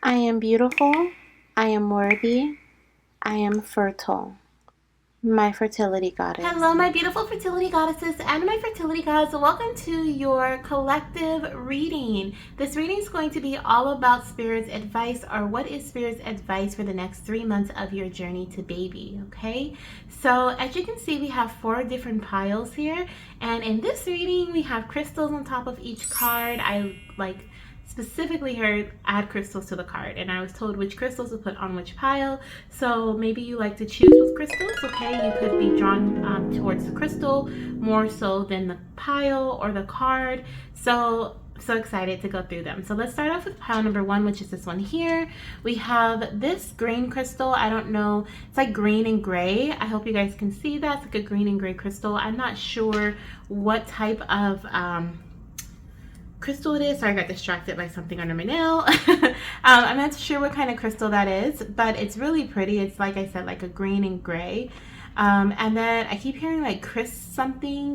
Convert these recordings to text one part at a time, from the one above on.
I am beautiful. I am worthy. I am fertile. My fertility goddess. Hello, my beautiful fertility goddesses and my fertility gods. Welcome to your collective reading. This reading is going to be all about Spirit's advice, or what is Spirit's advice for the next 3 months of your journey to baby, okay? So as you can see, we have 4 different piles here. And in this reading, we have crystals on top of each card. I specifically heard add crystals to the card, and I was told which crystals to put on which pile. So maybe you like to choose with crystals, okay? You could be drawn towards the crystal more so than the pile or the card. So excited to go through them. So let's start off with pile number 1, which is this one here. We have this green crystal. I don't know, it's like green and gray. I hope you guys can see that. It's like a green and gray crystal. I'm not sure what type of crystal it is. Sorry, I got distracted by something under my nail. I'm not sure what kind of crystal that is, but it's really pretty. It's, like I said, like a green and gray. And then I keep hearing like Chris something,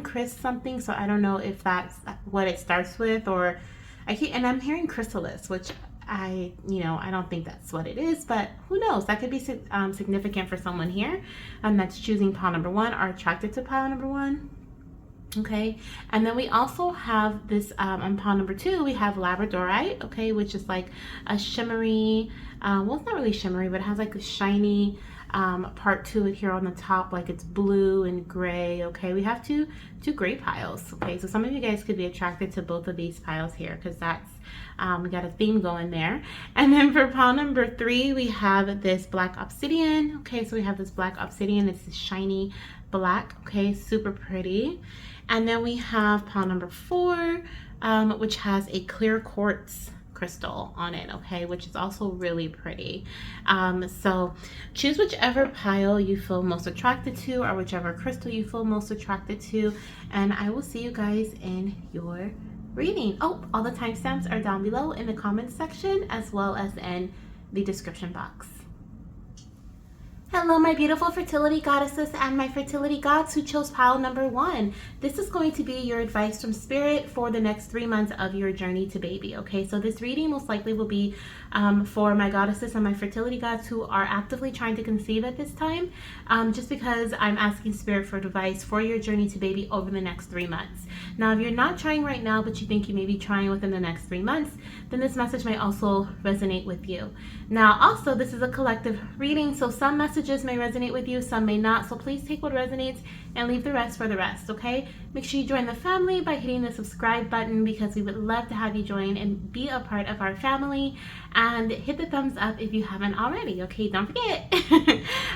so I don't know if that's what it starts with, or I'm hearing chrysalis, which I don't think that's what it is, but who knows? That could be significant for someone here that's choosing pile number 1 or attracted to pile number 1. Okay, and then we also have this on pile number 2, we have labradorite, okay, which is like a shimmery, well, it's not really shimmery, but it has like a shiny part to it here on the top, like it's blue and gray. Okay, we have two gray piles. Okay, so some of you guys could be attracted to both of these piles here, because that's we got a theme going there. And then for pile number 3, we have this black obsidian. Okay, so we have this black obsidian. It's shiny black. Okay, super pretty. And then we have pile number 4, which has a clear quartz crystal on it, okay, which is also really pretty. So choose whichever pile you feel most attracted to, or whichever crystal you feel most attracted to, and I will see you guys in your reading. Oh, all the timestamps are down below in the comments section, as well as in the description box. Hello, my beautiful fertility goddesses and my fertility gods who chose pile number 1. This is going to be your advice from Spirit for the next 3 months of your journey to baby. Okay, so this reading most likely will be for my goddesses and my fertility gods who are actively trying to conceive at this time, just because I'm asking Spirit for advice for your journey to baby over the next 3 months. Now, if you're not trying right now, but you think you may be trying within the next 3 months, then this message may also resonate with you. Now, also, this is a collective reading, so some messages may resonate with you, some may not. So please take what resonates and leave the rest for the rest, okay? Make sure you join the family by hitting the subscribe button, because we would love to have you join and be a part of our family. And hit the thumbs up if you haven't already, okay? Don't forget.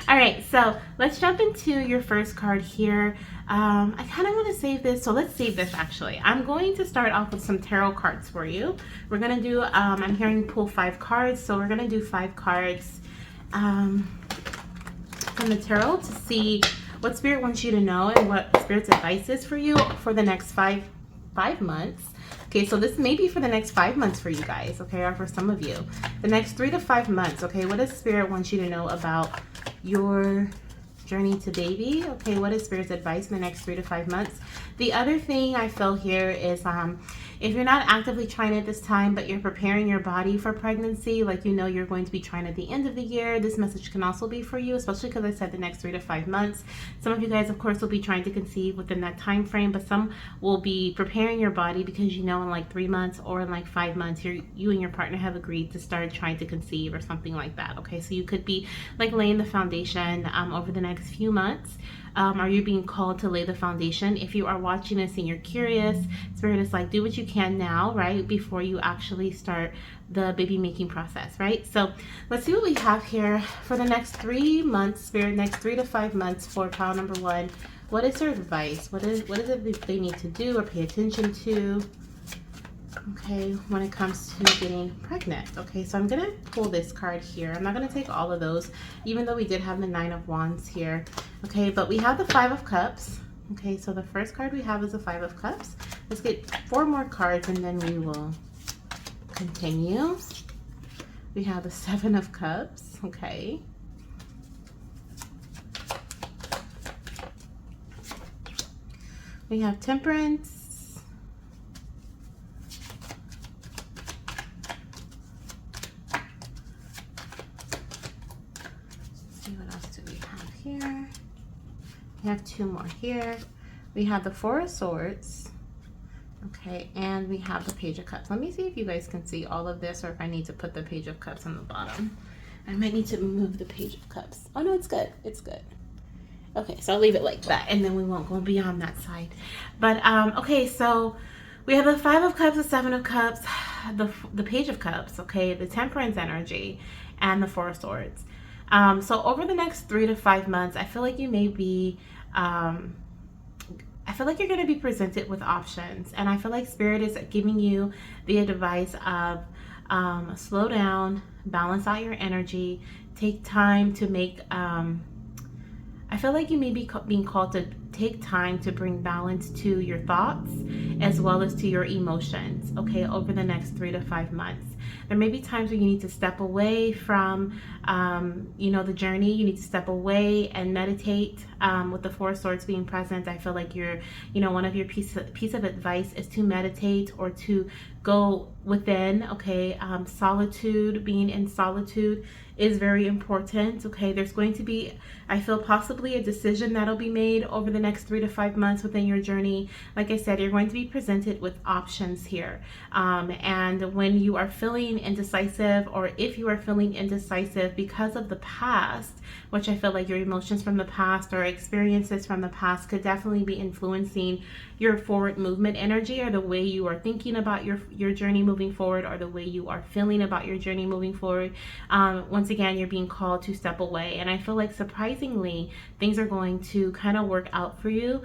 All right, so let's jump into your first card here. I kind of want to save this, so let's save this actually. I'm going to start off with some tarot cards for you. We're going to do, I'm hearing pull 5 cards, so we're going to do 5 cards from the tarot to see what Spirit wants you to know and what Spirit's advice is for you for the next five months. Okay, so this may be for the next 5 months for you guys, okay, or for some of you. The next 3 to 5 months, okay, what does Spirit want you to know about your journey to baby? Okay, what is Spirit's advice in the next 3 to 5 months? The other thing I feel here is if you're not actively trying at this time, but you're preparing your body for pregnancy, like you're going to be trying at the end of the year, this message can also be for you, especially because I said the next 3 to 5 months. Some of you guys, of course, will be trying to conceive within that time frame, but some will be preparing your body because in like 3 months or in like 5 months, you and your partner have agreed to start trying to conceive or something like that. Okay, so you could be like laying the foundation over the next few months. Are you being called to lay the foundation? If you are watching this and you're curious, Spirit is like, do what you can now, right, before you actually start the baby making process, right? So let's see what we have here for the next 3 months, Spirit, next 3 to 5 months for pile number 1. What is their advice? What is it that they need to do or pay attention to, okay, when it comes to getting pregnant? Okay, so I'm gonna pull this card here. I'm not gonna take all of those, even though we did have the 9 of Wands here. Okay, but we have the 5 of Cups. Okay, so the first card we have is the 5 of Cups. Let's get 4 more cards and then we will continue. We have the 7 of Cups. Okay, we have Temperance. We have two more here. We have the Four of Swords. Okay, and we have the Page of Cups. Let me see if you guys can see all of this or if I need to put the Page of Cups on the bottom. I might need to move the Page of Cups. Oh no, it's good. It's good. Okay, so I'll leave it like that and then we won't go beyond that side. But okay, so we have the Five of Cups, the Seven of Cups, the Page of Cups, okay, the Temperance energy, and the Four of Swords. So over the next 3 to 5 months, I feel like you may be I feel like you're going to be presented with options, and I feel like Spirit is giving you the advice of slow down, balance out your energy, take time to make. I feel like you may be being called to take time to bring balance to your thoughts as well as to your emotions, okay, over the next 3 to 5 months. There may be times where you need to step away from, the journey. You need to step away and meditate. With the Four Swords being present, I feel like one of your piece of advice is to meditate or to go within, okay? Solitude, being in solitude is very important, okay? There's going to be, I feel, possibly a decision that'll be made over the next 3 to 5 months within your journey. Like I said, you're going to be presented with options here. And when you are feeling indecisive, or if you are feeling indecisive because of the past, which I feel like your emotions from the past or experiences from the past could definitely be influencing your forward movement energy, or the way you are thinking about your journey moving forward, or the way you are feeling about your journey moving forward. Once again, you're being called to step away. And I feel like surprisingly, things are going to kind of work out for you.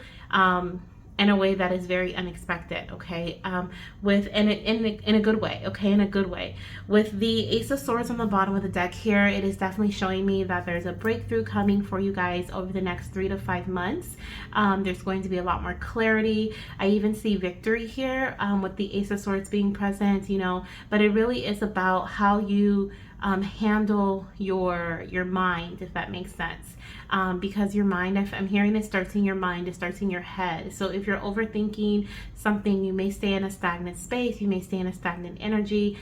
In a way that is very unexpected, okay? In a good way, okay? In a good way. With the Ace of Swords on the bottom of the deck here, it is definitely showing me that there's a breakthrough coming for you guys over the next 3 to 5 months. There's going to be a lot more clarity. I even see victory here with the Ace of Swords being present, but it really is about how you handle your mind, if that makes sense. Because your mind, if I'm hearing, it starts in your mind, it starts in your head. So if you're overthinking something, you may stay in a stagnant space, you may stay in a stagnant energy,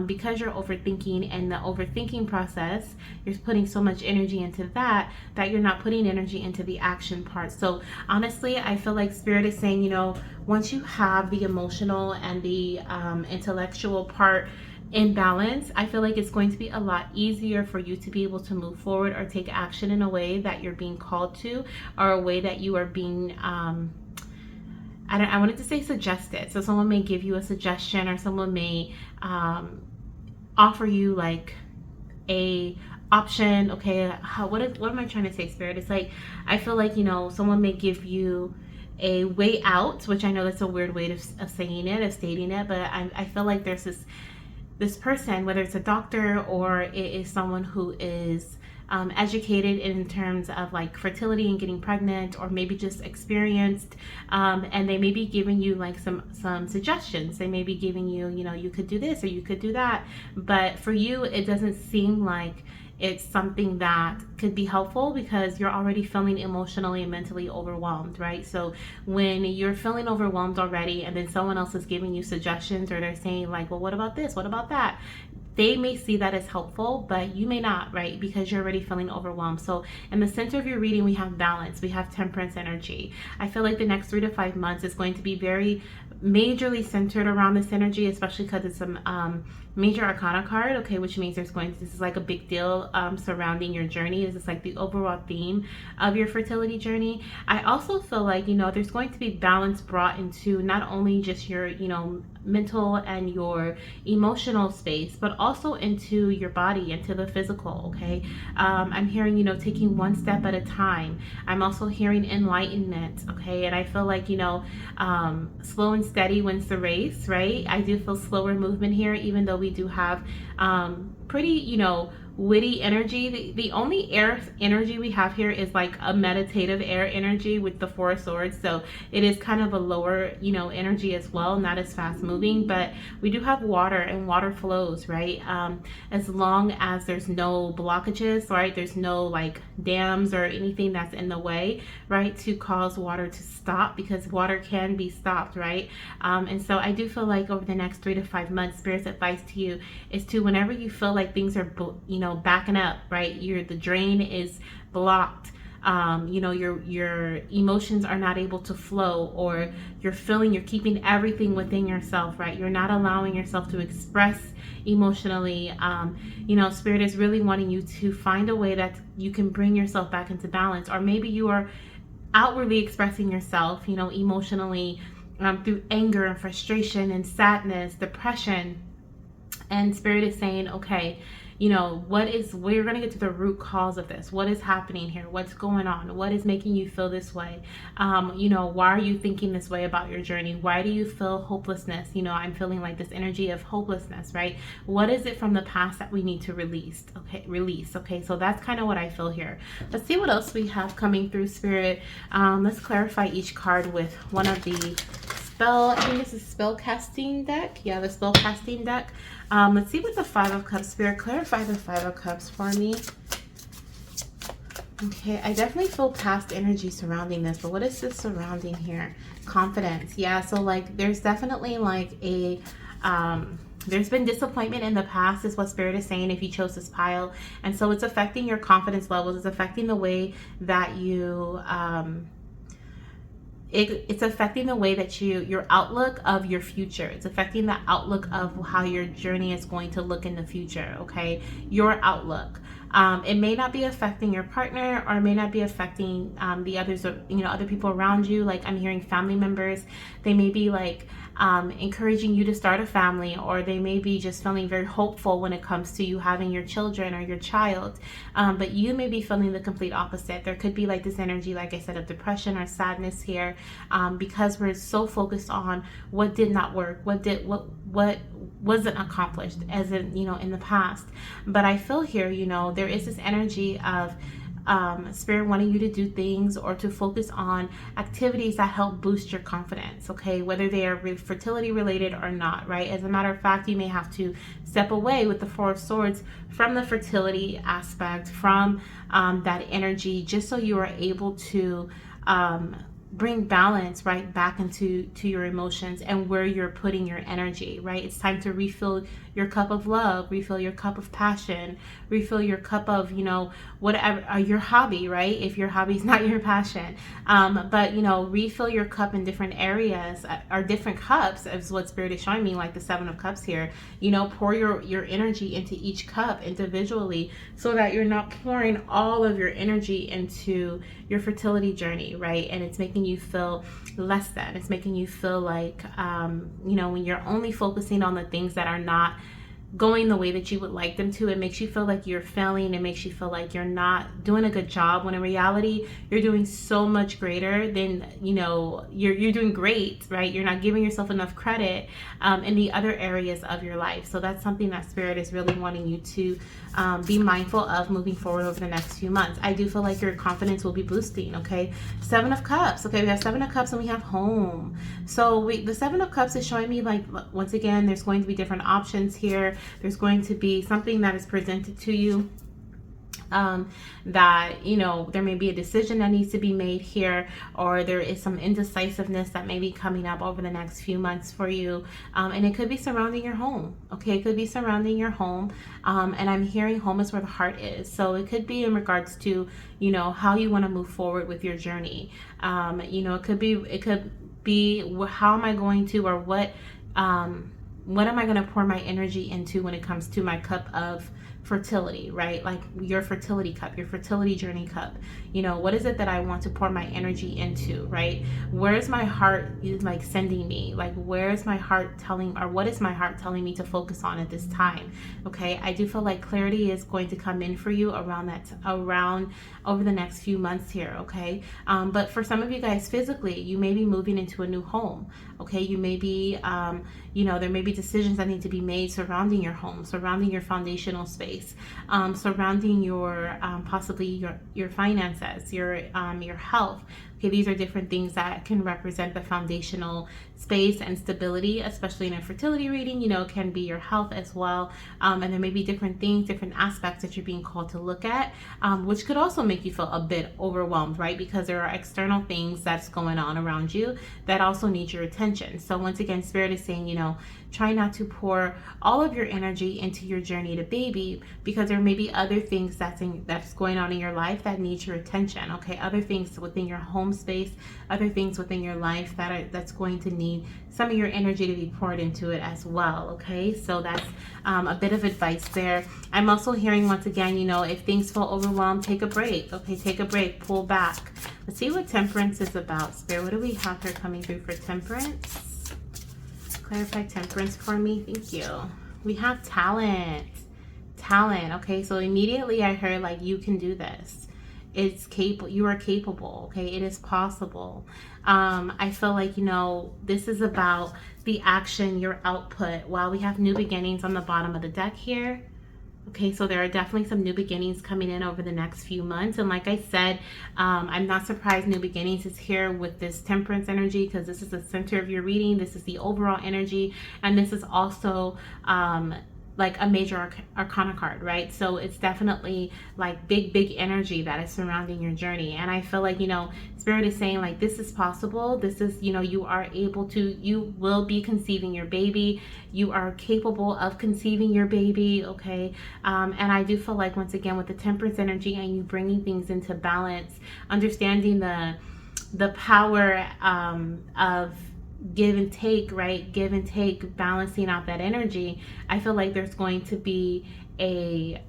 because you're overthinking, and the overthinking process, you're putting so much energy into that you're not putting energy into the action part. So honestly, I feel like Spirit is saying, once you have the emotional and the intellectual part in balance, I feel like it's going to be a lot easier for you to be able to move forward or take action in a way that you're being called to, or a way that you are being I wanted to say suggested. So someone may give you a suggestion, or someone may offer you like a option. Okay, what am I trying to say, Spirit? It's like, I feel like, someone may give you a way out, which I know that's a weird way of saying it, of stating it, but I feel like there's this person, whether it's a doctor or it is someone who is educated in terms of like fertility and getting pregnant, or maybe just experienced, and they may be giving you like some suggestions. They may be giving you, you could do this or you could do that, but for you it doesn't seem like it's something that could be helpful, because you're already feeling emotionally and mentally overwhelmed, right? So when you're feeling overwhelmed already, and then someone else is giving you suggestions, or they're saying like, well, what about this, what about that, they may see that as helpful, but you may not, right? Because you're already feeling overwhelmed. So in the center of your reading, we have balance, we have temperance energy. I feel like the next 3 to 5 months is going to be very majorly centered around this energy, especially because it's a major arcana card, okay, which means this is like a big deal surrounding your journey. This is like the overall theme of your fertility journey. I also feel like, there's going to be balance brought into not only just your, mental and your emotional space, but also into your body, into the physical, okay? I'm hearing, taking one step at a time. I'm also hearing enlightenment, okay? And I feel like, slow and steady wins the race, right? I do feel slower movement here, even though we do have pretty, witty energy. The only air energy we have here is like a meditative air energy with the Four of Swords. So it is kind of a lower, energy as well, not as fast moving, but we do have water, and water flows, right? As long as there's no blockages, right? There's no like dams or anything that's in the way, right? To cause water to stop, because water can be stopped, right? And so I do feel like over the next 3 to 5 months, Spirit's advice to you is to, whenever you feel like things are, backing up, right? The drain is blocked. your emotions are not able to flow, or you're keeping everything within yourself, right? You're not allowing yourself to express emotionally. Spirit is really wanting you to find a way that you can bring yourself back into balance. Or maybe you are outwardly expressing yourself, emotionally, through anger and frustration and sadness, depression. And Spirit is saying, okay, we're going to get to the root cause of this. What is happening here? What's going on? What is making you feel this way? Why are you thinking this way about your journey? Why do you feel hopelessness? I'm feeling like this energy of hopelessness, right? What is it from the past that we need to release? Okay, so that's kind of what I feel here. Let's see what else we have coming through, Spirit. Let's clarify each card with one of the I think this is spell casting deck. Yeah, the spell casting deck. Let's see what the Five of Cups, Spirit, clarify the Five of Cups for me. Okay, I definitely feel past energy surrounding this, but what is this surrounding here? Confidence. Yeah, so like there's definitely like a there's been disappointment in the past, is what Spirit is saying, if you chose this pile. And so it's affecting your confidence levels. It's affecting the way that you it's affecting the way that your outlook of your future. It's affecting the outlook of how your journey is going to look in the future. Okay, your outlook. It may not be affecting your partner, or it may not be affecting the others, other people around you. Like I'm hearing family members. They may be like encouraging you to start a family, or they may be just feeling very hopeful when it comes to you having your children or your child. But you may be feeling the complete opposite. There could be like this energy, like I said, of depression or sadness here, because we're so focused on what did not work, what wasn't accomplished, as in in the past. But I feel here, there is this energy of Spirit wanting you to do things or to focus on activities that help boost your confidence, okay, whether they are fertility related or not, right? As a matter of fact, you may have to step away with the Four of Swords from the fertility aspect, from that energy, just so you are able to bring balance right back into your emotions and where you're putting your energy, right? It's time to refill your cup of love, refill your cup of passion, refill your cup of whatever your hobby, right? If your hobby is not your passion, but refill your cup in different areas, or different cups, is what Spirit is showing me, like the Seven of Cups here. Pour your energy into each cup individually, so that you're not pouring all of your energy into your fertility journey, right? And it's making you feel less than. It's making you feel like when you're only focusing on the things that are not going the way that you would like them to, it makes you feel like you're failing. It makes you feel like you're not doing a good job, when in reality you're doing so much greater than you're doing great, right? You're not giving yourself enough credit in the other areas of your life. So that's something that Spirit is really wanting you to be mindful of moving forward over the next few months. I do feel like your confidence will be boosting. Okay, Seven of Cups. Okay, we have Seven of Cups and we have home. So the Seven of Cups is showing me, like, once again, there's going to be different options here. There's going to be something that is presented to you, that there may be a decision that needs to be made here, or there is some indecisiveness that may be coming up over the next few months for you, and it could be surrounding your home. Okay, it could be surrounding your home, and I'm hearing home is where the heart is. So it could be in regards to how you want to move forward with your journey. It could be how am I going to, or what am I going to pour my energy into when it comes to my cup of fertility, right? Like your fertility cup, your fertility journey cup. What is it that I want to pour my energy into, right? Where is my heart like sending me? Like, where is my heart telling, or what is my heart telling me to focus on at this time? Okay, I do feel like clarity is going to come in for you around over the next few months here. Okay, but for some of you guys, physically, you may be moving into a new home. Okay, you may be there may be decisions that need to be made surrounding your home, surrounding your foundational space, surrounding your possibly your finances, your health. Okay, these are different things that can represent the foundational space and stability, especially in a fertility reading. It can be your health as well. And there may be different things, different aspects that you're being called to look at, which could also make you feel a bit overwhelmed, right? Because there are external things that's going on around you that also need your attention. So once again, Spirit is saying, try not to pour all of your energy into your journey to baby, because there may be other things that's going on in your life that need your attention. Okay, other things within your home space, other things within your life that's going to need some of your energy to be poured into it as well. Okay, so that's a bit of advice there. I'm also hearing, once again, if things feel overwhelmed, take a break. Okay, take a break, pull back. Let's see what Temperance is about. Spirit, what do we have here coming through for Temperance? Clarify Temperance for me. Thank you. We have talent. Okay, so immediately I heard like, you can do this. It's capable. You are capable. Okay, it is possible. I feel like, this is about the action, your output. While we have new beginnings on the bottom of the deck here. Okay, so there are definitely some new beginnings coming in over the next few months. And like I said, I'm not surprised new beginnings is here with this Temperance energy, because this is the center of your reading. This is the overall energy. And this is also like a major arcana card, right? So it's definitely like big energy that is surrounding your journey. And I feel like, Spirit is saying like, this is possible. This is, you are able to, you will be conceiving your baby. You are capable of conceiving your baby. Okay. And I do feel like, once again, with the Temperance energy and you bringing things into balance, understanding the power of give and take, right? Give and take, balancing out that energy. I feel like there's going to be a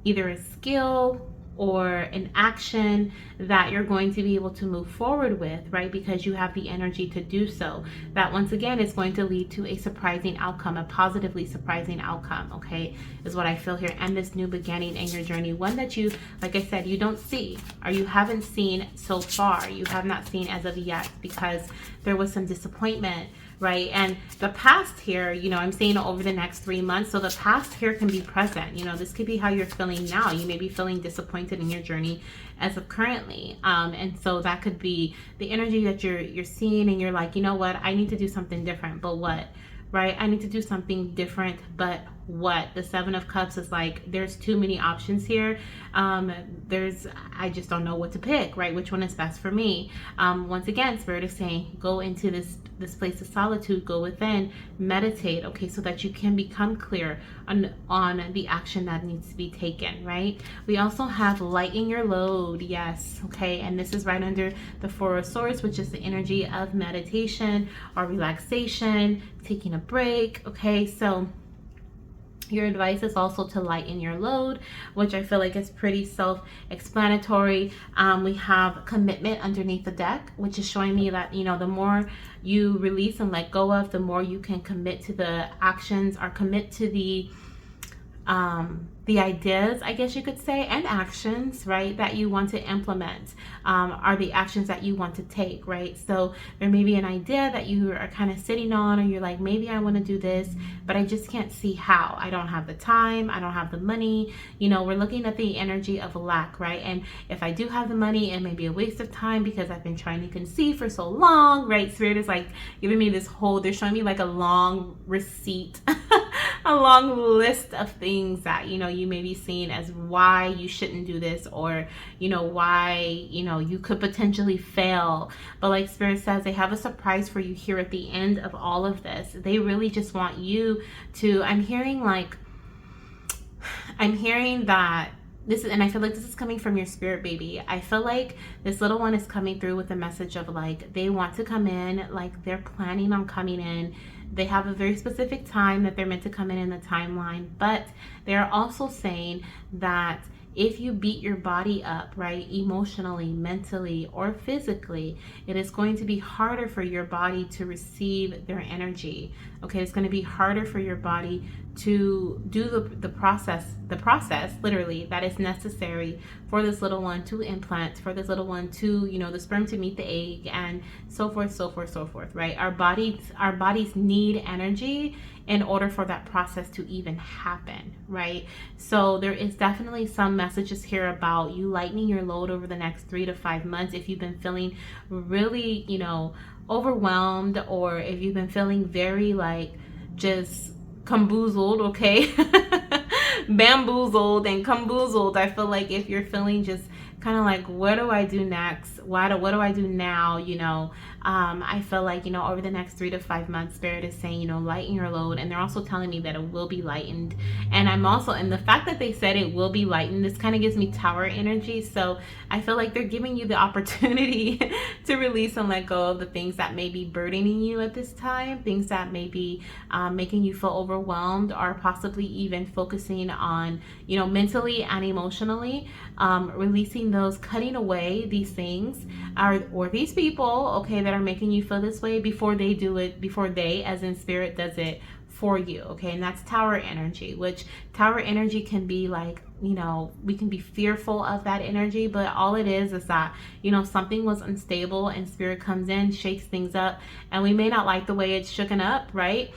either a skill or an action that you're going to be able to move forward with, right? Because you have the energy to do so. That once again is going to lead to a surprising outcome, a positively surprising outcome, okay, is what I feel here. And this new beginning in your journey, one that you, like I said, you don't see, or you haven't seen so far. You have not seen as of yet, because there was some disappointment, right? And the past here, I'm saying over the next 3 months. So the past here can be present. This could be how you're feeling now. You may be feeling disappointed in your journey as of currently. And so that could be the energy that you're seeing, and you're like, you know what? I need to do something different, but what? Right? I need to do something different, but what? The Seven of Cups is like, there's too many options here. I just don't know what to pick, right? Which one is best for me? Once again, Spirit is saying, go into this place of solitude, go within, meditate, okay, so that you can become clear on the action that needs to be taken, right? We also have lighten your load, yes, okay, and this is right under the Four of Swords, which is the energy of meditation or relaxation, taking a break, okay? So your advice is also to lighten your load, which I feel like is pretty self-explanatory. We have commitment underneath the deck, which is showing me that, the more you release and let go of, the more you can commit to the actions, or commit to the ideas, I guess you could say, and actions, right, that you want to implement, are the actions that you want to take, right? So there may be an idea that you are kind of sitting on, or you're like, maybe I want to do this, but I just can't see how. I don't have the time, I don't have the money. We're looking at the energy of lack, right? And if I do have the money, it may be a waste of time because I've been trying to conceive for so long, right? Spirit is like giving me this whole, they're showing me like a long receipt a long list of things that you may be seeing as why you shouldn't do this, or why you could potentially fail. But like Spirit says, they have a surprise for you here at the end of all of this. They really just want you to, I'm hearing that this is, and I feel like this is coming from your spirit baby. I feel like this little one is coming through with a message of like, they want to come in, like they're planning on coming in. They have a very specific time that they're meant to come in the timeline, but they're also saying that if you beat your body up, right, emotionally, mentally, or physically, it is going to be harder for your body to receive their energy. Okay, it's going to be harder for your body to do the process literally that is necessary for this little one to implant, for this little one to, the sperm to meet the egg, and so forth, right? Our bodies need energy in order for that process to even happen, right? So there is definitely some messages here about you lightening your load over the next 3 to 5 months. If you've been feeling really, overwhelmed, or if you've been feeling very like just bamboozled, okay? Bamboozled and camboozled. I feel like if you're feeling just kind of like, what do I do next? What do I do now? I feel like, over the next 3 to 5 months, Spirit is saying, lighten your load. And they're also telling me that it will be lightened. And and the fact that they said it will be lightened, this kind of gives me Tower energy. So I feel like they're giving you the opportunity to release and let go of the things that may be burdening you at this time, things that may be making you feel overwhelmed, or possibly even focusing on, mentally and emotionally, releasing those, cutting away these things or these people, okay, that are making you feel this way before they, as in Spirit, does it for you, okay? And that's Tower energy, which Tower energy can be like, we can be fearful of that energy, but all it is that, something was unstable and Spirit comes in, shakes things up, and we may not like the way it's shooken up, right?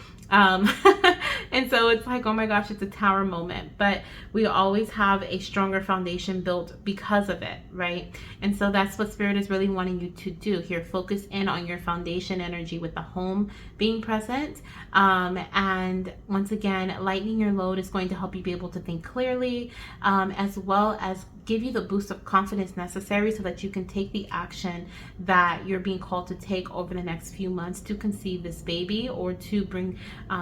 And so it's like, oh my gosh, it's a Tower moment, but we always have a stronger foundation built because of it, right? And so that's what Spirit is really wanting you to do here. Focus in on your foundation energy with the home being present. And once again, lightening your load is going to help you be able to think clearly, as well as give you the boost of confidence necessary so that you can take the action that you're being called to take over the next few months to conceive this baby, or to bring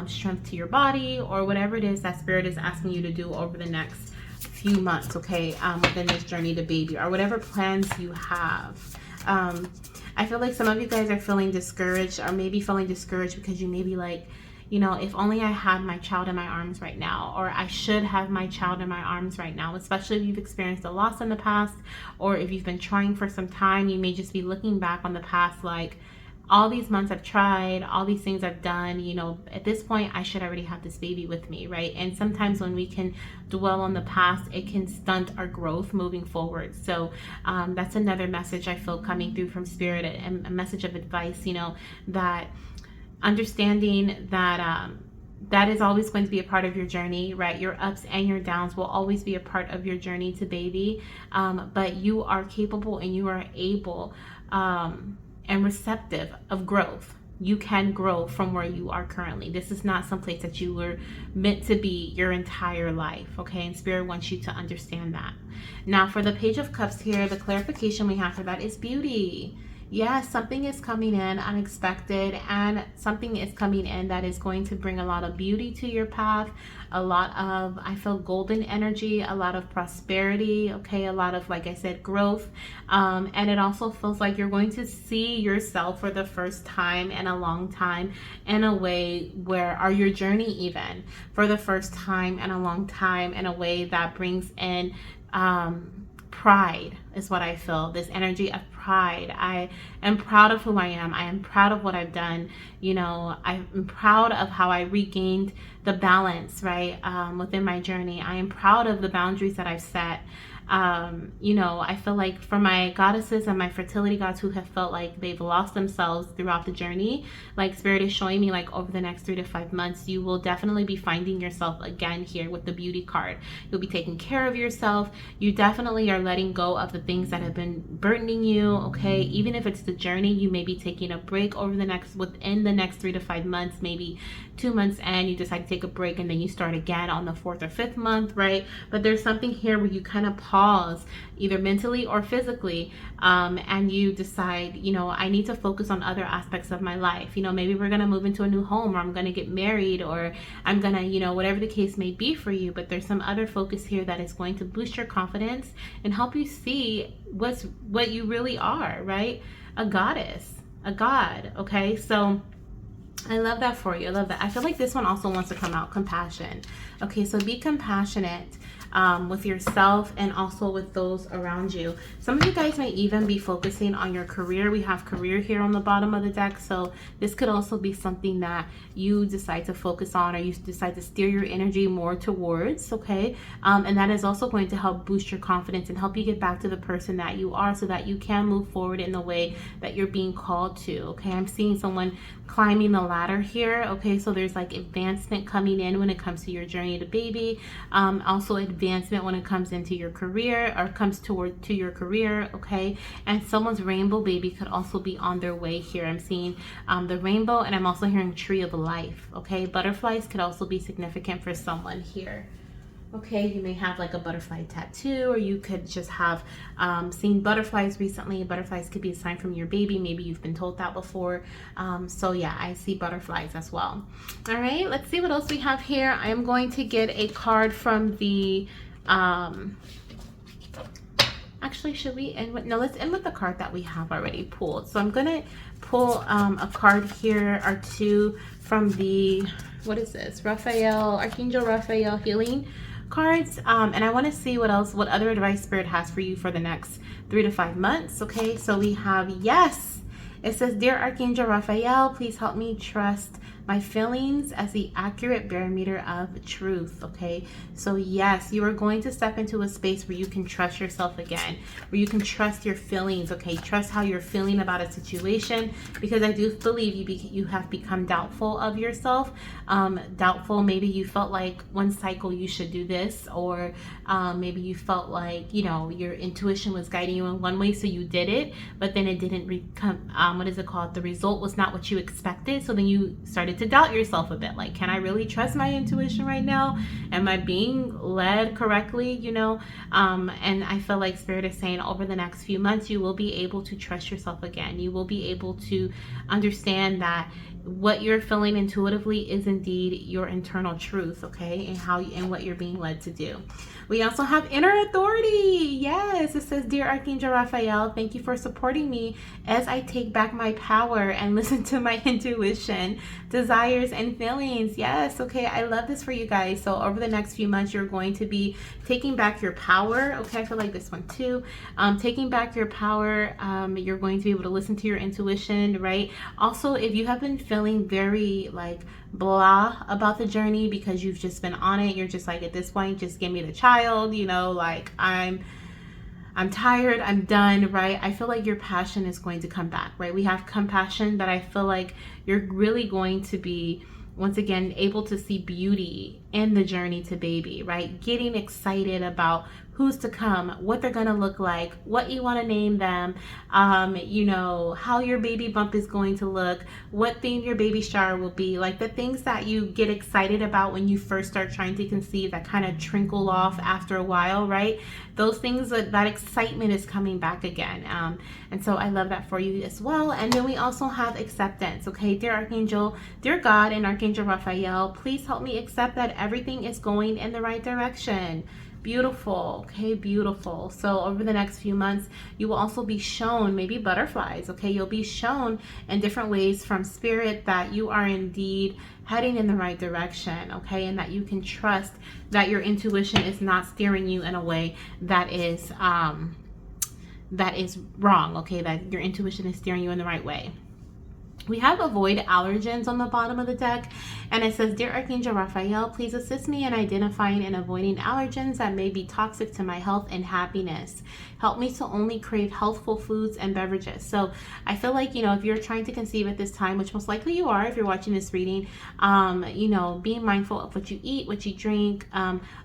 strength to your body, or whatever it is that Spirit is asking you to do over the next few months, okay, within this journey to baby, or whatever plans you have. I feel like some of you guys are feeling discouraged, or maybe feeling discouraged because you may be like, if only I had my child in my arms right now, or I should have my child in my arms right now, especially if you've experienced a loss in the past, or if you've been trying for some time. You may just be looking back on the past like, all these months I've tried, all these things I've done, at this point I should already have this baby with me, right? And sometimes when we can dwell on the past, it can stunt our growth moving forward. So that's another message I feel coming through from Spirit, and a message of advice, that understanding that that is always going to be a part of your journey, right? Your ups and your downs will always be a part of your journey to baby, but you are capable and you are able and receptive of growth. You can grow from where you are currently. This is not someplace that you were meant to be your entire life, okay? And Spirit wants you to understand that. Now, for the Page of Cups here, the clarification we have for that is beauty. Yes, something is coming in unexpected, and something is coming in that is going to bring a lot of beauty to your path, a lot of, I feel, golden energy, a lot of prosperity, okay, a lot of, like I said, growth, and it also feels like you're going to see yourself for the first time in a long time in a way where, or your journey even, for the first time in a long time, in a way that brings in pride, is what I feel. This energy of pride. I am proud of who I am. I am proud of what I've done. I'm proud of how I regained the balance, right, within my journey. I am proud of the boundaries that I've set. I feel like for my goddesses and my fertility gods who have felt like they've lost themselves throughout the journey, like Spirit is showing me, like over the next 3 to 5 months, you will definitely be finding yourself again here with the beauty card. You'll be taking care of yourself. You definitely are letting go of the things that have been burdening you, okay? Even if it's the journey, you may be taking a break within the next 3 to 5 months, maybe 2 months, and you decide to take a break, and then you start again on the 4th or 5th month, right? But there's something here where you kind of pause, either mentally or physically, and you decide, I need to focus on other aspects of my life. Maybe we're going to move into a new home, or I'm going to get married, or I'm going to, whatever the case may be for you. But there's some other focus here that is going to boost your confidence and help you see what you really are, right? A goddess, a god, okay? So I love that for you. I love that. I feel like this one also wants to come out, compassion. Okay, so be compassionate with yourself and also with those around you. Some of you guys may even be focusing on your career. We have career here on the bottom of the deck, so this could also be something that you decide to focus on, or you decide to steer your energy more towards, okay? And that is also going to help boost your confidence and help you get back to the person that you are, so that you can move forward in the way that you're being called to, okay? I'm seeing someone climbing the ladder here, okay? So there's like advancement coming in when it comes to your journey to baby, also advancement advancement when it comes into your career or comes to your career, okay? And someone's rainbow baby could also be on their way here. I'm seeing the rainbow, and I'm also hearing tree of life, okay? Butterflies could also be significant for someone here. Okay, you may have like a butterfly tattoo, or you could just have seen butterflies recently. Butterflies could be a sign from your baby. Maybe you've been told that before. So yeah, I see butterflies as well. All right, let's see what else we have here. I am going to get a card from the actually, should we end with, no, let's end with the card that we have already pulled. So I'm gonna pull a card here or two from the, what is this, Raphael, Archangel Raphael healing cards, and I want to see what other advice Spirit has for you for the next 3 to 5 months. Okay, so we have, yes, it says, dear Archangel Raphael, please help me trust my feelings as the accurate barometer of truth. Okay, so yes, you are going to step into a space where you can trust yourself again, where you can trust your feelings. Okay, trust how you're feeling about a situation, because I do believe you have become doubtful of yourself. Doubtful, maybe you felt like one cycle you should do this, or maybe you felt like, you know, your intuition was guiding you in one way, so you did it, but then it didn't become, what is it called? The result was not what you expected. So then you started to doubt yourself a bit, like, can I really trust my intuition right now? Am I being led correctly? You know, and I feel like Spirit is saying over the next few months you will be able to trust yourself again. You will be able to understand that what you're feeling intuitively is indeed your internal truth, okay, and what you're being led to do. We also have inner authority. Yes, it says, dear Archangel Raphael, thank you for supporting me as I take back my power and listen to my intuition, desires, and feelings. Yes, okay, I love this for you guys. So over the next few months, you're going to be taking back your power. Okay, I feel like this one too. Taking back your power. You're going to be able to listen to your intuition, right? Also, if you have been feeling very like blah about the journey because you've just been on it, you're just like, at this point, just give me the child, you know, like I'm tired, I'm done, right? I feel like your passion is going to come back, right? We have compassion, but I feel like you're really going to be, once again, able to see beauty in the journey to baby, right? Getting excited about who's to come, what they're gonna look like, what you wanna name them, you know, how your baby bump is going to look, what theme your baby shower will be, like the things that you get excited about when you first start trying to conceive that kind of trickle off after a while, right? Those things, that excitement is coming back again. And so I love that for you as well. And then we also have acceptance, okay? Dear Archangel, dear God, and Archangel Raphael, please help me accept that everything is going in the right direction. Beautiful. Okay, beautiful. So over the next few months, you will also be shown maybe butterflies. Okay, you'll be shown in different ways from Spirit that you are indeed heading in the right direction. Okay, and that you can trust that your intuition is not steering you in a way that is wrong. Okay, that your intuition is steering you in the right way. We have avoid allergens on the bottom of the deck, and it says, dear Archangel Raphael, please assist me in identifying and avoiding allergens that may be toxic to my health and happiness. Help me to only crave healthful foods and beverages. So I feel like, you know, if you're trying to conceive at this time, which most likely you are if you're watching this reading, you know, being mindful of what you eat, what you drink,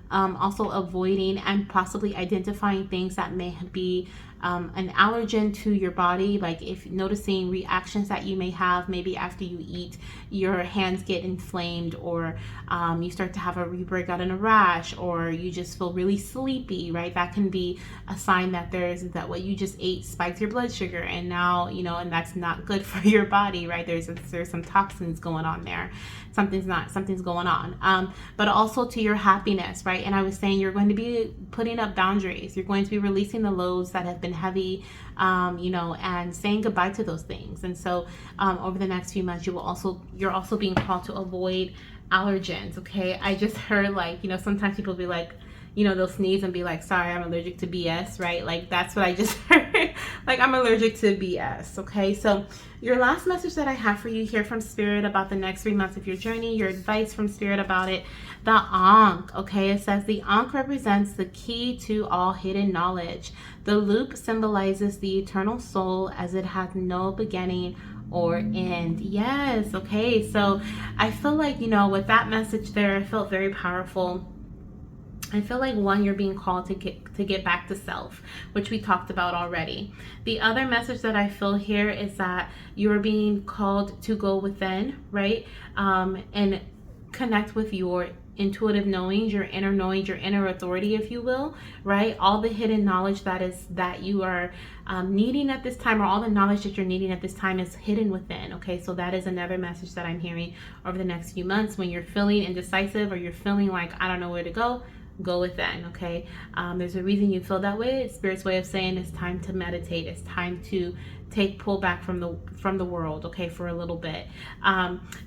also avoiding and possibly identifying things that may be an allergen to your body, like if noticing reactions that you may have, maybe after you eat, your hands get inflamed, or you start to have a breakout in a rash, or you just feel really sleepy, right? That can be a sign that that what you just ate spiked your blood sugar, and now, you know, and that's not good for your body, right? There's some toxins going on there. Something's going on. But also to your happiness, right? And I was saying you're going to be putting up boundaries. You're going to be releasing the loads that have been heavy, you know, and saying goodbye to those things. And so over the next few months, you're also being called to avoid allergens. Okay, I just heard, like, you know, sometimes people be like, you know, they'll sneeze and be like, sorry, I'm allergic to BS, right? Like, that's what I just heard. Like, I'm allergic to BS. Okay, so your last message that I have for you here from Spirit about the next 3 months of your journey, your advice from Spirit about it, the Ankh. Okay, it says the Ankh represents the key to all hidden knowledge. The loop symbolizes the eternal soul as it has no beginning or end. Yes, okay, so I feel like, you know, with that message there, I felt very powerful. I feel like one, you're being called to get back to self, which we talked about already. The other message that I feel here is that you're being called to go within, right? And connect with your intuitive knowings, your inner knowings, your inner authority, if you will, right? All the hidden knowledge that you are needing at this time, or all the knowledge that you're needing at this time, is hidden within. Okay, so that is another message that I'm hearing over the next few months. When you're feeling indecisive, or you're feeling like, I don't know where to go within. Okay, there's a reason you feel that way. It's Spirit's way of saying it's time to meditate. It's time to pull back from the world, okay, for a little bit.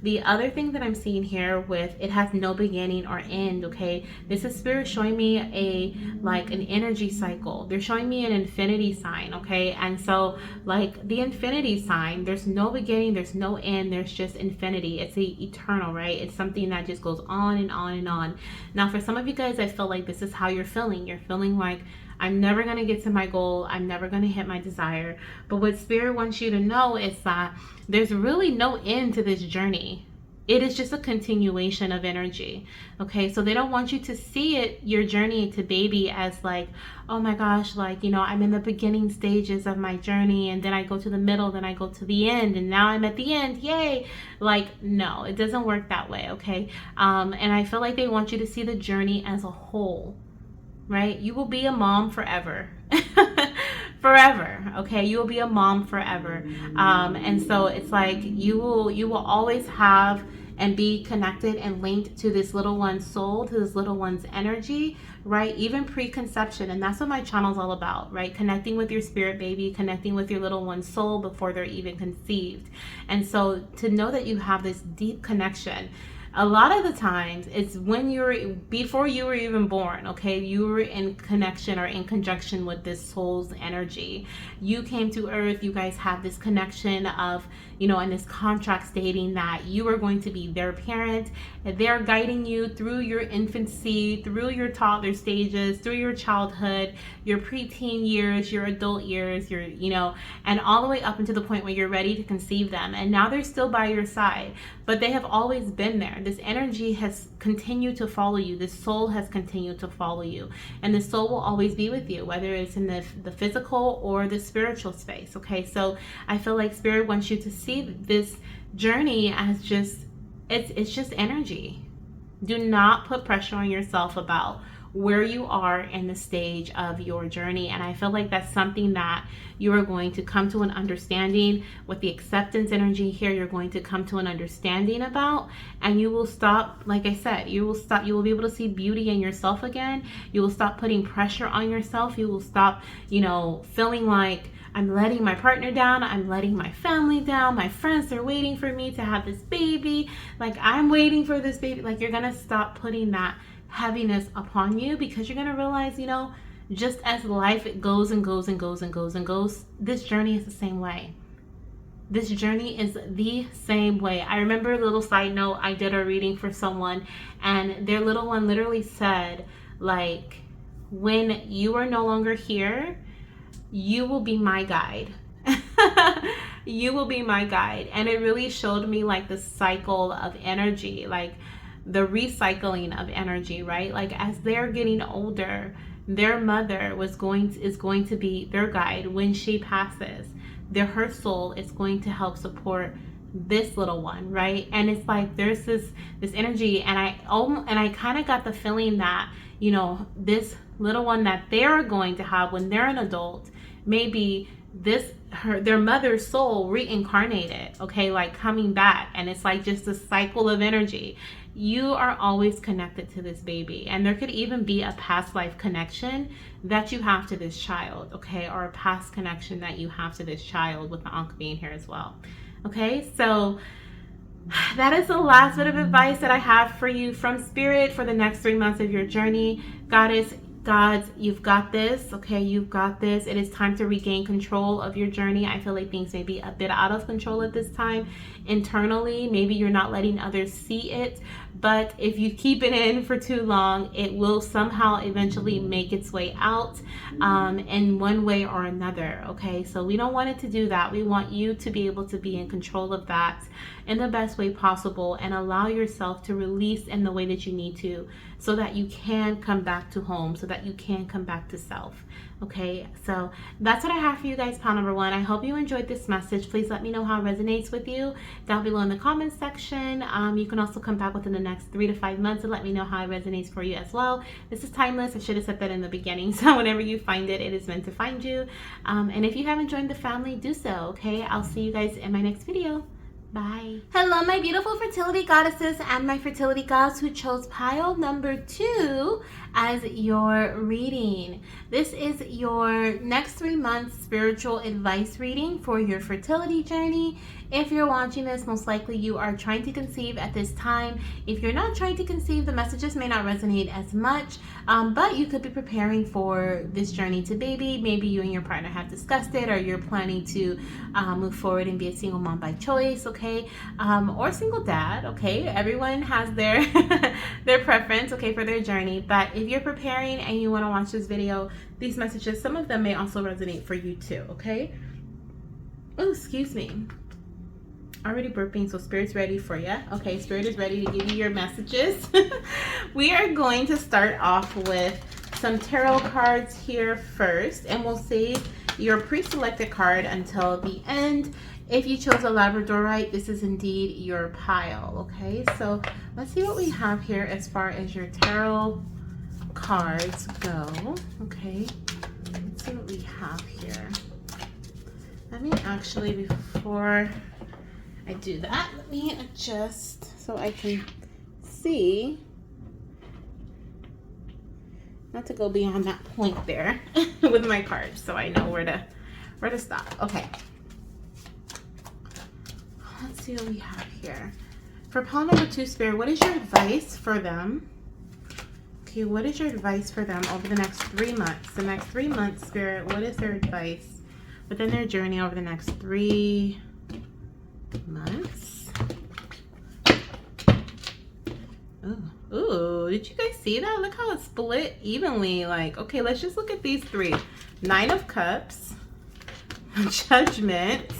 The other thing that I'm seeing here, with it has no beginning or end, okay, this is Spirit showing me an energy cycle. They're showing me an infinity sign, okay, and so like the infinity sign, there's no beginning, there's no end, there's just infinity. It's eternal, right? It's something that just goes on and on and on. Now for some of you guys, I feel like this is how you're feeling. You're feeling like, I'm never going to get to my goal. I'm never going to hit my desire. But what Spirit wants you to know is that there's really no end to this journey. It is just a continuation of energy. Okay, so they don't want you to see it, your journey to baby, as like, oh my gosh, like, I'm in the beginning stages of my journey, and then I go to the middle, then I go to the end, and now I'm at the end. Yay. Like, no, it doesn't work that way. Okay. And I feel like they want you to see the journey as a whole. Right? You will be a mom forever. Forever. Okay, you will be a mom forever. And so it's like you will always have and be connected and linked to this little one's soul, to this little one's energy, right? Even pre-conception. And that's what my channel is all about, right? Connecting with your spirit baby, connecting with your little one's soul before they're even conceived. And so to know that you have this deep connection, a lot of the times it's before you were even born, okay? You were in connection or in conjunction with this soul's energy. You came to earth, you guys have this connection of, and this contract stating that you are going to be their parent, and they're guiding you through your infancy, through your toddler stages, through your childhood, your preteen years, your adult years, and all the way up until the point where you're ready to conceive them. And now they're still by your side, but they have always been there. This energy has continued to follow you. This soul has continued to follow you. And the soul will always be with you, whether it's in the physical or the spiritual space. Okay, so I feel like Spirit wants you to see this journey as it's just energy. Do not put pressure on yourself about where you are in the stage of your journey. And I feel like that's something that you are going to come to an understanding with the acceptance energy here. You're going to come to an understanding about, and you will stop, like I said, you will be able to see beauty in yourself again. You will stop putting pressure on yourself. You will stop, feeling like, I'm letting my partner down. I'm letting my family down. My friends are waiting for me to have this baby. Like, I'm waiting for this baby. Like, you're going to stop putting that heaviness upon you, because you're going to realize, just as life goes and goes and goes and goes and goes, this journey is the same way. This journey is the same way. I remember, a little side note, I did a reading for someone, and their little one literally said, like, when you are no longer here, you will be my guide. You will be my guide. And it really showed me like the cycle of energy, like the recycling of energy, right? Like, as they're getting older, their mother is going to be their guide. When she passes, her soul is going to help support this little one, right? And it's like there's this energy, and I kind of got the feeling that, this little one that they're going to have when they're an adult, maybe their mother's soul reincarnated, okay, like coming back. And it's like just a cycle of energy. You are always connected to this baby, and there could even be a past life connection that you have to this child, okay, or a past connection that you have to this child, with the Ankh being here as well. Okay, so that is the last bit of advice that I have for you from Spirit for the next 3 months of your journey. Goddess, Gods, you've got this, okay? You've got this. It is time to regain control of your journey. I feel like things may be a bit out of control at this time internally. Maybe you're not letting others see it, but if you keep it in for too long, it will somehow eventually make its way out in one way or another, okay? So we don't want it to do that. We want you to be able to be in control of that in the best way possible and allow yourself to release in the way that you need to, so that you can come back to home, so that you can come back to self. Okay, so that's what I have for you guys, pile number 1. I hope you enjoyed this message. Please let me know how it resonates with you down below in the comments section. You can also come back within the next 3 to 5 months and let me know how it resonates for you as well. This is timeless. I should have said that in the beginning. So whenever you find it, it is meant to find you. And if you haven't joined the family, do so. Okay, I'll see you guys in my next video. Bye. Hello, my beautiful fertility goddesses and my fertility gods who chose pile number 2 as your reading. This is your next 3 months spiritual advice reading for your fertility journey. If you're watching this, most likely you are trying to conceive at this time. If you're not trying to conceive, the messages may not resonate as much, but you could be preparing for this journey to baby. Maybe you and your partner have discussed it, or you're planning to move forward and be a single mom by choice, okay? Or single dad, okay? Everyone has their their preference, okay, for their journey. But if you're preparing and you want to watch this video, these messages, some of them may also resonate for you too, okay? Oh, excuse me. Already burping, so Spirit's ready for you. Okay, Spirit is ready to give you your messages. We are going to start off with some tarot cards here first, and we'll save your pre-selected card until the end. If you chose a Labradorite, this is indeed your pile, okay? So let's see what we have here as far as your tarot cards go, okay? Let's see what we have here. Let me actually, before I do that, let me adjust so I can see, not to go beyond that point there with my cards, so I know where to stop. Okay, let's see what we have here. For pile number 2, Spirit, what is your advice for them? Okay, what is your advice for them over the next 3 months? The next 3 months, Spirit, what is their advice within their journey over the next 3 months? Ooh, did you guys see that? Look how it's split evenly. Like, okay, let's just look at these 3. 9 of Cups, Judgment,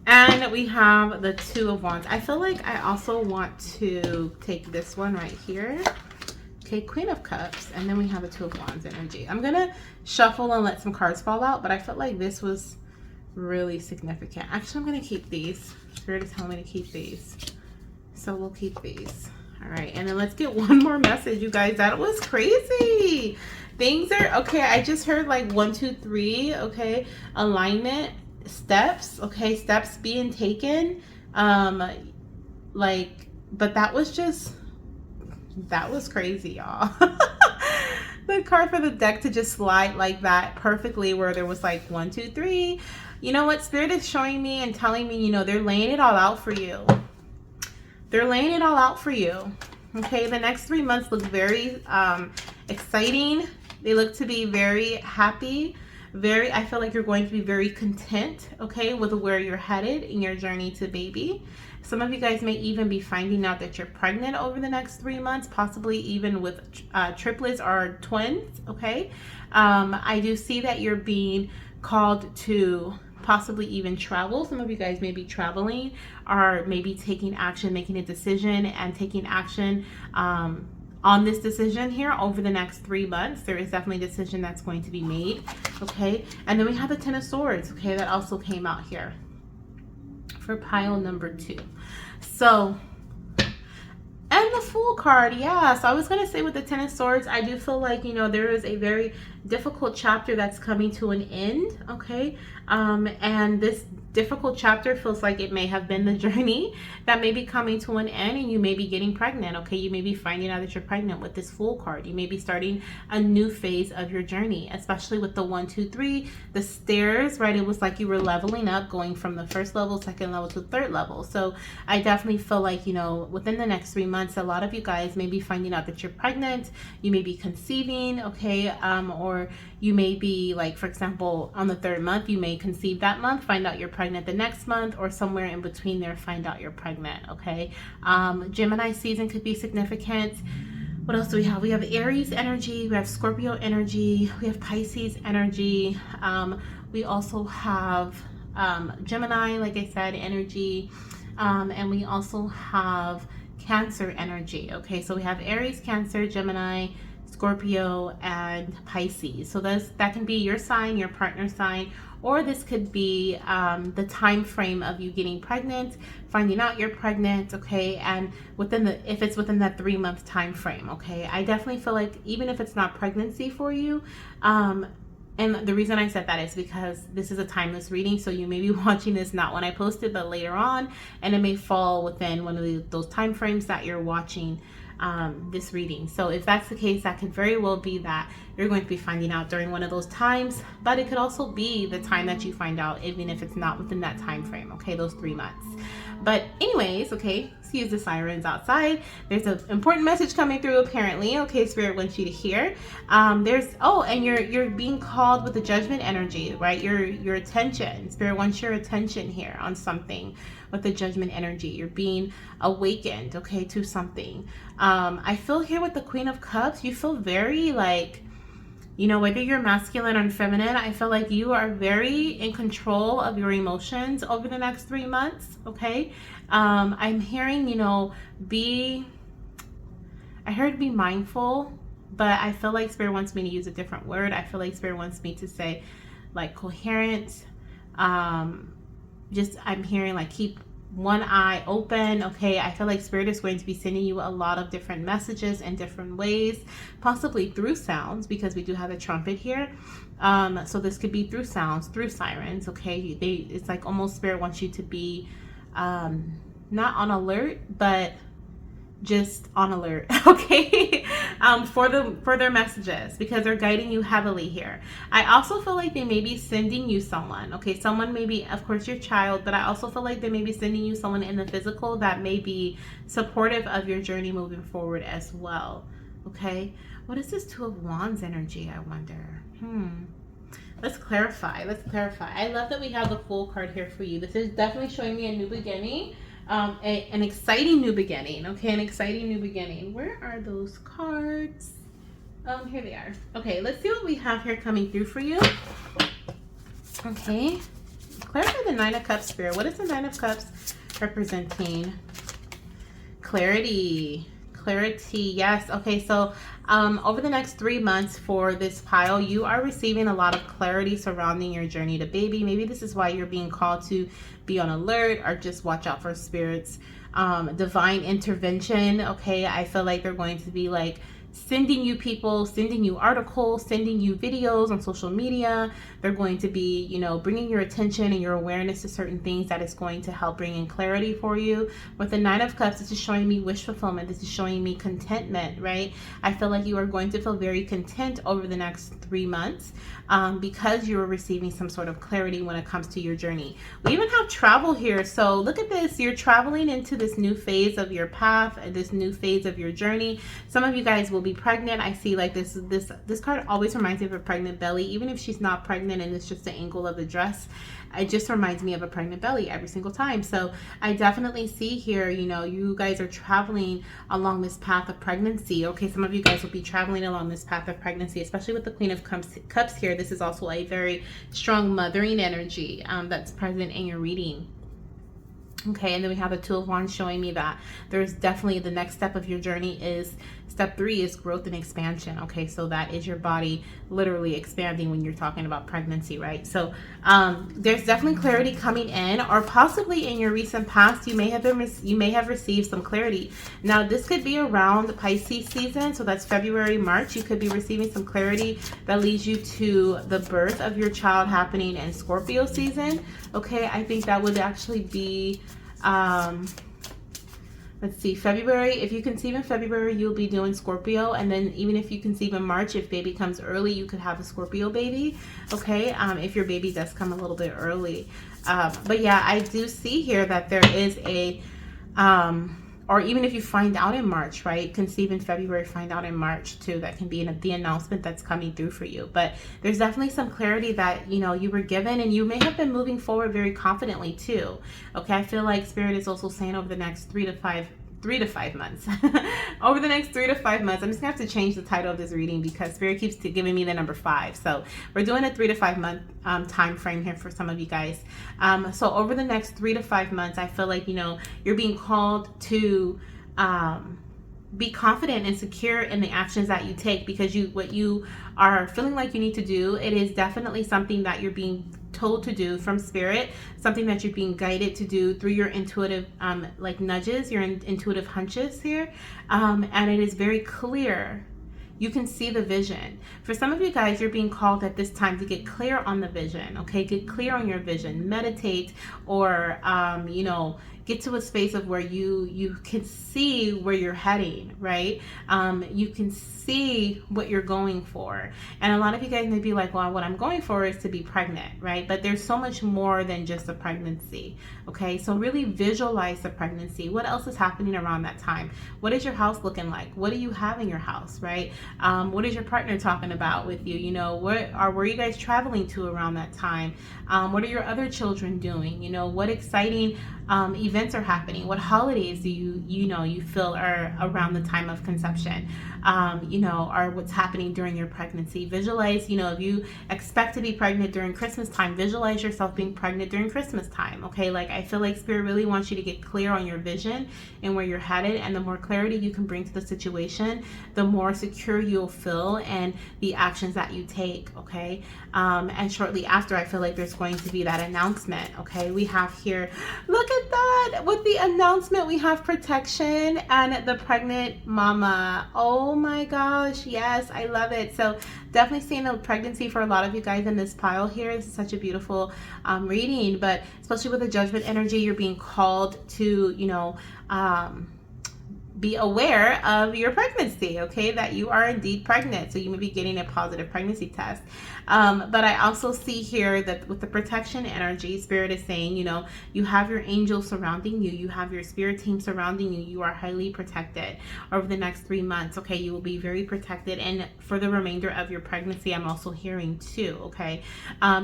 and we have the 2 of Wands. I feel like I also want to take this one right here. Okay, Queen of Cups, and then we have the 2 of Wands energy. I'm gonna shuffle and let some cards fall out, but I felt like this was really significant. Actually, I'm gonna keep these. Spirit is telling me to keep these, so we'll keep these. All right, and then let's get one more message, you guys. That was crazy. Things are okay. I just heard like 1, 2, 3. Okay, alignment, steps. Okay, steps being taken. Like, but that was crazy, y'all. The card for the deck to just slide like that perfectly, where there was like 1, 2, 3. You know what? Spirit is showing me and telling me, you know, they're laying it all out for you. They're laying it all out for you. Okay, the next 3 months look very exciting. They look to be very happy. I feel like you're going to be very content, okay, with where you're headed in your journey to baby. Some of you guys may even be finding out that you're pregnant over the next 3 months, possibly even with triplets or twins, okay? I do see that you're being called to possibly even travel. Some of you guys may be traveling, or maybe taking action, making a decision and taking action on this decision here over the next 3 months. There is definitely a decision that's going to be made, okay? And then we have the 10 of Swords, okay? That also came out here for pile number 2. So, and the Fool card, yeah. So I was going to say with the 10 of Swords, I do feel like, you know, there is a very difficult chapter that's coming to an end, okay? And this difficult chapter feels like it may have been the journey that may be coming to an end, and you may be getting pregnant. Okay, you may be finding out that you're pregnant with this Fool card. You may be starting a new phase of your journey, especially with the 1, 2, 3, the stairs, right? It was like you were leveling up, going from the first level, second level to third level. So I definitely feel like, you know, within the next 3 months, a lot of you guys may be finding out that you're pregnant. You may be conceiving, okay, or you may be, like, for example, on the 3rd month, you may conceive that month, find out you're pregnant the next month, or somewhere in between there, find out you're pregnant, okay? Gemini season could be significant. What else do we have? We have Aries energy, we have Scorpio energy, we have Pisces energy. We also have Gemini, like I said, energy, and we also have Cancer energy, okay? So we have Aries, Cancer, Gemini, Scorpio, and Pisces. So that can be your sign, your partner's sign, or this could be the time frame of you getting pregnant, finding out you're pregnant, okay? And if it's within that 3-month time frame, okay? I definitely feel like even if it's not pregnancy for you, and the reason I said that is because this is a timeless reading, so you may be watching this not when I post it, but later on, and it may fall within one of those time frames that you're watching this reading. So if that's the case, that could very well be that you're going to be finding out during one of those times, but it could also be the time that you find out, even if it's not within that time frame, okay, those 3 months. But anyways, okay, excuse the sirens outside. There's an important message coming through apparently. Okay, Spirit wants you to hear. And you're being called with the Judgment energy, right? Your attention. Spirit wants your attention here on something with the Judgment energy. You're being awakened, okay, to something. I feel here with the Queen of Cups, you feel very like, you know, whether you're masculine or feminine, I feel like you are very in control of your emotions over the next 3 months, okay? I'm hearing, you know, be mindful, but I feel like Spirit wants me to use a different word. I feel like Spirit wants me to say, like, coherent. I'm hearing, like, keep one eye open, okay? I feel like Spirit is going to be sending you a lot of different messages in different ways, possibly through sounds, because we do have a trumpet here. So this could be through sounds, through sirens, okay? It's like almost Spirit wants you to be not on alert, but just on alert, okay? For their messages, because they're guiding you heavily here. I also feel like they may be sending you someone, okay? Someone may be, of course, your child, but I also feel like they may be sending you someone in the physical that may be supportive of your journey moving forward as well, okay? What is this Two of Wands energy, I wonder? Let's clarify. I love that we have the Fool card here for you. This is definitely showing me a new beginning. An exciting new beginning, okay? An exciting new beginning. Where are those cards? Here they are. Okay, let's see what we have here coming through for you. Okay, clarify the Nine of Cups, Spirit. What is the Nine of Cups representing? Clarity, yes. Okay, so over the next 3 months for this pile, you are receiving a lot of clarity surrounding your journey to baby. Maybe this is why you're being called to be on alert, or just watch out for Spirit's divine intervention, okay? I feel like they're going to be like sending you people, sending you articles, sending you videos on social media. They're going to be, you know, bringing your attention and your awareness to certain things that is going to help bring in clarity for you. With the Nine of Cups, this is showing me wish fulfillment. This is showing me contentment, right? I feel like you are going to feel very content over the next 3 months because you are receiving some sort of clarity when it comes to your journey. We even have travel here. So look at this. You're traveling into this new phase of your path, this new phase of your journey. Some of you guys will be pregnant. I see like this card always reminds me of a pregnant belly, even if she's not pregnant and it's just the angle of the dress. It just reminds me of a pregnant belly every single time. So I definitely see here, you know, you guys are traveling along this path of pregnancy. Okay, some of you guys will be traveling along this path of pregnancy, especially with the Queen of Cups here. This is also a very strong mothering energy that's present in your reading. Okay, and then we have the Two of Wands showing me that there's definitely the next step of your journey is step 3 is growth and expansion. Okay, so that is your body literally expanding when you're talking about pregnancy, right? So there's definitely clarity coming in, or possibly in your recent past you may have received some clarity. Now this could be around the Pisces season, so that's February, March. You could be receiving some clarity that leads you to the birth of your child happening in Scorpio season. Okay, I think that would actually be, let's see, February. If you conceive in February, you'll be doing Scorpio. And then even if you conceive in March, if baby comes early, you could have a Scorpio baby. Okay, if your baby does come a little bit early. But yeah, I do see here that there is a, or even if you find out in March, right? Conceive in February, find out in March too. That can be the announcement that's coming through for you. But there's definitely some clarity that, you know, you were given, and you may have been moving forward very confidently too. Okay, I feel like Spirit is also saying over the next 3 to 5 months. Over the next 3 to 5 months, I'm just gonna have to change the title of this reading because Spirit keeps giving me the number 5. So we're doing a 3 to 5 month time frame here for some of you guys. So over the next 3 to 5 months, I feel like, you know, you're being called to be confident and secure in the actions that you take, because what you are feeling like you need to do, it is definitely something that you're being told to do from Spirit, something that you're being guided to do through your intuitive like nudges, your intuitive hunches here, and it is very clear. You can see the vision. For some of you guys, you're being called at this time to get clear on the vision. Okay, get clear on your vision, meditate, or you know, get to a space of where you can see where you're heading, right? You can see what you're going for. And a lot of you guys may be like, well, what I'm going for is to be pregnant, right? But there's so much more than just a pregnancy. Okay, so really visualize the pregnancy. What else is happening around that time? What is your house looking like? What do you have in your house, right? What is your partner talking about with you? You know, where are you guys traveling to around that time? What are your other children doing? You know, what exciting events are happening? What holidays do you feel are around the time of conception? You know, or what's happening during your pregnancy? Visualize, you know, if you expect to be pregnant during Christmas time, visualize yourself being pregnant during Christmas time. Okay, like I feel like Spirit really wants you to get clear on your vision and where you're headed, and the more clarity you can bring to the situation, the more secure you'll feel and the actions that you take. Okay, and shortly after, I feel like there's going to be that announcement. Okay, we have here, look at that, with the announcement we have protection and the pregnant mama. Oh my gosh, yes, I love it. So definitely seeing a pregnancy for a lot of you guys in this pile here. This is such a beautiful reading, but especially with the judgment energy, you're being called to, you know, be aware of your pregnancy, okay, that you are indeed pregnant. So you may be getting a positive pregnancy test. But I also see here that with the protection energy, Spirit is saying, you know, you have your angels surrounding you, you have your spirit team surrounding you, you are highly protected over the next 3 months. Okay, you will be very protected, and for the remainder of your pregnancy, I'm also hearing too. Okay,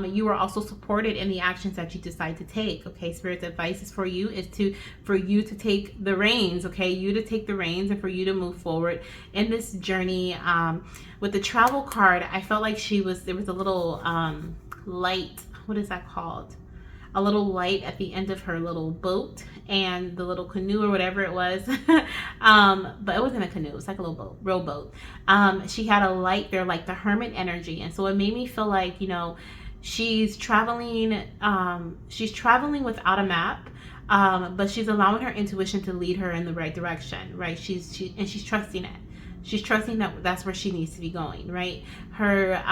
you are also supported in the actions that you decide to take. Okay, Spirit's advice is for you to take the reins. Okay, you to take the reins and for you to move forward in this journey. With the travel card, I felt like there was a little light. What is that called? A little light at the end of her little boat and the little canoe or whatever it was. But it wasn't a canoe, it was like a little boat, rowboat. She had a light there, like the hermit energy. And so it made me feel like, you know, she's traveling without a map. But she's allowing her intuition to lead her in the right direction, right? She's trusting it. She's trusting that that's where she needs to be going, right? Her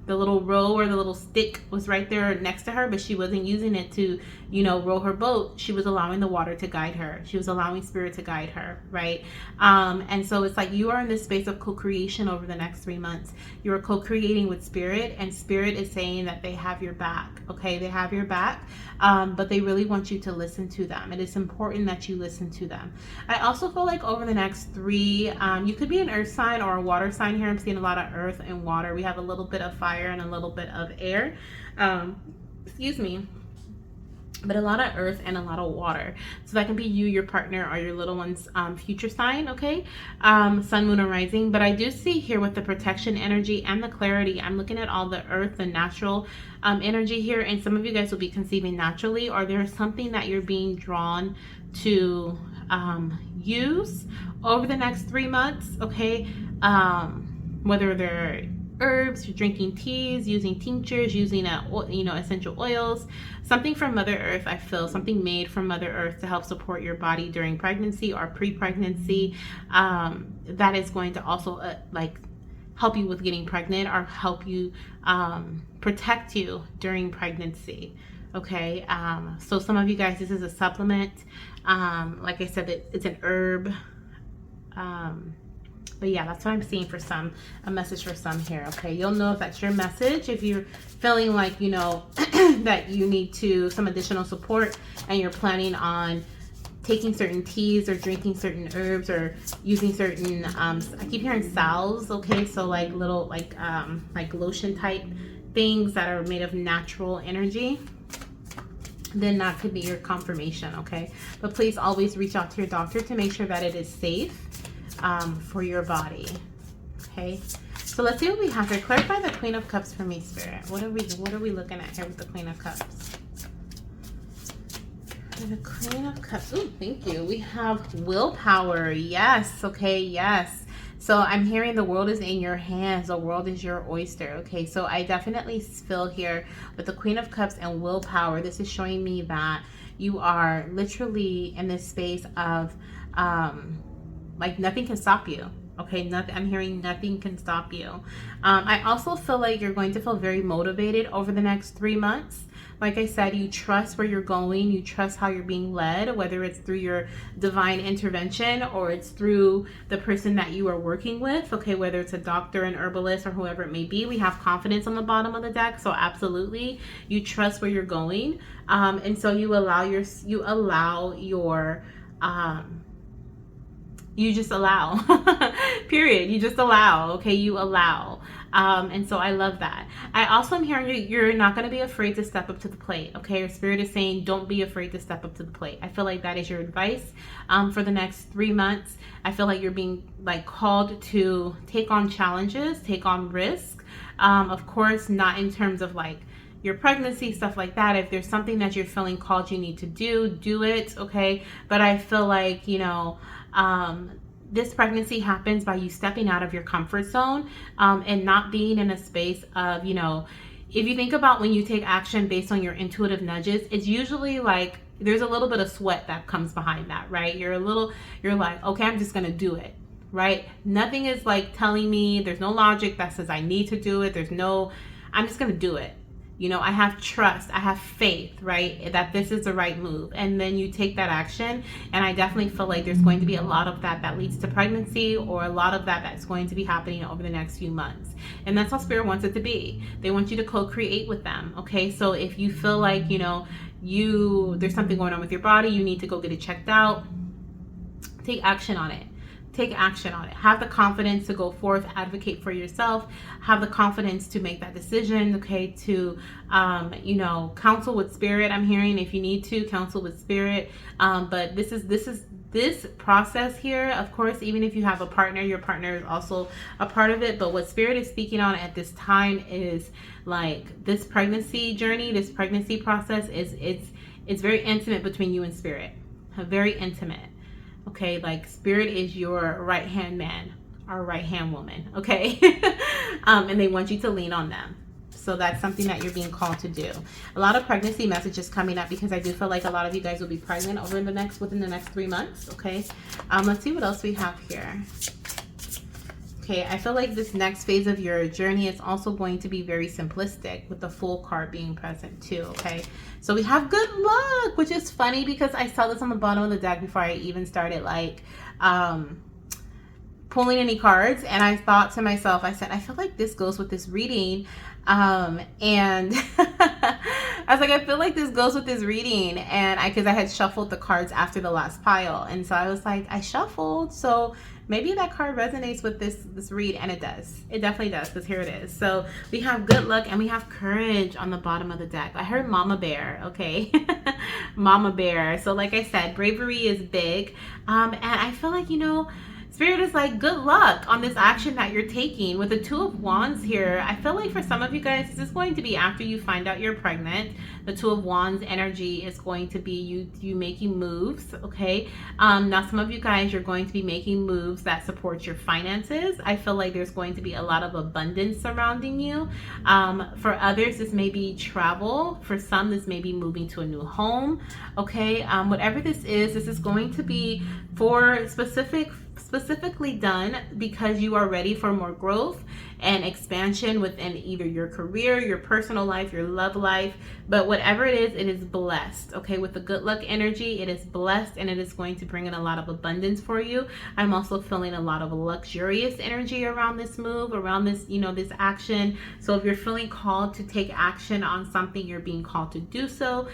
the little row or the little stick was right there next to her, but she wasn't using it to, you know, row her boat. She was allowing the water to guide her. She was allowing Spirit to guide her, right? And so it's like you are in this space of co-creation over the next 3 months. You are co-creating with Spirit, and Spirit is saying that they have your back. Okay, they have your back, but they really want you to listen to them. It is important that you listen to them. I also feel like over the next 3, you could be an earth sign or a water sign here. I'm seeing a lot of earth and water. We have a little bit of fire and a little bit of air. Excuse me. But a lot of earth and a lot of water. So that can be you, your partner, or your little one's future sign, okay? Sun, moon, or rising. But I do see here with the protection energy and the clarity, I'm looking at all the earth, the natural energy here. And some of you guys will be conceiving naturally, or there's something that you're being drawn to use over the next 3 months, okay? Whether they're herbs, you're drinking teas, using tinctures, using essential oils, something from Mother Earth. I feel something made from Mother Earth to help support your body during pregnancy or pre-pregnancy. That is going to also help you with getting pregnant or help you protect you during pregnancy. Okay, so some of you guys, this is a supplement. Like I said, it's an herb. But yeah, that's what I'm seeing for some, a message for some here. Okay, you'll know if that's your message, if you're feeling like, you know, that you need some additional support, and you're planning on taking certain teas or drinking certain herbs or using certain I keep hearing salves. Okay, so like little like lotion type things that are made of natural energy, then that could be your confirmation. Okay, but please always reach out to your doctor to make sure that it is safe for your body. Okay, so let's see what we have here. Clarify the Queen of Cups for me, Spirit. What are we looking at here with the Queen of Cups? The Queen of Cups. Oh, thank you. We have willpower. Yes. Okay. Yes. So I'm hearing the world is in your hands. The world is your oyster. Okay. So I definitely feel here with the Queen of Cups and willpower. This is showing me that you are literally in this space of like nothing can stop you. Okay, nothing. I'm hearing nothing can stop you. I also feel like you're going to feel very motivated over the next 3 months. Like I said, you trust where you're going. You trust how you're being led, whether it's through your divine intervention or it's through the person that you are working with. Okay, whether it's a doctor, an herbalist, or whoever it may be. We have confidence on the bottom of the deck, so absolutely, you trust where you're going, and so you allow your you just allow. Period. You just allow. Okay, you allow. And so I love that. I also am hearing you're not going to be afraid to step up to the plate. Okay, your spirit is saying don't be afraid to step up to the plate. I feel like that is your advice for the next 3 months. I feel like you're being like called to take on challenges, take on risk. Of course, not in terms of like your pregnancy, stuff like that. If there's something that you're feeling called you need to do it. Okay, but I feel like, you know, this pregnancy happens by you stepping out of your comfort zone, and not being in a space of, you know, if you think about when you take action based on your intuitive nudges, it's usually like there's a little bit of sweat that comes behind that, right? You're like, okay, I'm just gonna do it, right? Nothing is like telling me, there's no logic that says I need to do it. I'm just gonna do it. You know, I have trust, I have faith, right, that this is the right move. And then you take that action. And I definitely feel like there's going to be a lot of that leads to pregnancy, or a lot of that's going to be happening over the next few months. And that's how Spirit wants it to be. They want you to co-create with them. Okay, so if you feel like, you know, there's something going on with your body, you need to go get it checked out, take action on it. Take action on it. Have the confidence to go forth, advocate for yourself, have the confidence to make that decision, okay, to you know, counsel with Spirit. I'm hearing if you need to counsel with Spirit, but this process here, of course, even if you have a partner, your partner is also a part of it. But what Spirit is speaking on at this time is like this pregnancy journey, this pregnancy process it's very intimate between you and Spirit. Very intimate. Okay, like Spirit is your right hand man or right hand woman. Okay, and they want you to lean on them. So that's something that you're being called to do. A lot of pregnancy messages coming up, because I do feel like a lot of you guys will be pregnant within the next 3 months. Okay, let's see what else we have here. Okay, I feel like this next phase of your journey is also going to be very simplistic, with the Fool card being present too. Okay, so we have good luck, which is funny because I saw this on the bottom of the deck before I even started like pulling any cards, and I thought to myself, I said, I feel like this goes with this reading, and I was like, I feel like this goes with this reading, and because I had shuffled the cards after the last pile, and so I was like, I shuffled, so maybe that card resonates with this read, and it does. It definitely does, because here it is. So we have good luck and we have courage on the bottom of the deck. I heard Mama Bear, okay? Mama Bear. So like I said, bravery is big, and I feel like, you know, Spirit is like, good luck on this action that you're taking. With the Two of Wands here, I feel like for some of you guys, this is going to be after you find out you're pregnant. The Two of Wands energy is going to be you making moves, okay? Now, some of you guys, you're going to be making moves that support your finances. I feel like there's going to be a lot of abundance surrounding you. For others, this may be travel. For some, this may be moving to a new home, okay? Whatever this is going to be for specifically done because you are ready for more growth and expansion within either your career, your personal life, your love life. But whatever it is blessed. Okay, with the good luck energy, it is blessed, and it is going to bring in a lot of abundance for you. I'm also feeling a lot of luxurious energy around this move, around this, this action. So if you're feeling called to take action on something, you're being called to do so.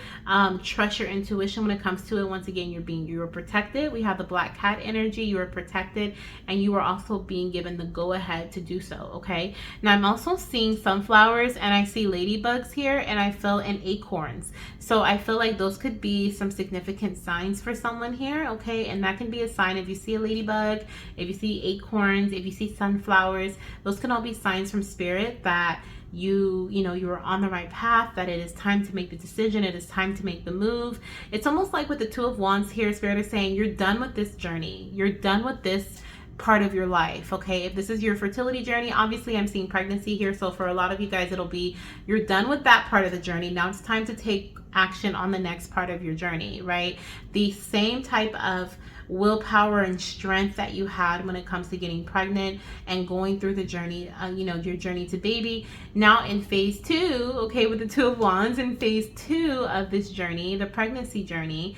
Trust your intuition when it comes to it. Once again, you are protected. We have the black cat energy. You are protected, and you are also being given the go ahead to do so. Okay, now I'm also seeing sunflowers, and I see ladybugs here, and I feel an acorns. So I feel like those could be some significant signs for someone here. Okay, and that can be a sign if you see a ladybug, if you see acorns, if you see sunflowers. Those can all be signs from spirit that you are on the right path, that it is time to make the decision, it is time to make the move. It's almost like with the Two of Wands here, spirit is saying you're done with this journey, you're done with this part of your life. Okay, if this is your fertility journey, obviously I'm seeing pregnancy here, so for a lot of you guys it'll be you're done with that part of the journey. Now it's time to take action on the next part of your journey, right? The same type of willpower and strength that you had when it comes to getting pregnant and going through the journey, your journey to baby. Now in phase 2, okay, with the Two of Wands, in phase 2 of this journey, the pregnancy journey,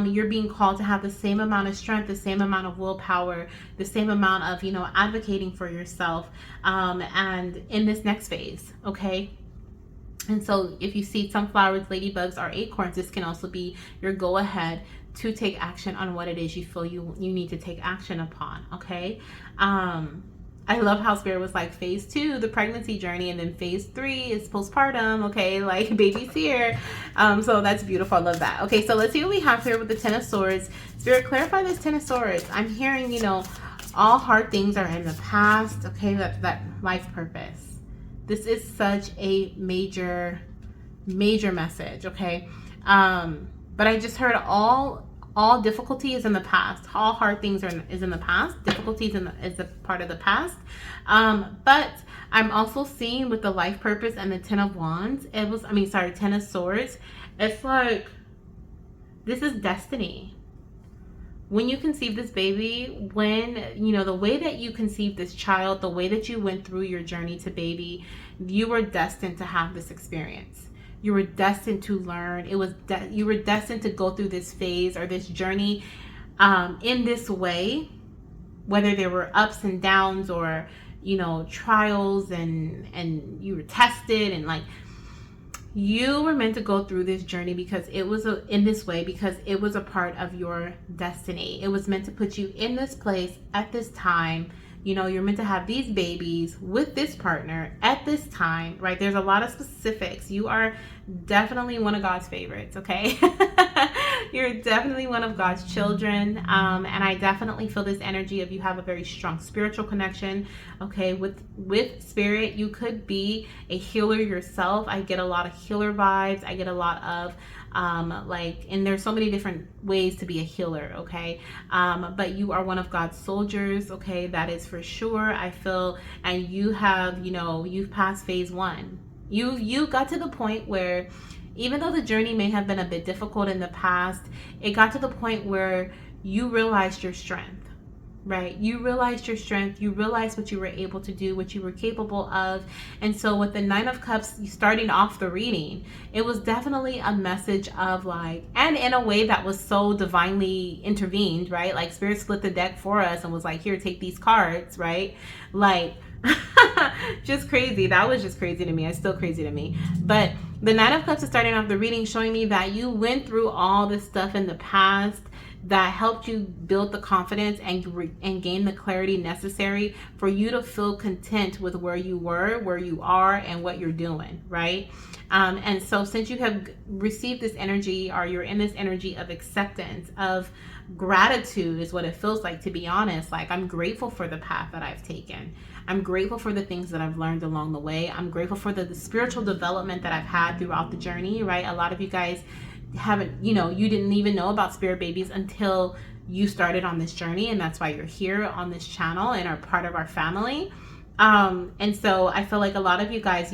you're being called to have the same amount of strength, the same amount of willpower, the same amount of, advocating for yourself, and in this next phase, okay? And so if you see sunflowers, ladybugs, or acorns, this can also be your go ahead to take action on what it is you feel you need to take action upon. Okay. I love how spirit was like phase 2, the pregnancy journey, and then phase 3 is postpartum. Okay, like baby's here. So that's beautiful. I love that. Okay, so let's see what we have here with the Ten of Swords. Spirit, clarify this Ten of Swords. I'm hearing, all hard things are in the past. Okay, that life purpose. This is such a major message. Okay. But I just heard all difficulty is in the past. All hard things is in the past. Difficulties is a part of the past. But I'm also seeing with the life purpose and the Ten of Wands, Ten of Swords. It's like, this is destiny. When you conceive this baby, when, the way that you conceived this child, the way that you went through your journey to baby, you were destined to have this experience. You were destined to learn. You were destined to go through this phase or this journey in this way, whether there were ups and downs or, trials and you were tested, and like, you were meant to go through this journey because it was in this way, because it was a part of your destiny. It was meant to put you in this place at this time. You're meant to have these babies with this partner at this time, right? There's a lot of specifics. You are definitely one of God's favorites, okay? You're definitely one of God's children. And I definitely feel this energy of you have a very strong spiritual connection, okay? With spirit, you could be a healer yourself. I get a lot of healer vibes. I get a lot of and there's so many different ways to be a healer, okay? But you are one of God's soldiers, okay? That is for sure. I feel, and you have, you've passed phase 1. You got to the point where, even though the journey may have been a bit difficult in the past, it got to the point where you realized your strength. Right? You realized your strength. You realized what you were able to do, what you were capable of. And so with the Nine of Cups starting off the reading, it was definitely a message of like, and in a way that was so divinely intervened, right? Like Spirit split the deck for us and was like, here, take these cards, right? Like, just crazy. That was just crazy to me. It's still crazy to me. But the Nine of Cups is starting off the reading showing me that you went through all this stuff in the past that helped you build the confidence and gain the clarity necessary for you to feel content with where you were, where you are, and what you're doing, right? And so since you have received this energy, or you're in this energy of acceptance, of gratitude is what it feels like, to be honest. Like, I'm grateful for the path that I've taken. I'm grateful for the things that I've learned along the way. I'm grateful for the spiritual development that I've had throughout the journey, right? A lot of you guys haven't, you didn't even know about spirit babies until you started on this journey, and that's why you're here on this channel and are part of our family. And so I feel like a lot of you guys,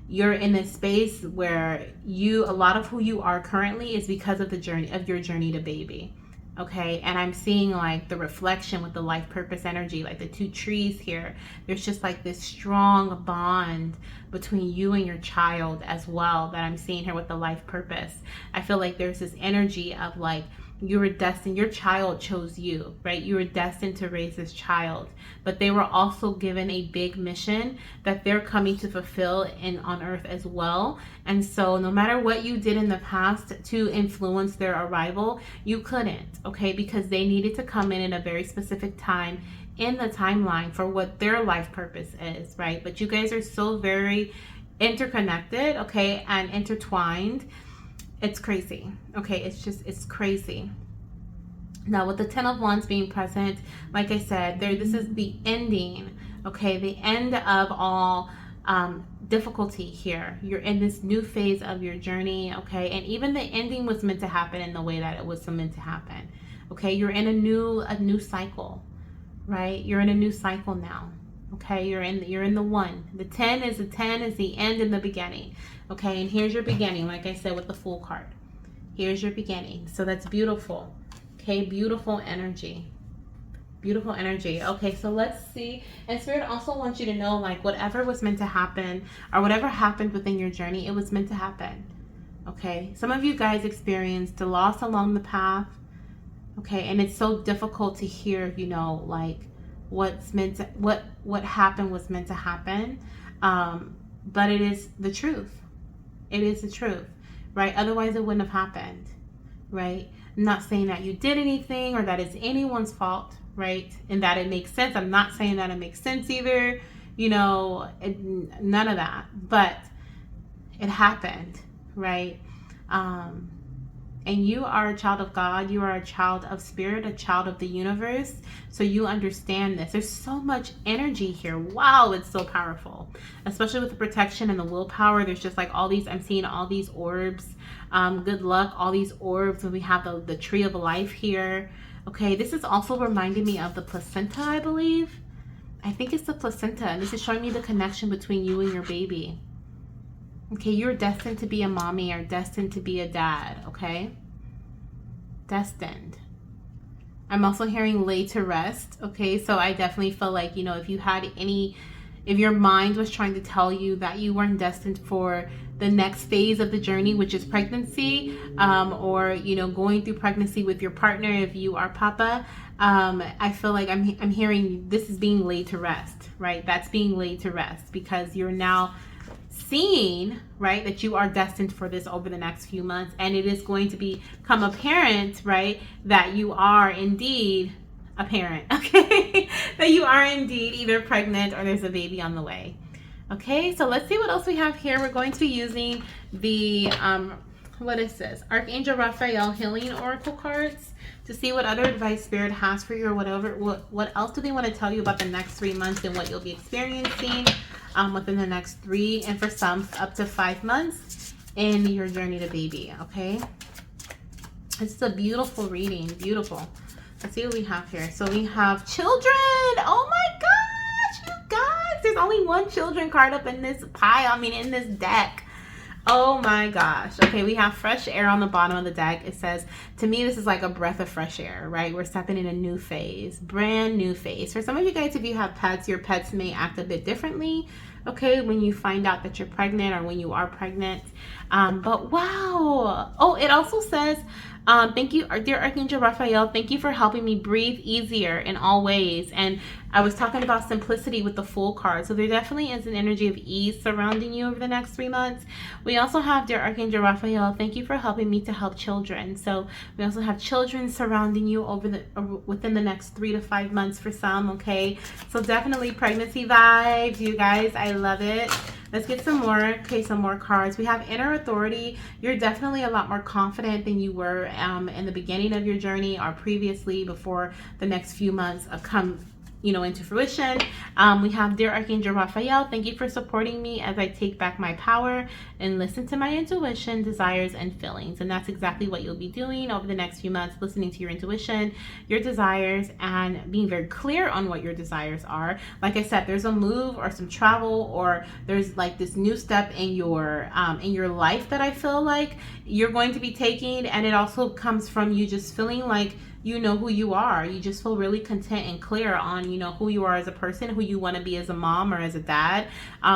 you're in this space where a lot of who you are currently is because of your journey to baby. Okay, and I'm seeing like the reflection with the life purpose energy, like the two trees here. There's just like this strong bond between you and your child as well that I'm seeing here with the life purpose. I feel like there's this energy of like you were destined, your child chose you, right? You were destined to raise this child, but they were also given a big mission that they're coming to fulfill in on earth as well. And so no matter what you did in the past to influence their arrival, you couldn't, okay? Because they needed to come in a very specific time in the timeline for what their life purpose is, right? But you guys are so very interconnected, okay, and intertwined. It's crazy. Okay, it's crazy. Now with the 10 of Wands being present, like I said, this is the ending, okay, the end of all difficulty here. You're in this new phase of your journey, okay, and even the ending was meant to happen in the way that it was meant to happen. Okay, you're in a new cycle, right? You're in a new cycle now. Okay, you're in the one. The 10 is the end and the beginning. Okay, and here's your beginning, like I said with the Fool card. Here's your beginning. So that's beautiful. Okay, beautiful energy. Beautiful energy. Okay, so let's see. And Spirit also wants you to know, like, whatever was meant to happen or whatever happened within your journey, it was meant to happen. Okay, some of you guys experienced a loss along the path. Okay, and it's so difficult to hear, you know, like what's meant to, what happened was meant to happen. But it is the truth. It is the truth, right? Otherwise it wouldn't have happened, right? I'm not saying that you did anything or that it's anyone's fault, right? And that it makes sense. I'm not saying that it makes sense either, you know, none of that, but it happened, right? And you are a child of God. You are a child of spirit, a child of the universe. So you understand this. There's so much energy here. Wow, it's so powerful. Especially with the protection and the willpower. There's just like all these, I'm seeing all these orbs. Good luck, all these orbs. And we have the tree of life here. Okay, this is also reminding me of the placenta, I believe. I think it's the placenta. And this is showing me the connection between you and your baby. Okay, you're destined to be a mommy or destined to be a dad, okay? Destined. I'm also hearing lay to rest, okay? So I definitely feel like, you know, if your mind was trying to tell you that you weren't destined for the next phase of the journey, which is pregnancy, or, you know, going through pregnancy with your partner if you are papa, I feel like I'm hearing this is being laid to rest, right? That's being laid to rest because you're now seeing, right, that you are destined for this over the next few months, and it is going to become apparent, right, that you are indeed a parent, okay? That you are indeed either pregnant or there's a baby on the way. Okay, so let's see what else we have here. We're going to be using the what is this, Archangel Raphael healing oracle cards to see what other advice Spirit has for you, or whatever. What else do they want to tell you about the next 3 months and what you'll be experiencing within the next 3, and for some up to 5 months in your journey to baby. Okay, it's a beautiful reading. Beautiful. Let's see what we have here. So we have children. Oh my gosh, you guys, there's only one children card up in this pile. I mean, in this deck. Oh my gosh. Okay, we have fresh air on the bottom of the deck. It says, to me, this is like a breath of fresh air, right? We're stepping in a new phase, brand new phase. For some of you guys, if you have pets, your pets may act a bit differently, okay, when you find out that you're pregnant or when you are pregnant. But wow. Oh, it also says, thank you, dear Archangel Raphael. Thank you for helping me breathe easier in all ways. And I was talking about simplicity with the Fool card. So there definitely is an energy of ease surrounding you over the next 3 months. We also have, dear Archangel Raphael, thank you for helping me to help children. So we also have children surrounding you within the next 3 to 5 months for some, okay? So definitely pregnancy vibes, you guys. I love it. Let's get some more. Okay, some more cards. We have inner authority. You're definitely a lot more confident than you were in the beginning of your journey or previously before the next few months have come, you know, into fruition. We have, dear Archangel Raphael, thank you for supporting me as I take back my power and listen to my intuition, desires, and feelings. And that's exactly what you'll be doing over the next few months, listening to your intuition, your desires, and being very clear on what your desires are. Like I said, there's a move or some travel, or there's like this new step in your life that I feel like you're going to be taking, and it also comes from you just feeling like you know who you are. You just feel really content and clear on, you know, who you are as a person, who you want to be as a mom or as a dad,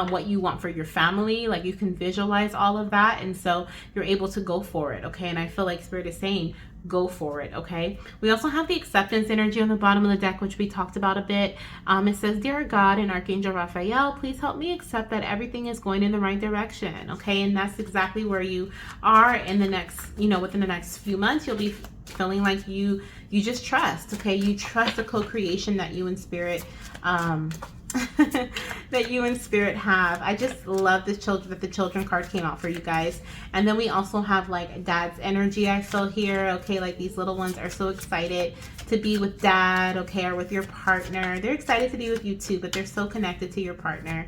what you want for your family. Like, you can visualize all of that. And so you're able to go for it. Okay. And I feel like Spirit is saying, go for it. Okay. We also have the acceptance energy on the bottom of the deck, which we talked about a bit. It says, Dear God and Archangel Raphael, please help me accept that everything is going in the right direction. Okay. And that's exactly where you are in the next, you know, within the next few months. You'll be feeling like you just trust. Okay. You trust the co-creation that you and Spirit that you and Spirit have. I just love the children, that the children card came out for you guys. And then we also have like dad's energy I feel here. Okay, like these little ones are so excited to be with dad, okay, or with your partner. They're excited to be with you too, but they're so connected to your partner.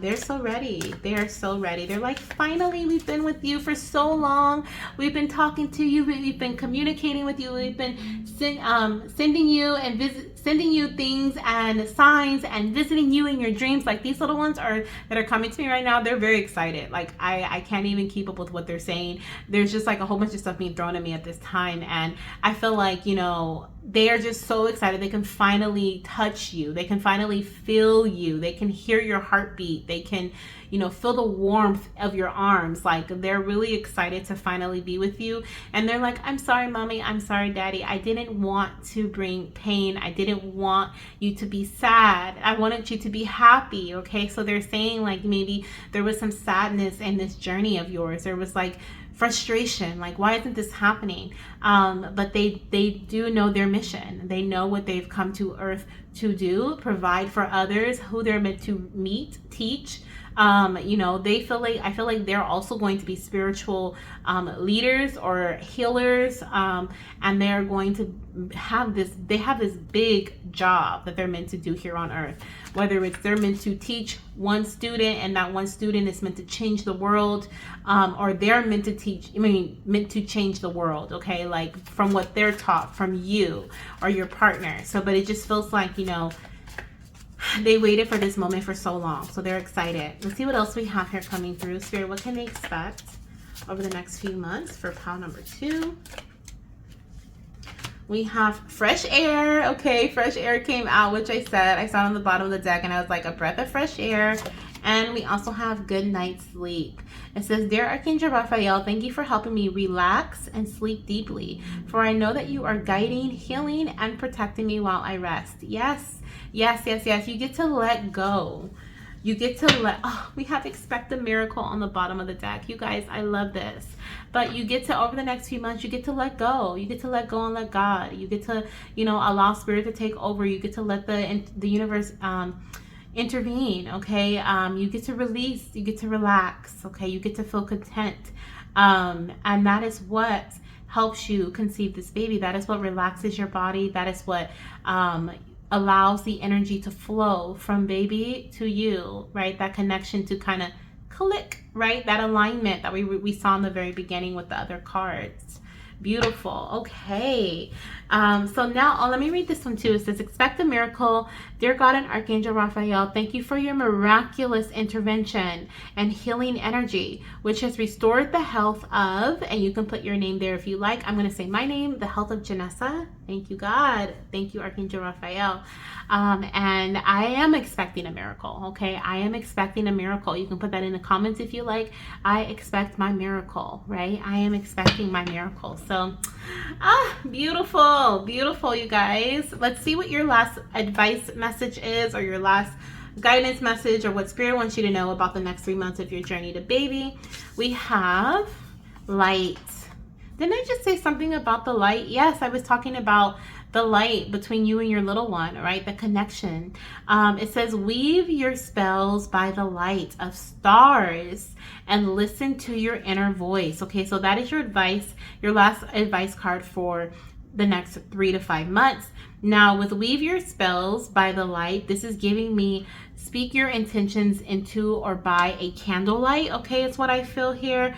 They're so ready. They are so ready. They're like, finally, we've been with you for so long. We've been talking to you. We've been communicating with you. We've been sending you and sending you things and signs and visiting you in your dreams. Like, these little ones that are coming to me right now, they're very excited. Like, I can't even keep up with what they're saying. There's just like a whole bunch of stuff being thrown at me at this time, and I feel like, you know, they are just so excited. They can finally touch you. They can finally feel you. They can hear your heartbeat. They can, you know, feel the warmth of your arms. Like, they're really excited to finally be with you. And they're like, I'm sorry, mommy. I'm sorry, daddy. I didn't want to bring pain. I didn't want you to be sad. I wanted you to be happy. Okay. So they're saying like, maybe there was some sadness in this journey of yours. There was like frustration, like, why isn't this happening? But they do know their mission. They know what they've come to earth to do, provide for others, who they're meant to meet, teach. You know, I feel like they're also going to be spiritual leaders or healers, and they're going to have this big job that they're meant to do here on earth. Whether it's they're meant to teach one student, and that one student is meant to change the world, or they're meant to change the world, okay, like from what they're taught from you or your partner. So, but it just feels like, you know, they waited for this moment for so long, so they're excited. Let's see what else we have here coming through. Spirit, what can they expect over the next few months for pile number 2? We have fresh air. Okay, fresh air came out, which I saw it on the bottom of the deck, and I was like, a breath of fresh air. And we also have good night's sleep. It says, Dear Archangel Raphael, thank you for helping me relax and sleep deeply, for I know that you are guiding, healing, and protecting me while I rest. Yes, yes, yes, yes. You get to let go. You get to we have expect a miracle on the bottom of the deck. You guys, I love this. But you get to, over the next few months, you get to let go. You get to let go and let God. You get to, you know, allow Spirit to take over. You get to let the universe intervene, okay? You get to release. You get to relax, okay? You get to feel content. And that is what helps you conceive this baby. That is what relaxes your body. That is what allows the energy to flow from baby to you, right? That connection to kind of click, right? That alignment that we saw in the very beginning with the other cards. Beautiful. Okay. So now, let me read this one too. It says, expect a miracle. Dear God and Archangel Raphael, thank you for your miraculous intervention and healing energy, which has restored the health of, and you can put your name there if you like. I'm going to say my name, the health of Janessa. Thank you, God. Thank you, Archangel Raphael. And I am expecting a miracle. Okay. I am expecting a miracle. You can put that in the comments if you like. I expect my miracle, right? I am expecting my miracle. So, beautiful, beautiful, you guys. Let's see what your last advice message is, or your last guidance message, or what Spirit wants you to know about the next 3 months of your journey to baby. We have light. Didn't I just say something about the light? Yes, I was talking about the light between you and your little one, right? The connection. It says, weave your spells by the light of stars and listen to your inner voice. Okay, so that is your advice, your last advice card for the next 3 to 5 months. Now, with weave your spells by the light, this is giving me speak your intentions into or by a candlelight. Okay, it's what I feel here.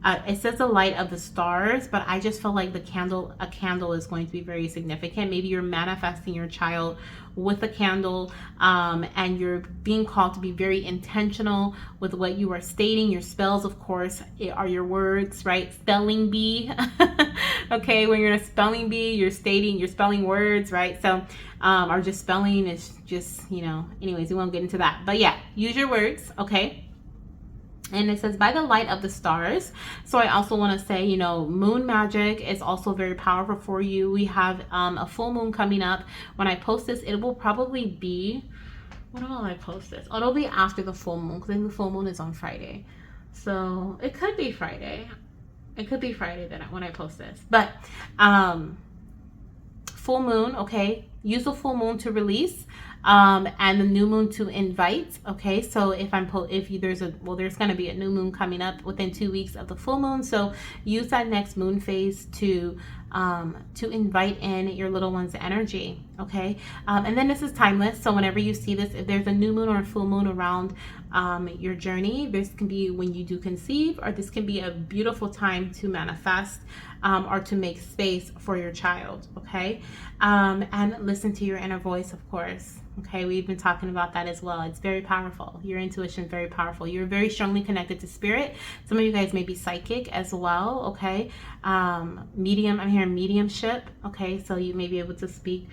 It says the light of the stars, but I just feel like a candle is going to be very significant. Maybe you're manifesting your child with a candle, and you're being called to be very intentional with what you are stating. Your spells, of course, are your words, right? Spelling bee. Okay, when you're in a spelling bee, you're spelling words, right? So, or just spelling is just, anyways, we won't get into that. But yeah, use your words, okay? And it says by the light of the stars. So I also want to say, moon magic is also very powerful for you. We have a full moon coming up. When I post this, it will probably be, when will I post this? Oh, it'll be after the full moon, because I think the full moon is on Friday. So it could be Friday. It could be Friday then when I post this. But full moon, okay? Use the full moon to release. And the new moon to invite. Okay, so if there's going to be a new moon coming up within 2 weeks of the full moon, so use that next moon phase to invite in your little one's energy. Okay, and then this is timeless, so whenever you see this, if there's a new moon or a full moon around your journey, this can be when you do conceive, or this can be a beautiful time to manifest or to make space for your child. Okay, and listen to your inner voice, of course. Okay, we've been talking about that as well. It's very powerful. Your intuition is very powerful. You're very strongly connected to spirit. Some of you guys may be psychic as well. Okay, medium. I'm hearing mediumship. Okay, so you may be able to speak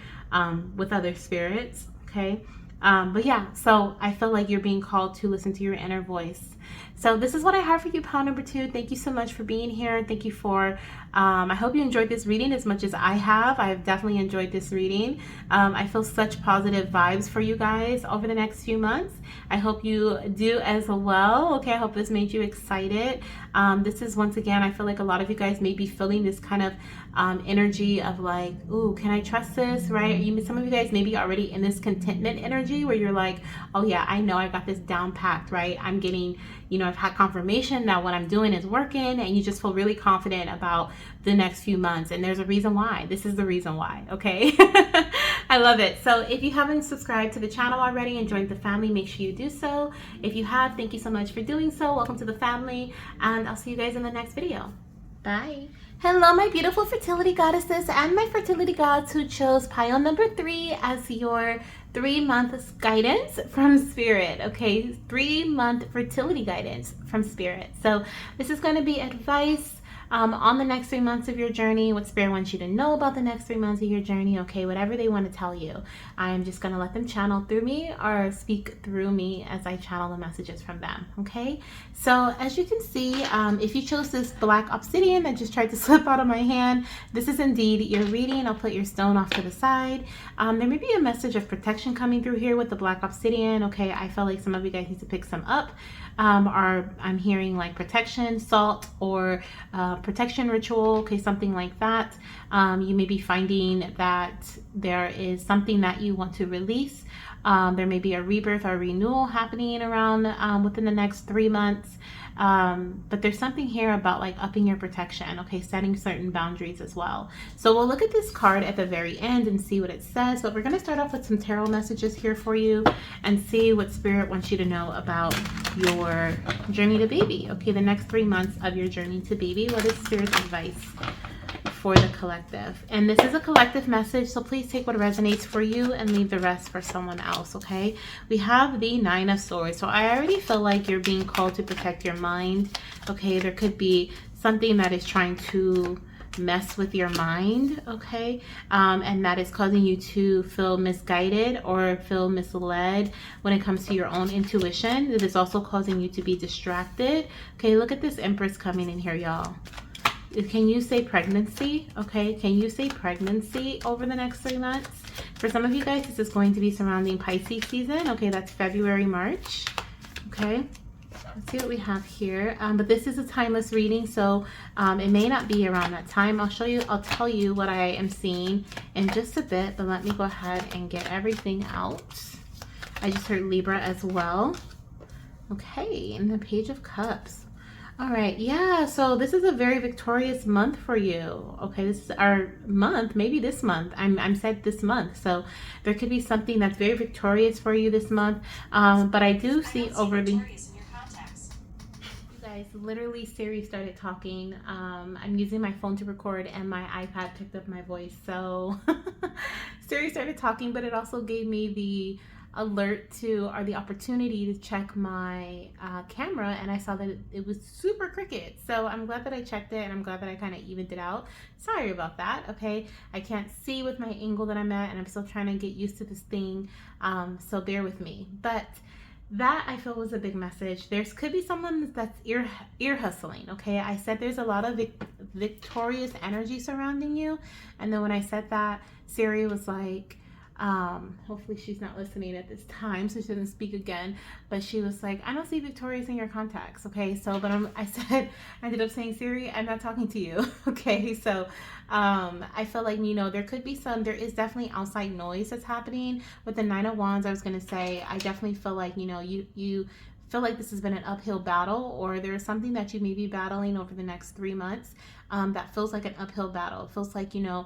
with other spirits. Okay, but yeah, so I feel like you're being called to listen to your inner voice. So this is what I have for you, pile number 2. Thank you so much for being here. Thank you for, I hope you enjoyed this reading as much as I have. I've definitely enjoyed this reading. I feel such positive vibes for you guys over the next few months. I hope you do as well. Okay, I hope this made you excited. This is, once again, I feel like a lot of you guys may be feeling this kind of energy of like, ooh, can I trust this, right? Some of you guys may be already in this contentment energy where you're like, oh yeah, I know I got this down packed, right? I'm getting, I've had confirmation that what I'm doing is working, and you just feel really confident about the next few months. And there's a reason why. This is the reason why, okay? I love it. So if you haven't subscribed to the channel already and joined the family, make sure you do so. If you have, thank you so much for doing so. Welcome to the family, and I'll see you guys in the next video. Bye. Hello, my beautiful fertility goddesses and my fertility gods who chose pile number 3 as your 3-month guidance from spirit. Okay, 3-month fertility guidance from spirit. So this is going to be advice on the next 3 months of your journey, what spirit wants you to know about the next 3 months of your journey. Okay, whatever they want to tell you, I'm just going to let them channel through me or speak through me as I channel the messages from them. Okay, so as you can see, if you chose this black obsidian that just tried to slip out of my hand, this is indeed your reading. I'll put your stone off to the side. There may be a message of protection coming through here with the black obsidian. Okay, I feel like some of you guys need to pick some up. Or I'm hearing like protection salt or protection ritual, okay, something like that. You may be finding that there is something that you want to release. There may be a rebirth or renewal happening around within the next 3 months. But there's something here about like upping your protection, okay, setting certain boundaries as well. So we'll look at this card at the very end and see what it says, but we're going to start off with some tarot messages here for you and see what spirit wants you to know about your journey to baby. Okay, the next 3 months of your journey to baby. What is spirit's advice for the collective? And this is a collective message, so please take what resonates for you and leave the rest for someone else. Okay, we have the 9 of Swords, so I already feel like you're being called to protect your mind. Okay, there could be something that is trying to mess with your mind, okay, and that is causing you to feel misguided or feel misled when it comes to your own intuition. It is also causing you to be distracted. Okay, look at this Empress coming in here, y'all. Can you say pregnancy? Okay, can you say pregnancy over the next 3 months? For some of you guys, this is going to be surrounding Pisces season. Okay, that's February, March. Okay, let's see what we have here. But this is a timeless reading, so it may not be around that time. I'll tell you what I am seeing in just a bit, but let me go ahead and get everything out. I just heard Libra as well. Okay, and the Page of Cups. All right, yeah, so this is a very victorious month for you. Okay, this is our month, maybe this month. I'm said this month, so there could be something that's very victorious for you this month. But I do see over the... You guys, literally Siri started talking. I'm using my phone to record and my iPad picked up my voice, so Siri started talking, but it also gave me the alert to, or the opportunity to check my camera, and I saw that it was super crooked. So I'm glad that I checked it, and I'm glad that I kind of evened it out. Sorry about that. Okay, I can't see with my angle that I'm at, and I'm still trying to get used to this thing, so bear with me. But that I feel was a big message. There's could be someone that's ear hustling. Okay, I said there's a lot of victorious energy surrounding you, and then when I said that, Siri was like, hopefully she's not listening at this time, so she doesn't speak again. But she was like, I don't see victorious in your contacts. Okay, so but I said, I ended up saying, Siri, I'm not talking to you. Okay, so I feel like, you know, there is definitely outside noise that's happening with the Nine of Wands. I was gonna say, I definitely feel like, you know, you feel like this has been an uphill battle, or there's something that you may be battling over the next 3 months that feels like an uphill battle. It feels like, you know,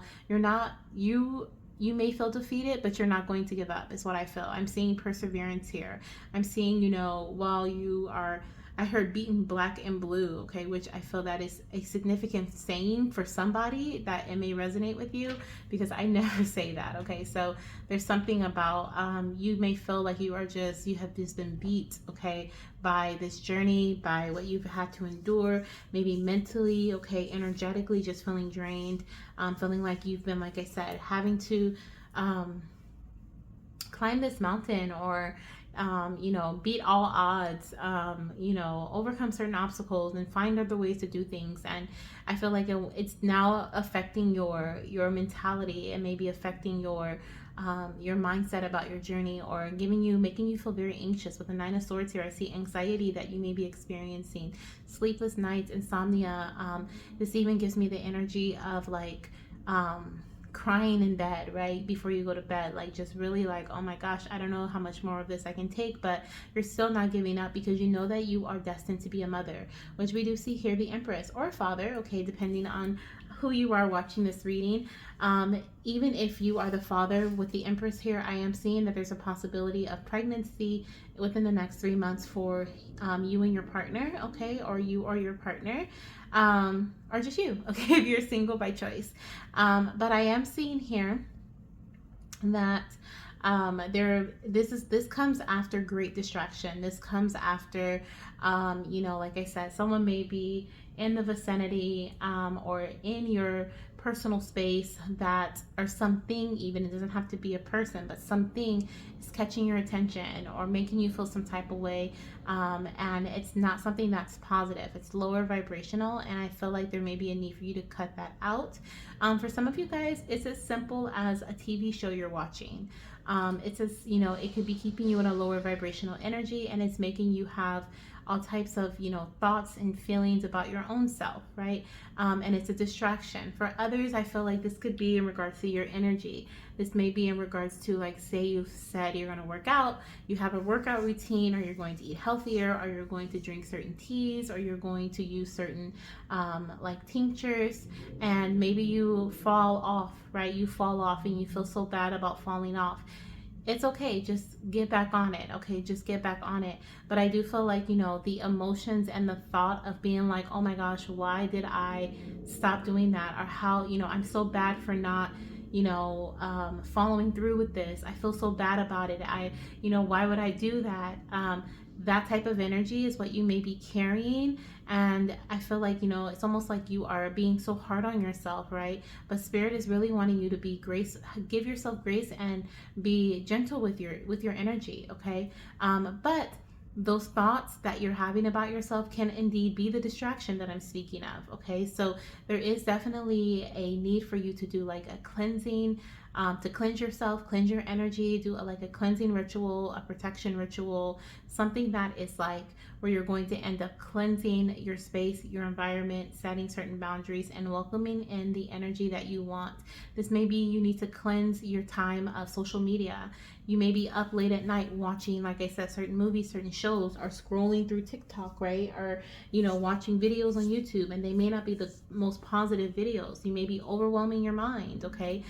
you may feel defeated, but you're not going to give up, is what I feel. I'm seeing perseverance here. I'm seeing, you know, while you are, I heard beaten black and blue, okay, which I feel that is a significant saying for somebody that it may resonate with you, because I never say that, okay? So there's something about, you may feel like you have just been beat, okay, by this journey, by what you've had to endure, maybe mentally, okay, energetically, just feeling drained, feeling like you've been, like I said, having to climb this mountain, or you know, beat all odds, you know, overcome certain obstacles and find other ways to do things. And I feel like it's now affecting your mentality, and maybe affecting your mindset about your journey, or making you feel very anxious. With the Nine of Swords here, I see anxiety that you may be experiencing, sleepless nights, insomnia. This even gives me the energy of like crying in bed right before you go to bed, like just really like, oh my gosh, I don't know how much more of this I can take. But you're still not giving up, because you know that you are destined to be a mother, which we do see here, the Empress, or a father, okay, depending on who you are watching this reading. Even if you are the father with the Empress here, I am seeing that there's a possibility of pregnancy within the next 3 months for you and your partner, okay, or you or your partner, or just you, okay, if you're single by choice. But I am seeing here that this comes after great distraction. This comes after, you know, like I said, someone may be in the vicinity, or in your personal space, that, or something, even, it doesn't have to be a person, but something is catching your attention or making you feel some type of way, and it's not something that's positive. It's lower vibrational, and I feel like there may be a need for you to cut that out. For some of you guys, it's as simple as a TV show you're watching. It's as, you know, it could be keeping you in a lower vibrational energy, and it's making you have all types of, you know, thoughts and feelings about your own self, right? And it's a distraction. For others, I feel like this could be in regards to your energy. This may be in regards to, like, say you've said you're going to work out, you have a workout routine, or you're going to eat healthier, or you're going to drink certain teas, or you're going to use certain like tinctures, and maybe you fall off, right? You fall off and you feel so bad about falling off. It's okay, just get back on it, okay? Just get back on it. But I do feel like, you know, the emotions and the thought of being like, oh my gosh, why did I stop doing that? Or how, you know, I'm so bad for not, you know, following through with this. I feel so bad about it. You know, why would I do that? That type of energy is what you may be carrying. And I feel like, you know, it's almost like you are being so hard on yourself, right? But Spirit is really wanting you to be give yourself grace, and be gentle with your energy, okay? But those thoughts that you're having about yourself can indeed be the distraction that I'm speaking of, okay? So there is definitely a need for you to do like a cleansing, to cleanse yourself, cleanse your energy, do like a cleansing ritual, a protection ritual, something that is like where you're going to end up cleansing your space, your environment, setting certain boundaries, and welcoming in the energy that you want. This may be you need to cleanse your time of social media. You may be up late at night watching, like I said, certain movies, certain shows, or scrolling through TikTok, right? Or, watching videos on YouTube, and they may not be the most positive videos. You may be overwhelming your mind, okay?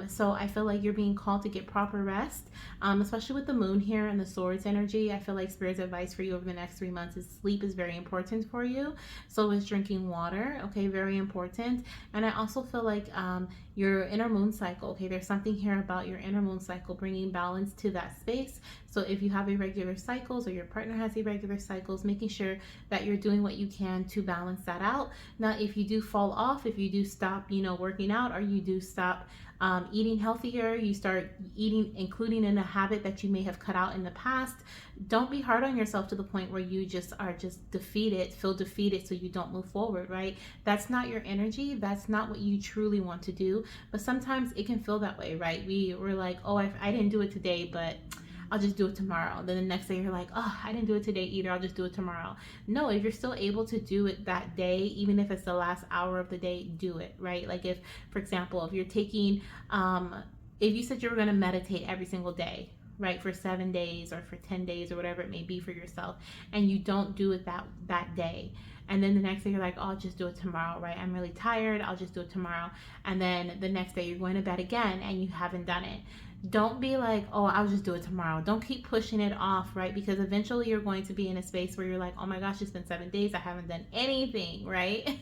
So I feel like you're being called to get proper rest, especially with the moon here and the swords energy. I feel like Spirit's advice for you over the next 3 months is sleep is very important for you. So is drinking water, okay? Very important. And I also feel like your inner moon cycle, okay? There's something here about your inner moon cycle bringing balance to that space. So if you have irregular cycles or your partner has irregular cycles, making sure that you're doing what you can to balance that out. Now, if you do fall off, if you do stop, working out, or you do stop eating healthier, you start eating, including in a habit that you may have cut out in the past, don't be hard on yourself to the point where you just are just defeated, feel defeated, so you don't move forward, right? That's not your energy. That's not what you truly want to do. But sometimes it can feel that way, right? We're like, oh, I didn't do it today, but I'll just do it tomorrow. Then the next day you're like, oh, I didn't do it today either. I'll just do it tomorrow. No, if you're still able to do it that day, even if it's the last hour of the day, do it, right? Like if, for example, if you're taking, if you said you were going to meditate every single day, right, for 7 days or for 10 days or whatever it may be for yourself, and you don't do it that day, and then the next day you're like, oh, I'll just do it tomorrow, right? I'm really tired, I'll just do it tomorrow. And then the next day you're going to bed again and you haven't done it. Don't be like, oh, I'll just do it tomorrow. Don't keep pushing it off, right? Because eventually you're going to be in a space where you're like, oh my gosh, it's been 7 days, I haven't done anything, right?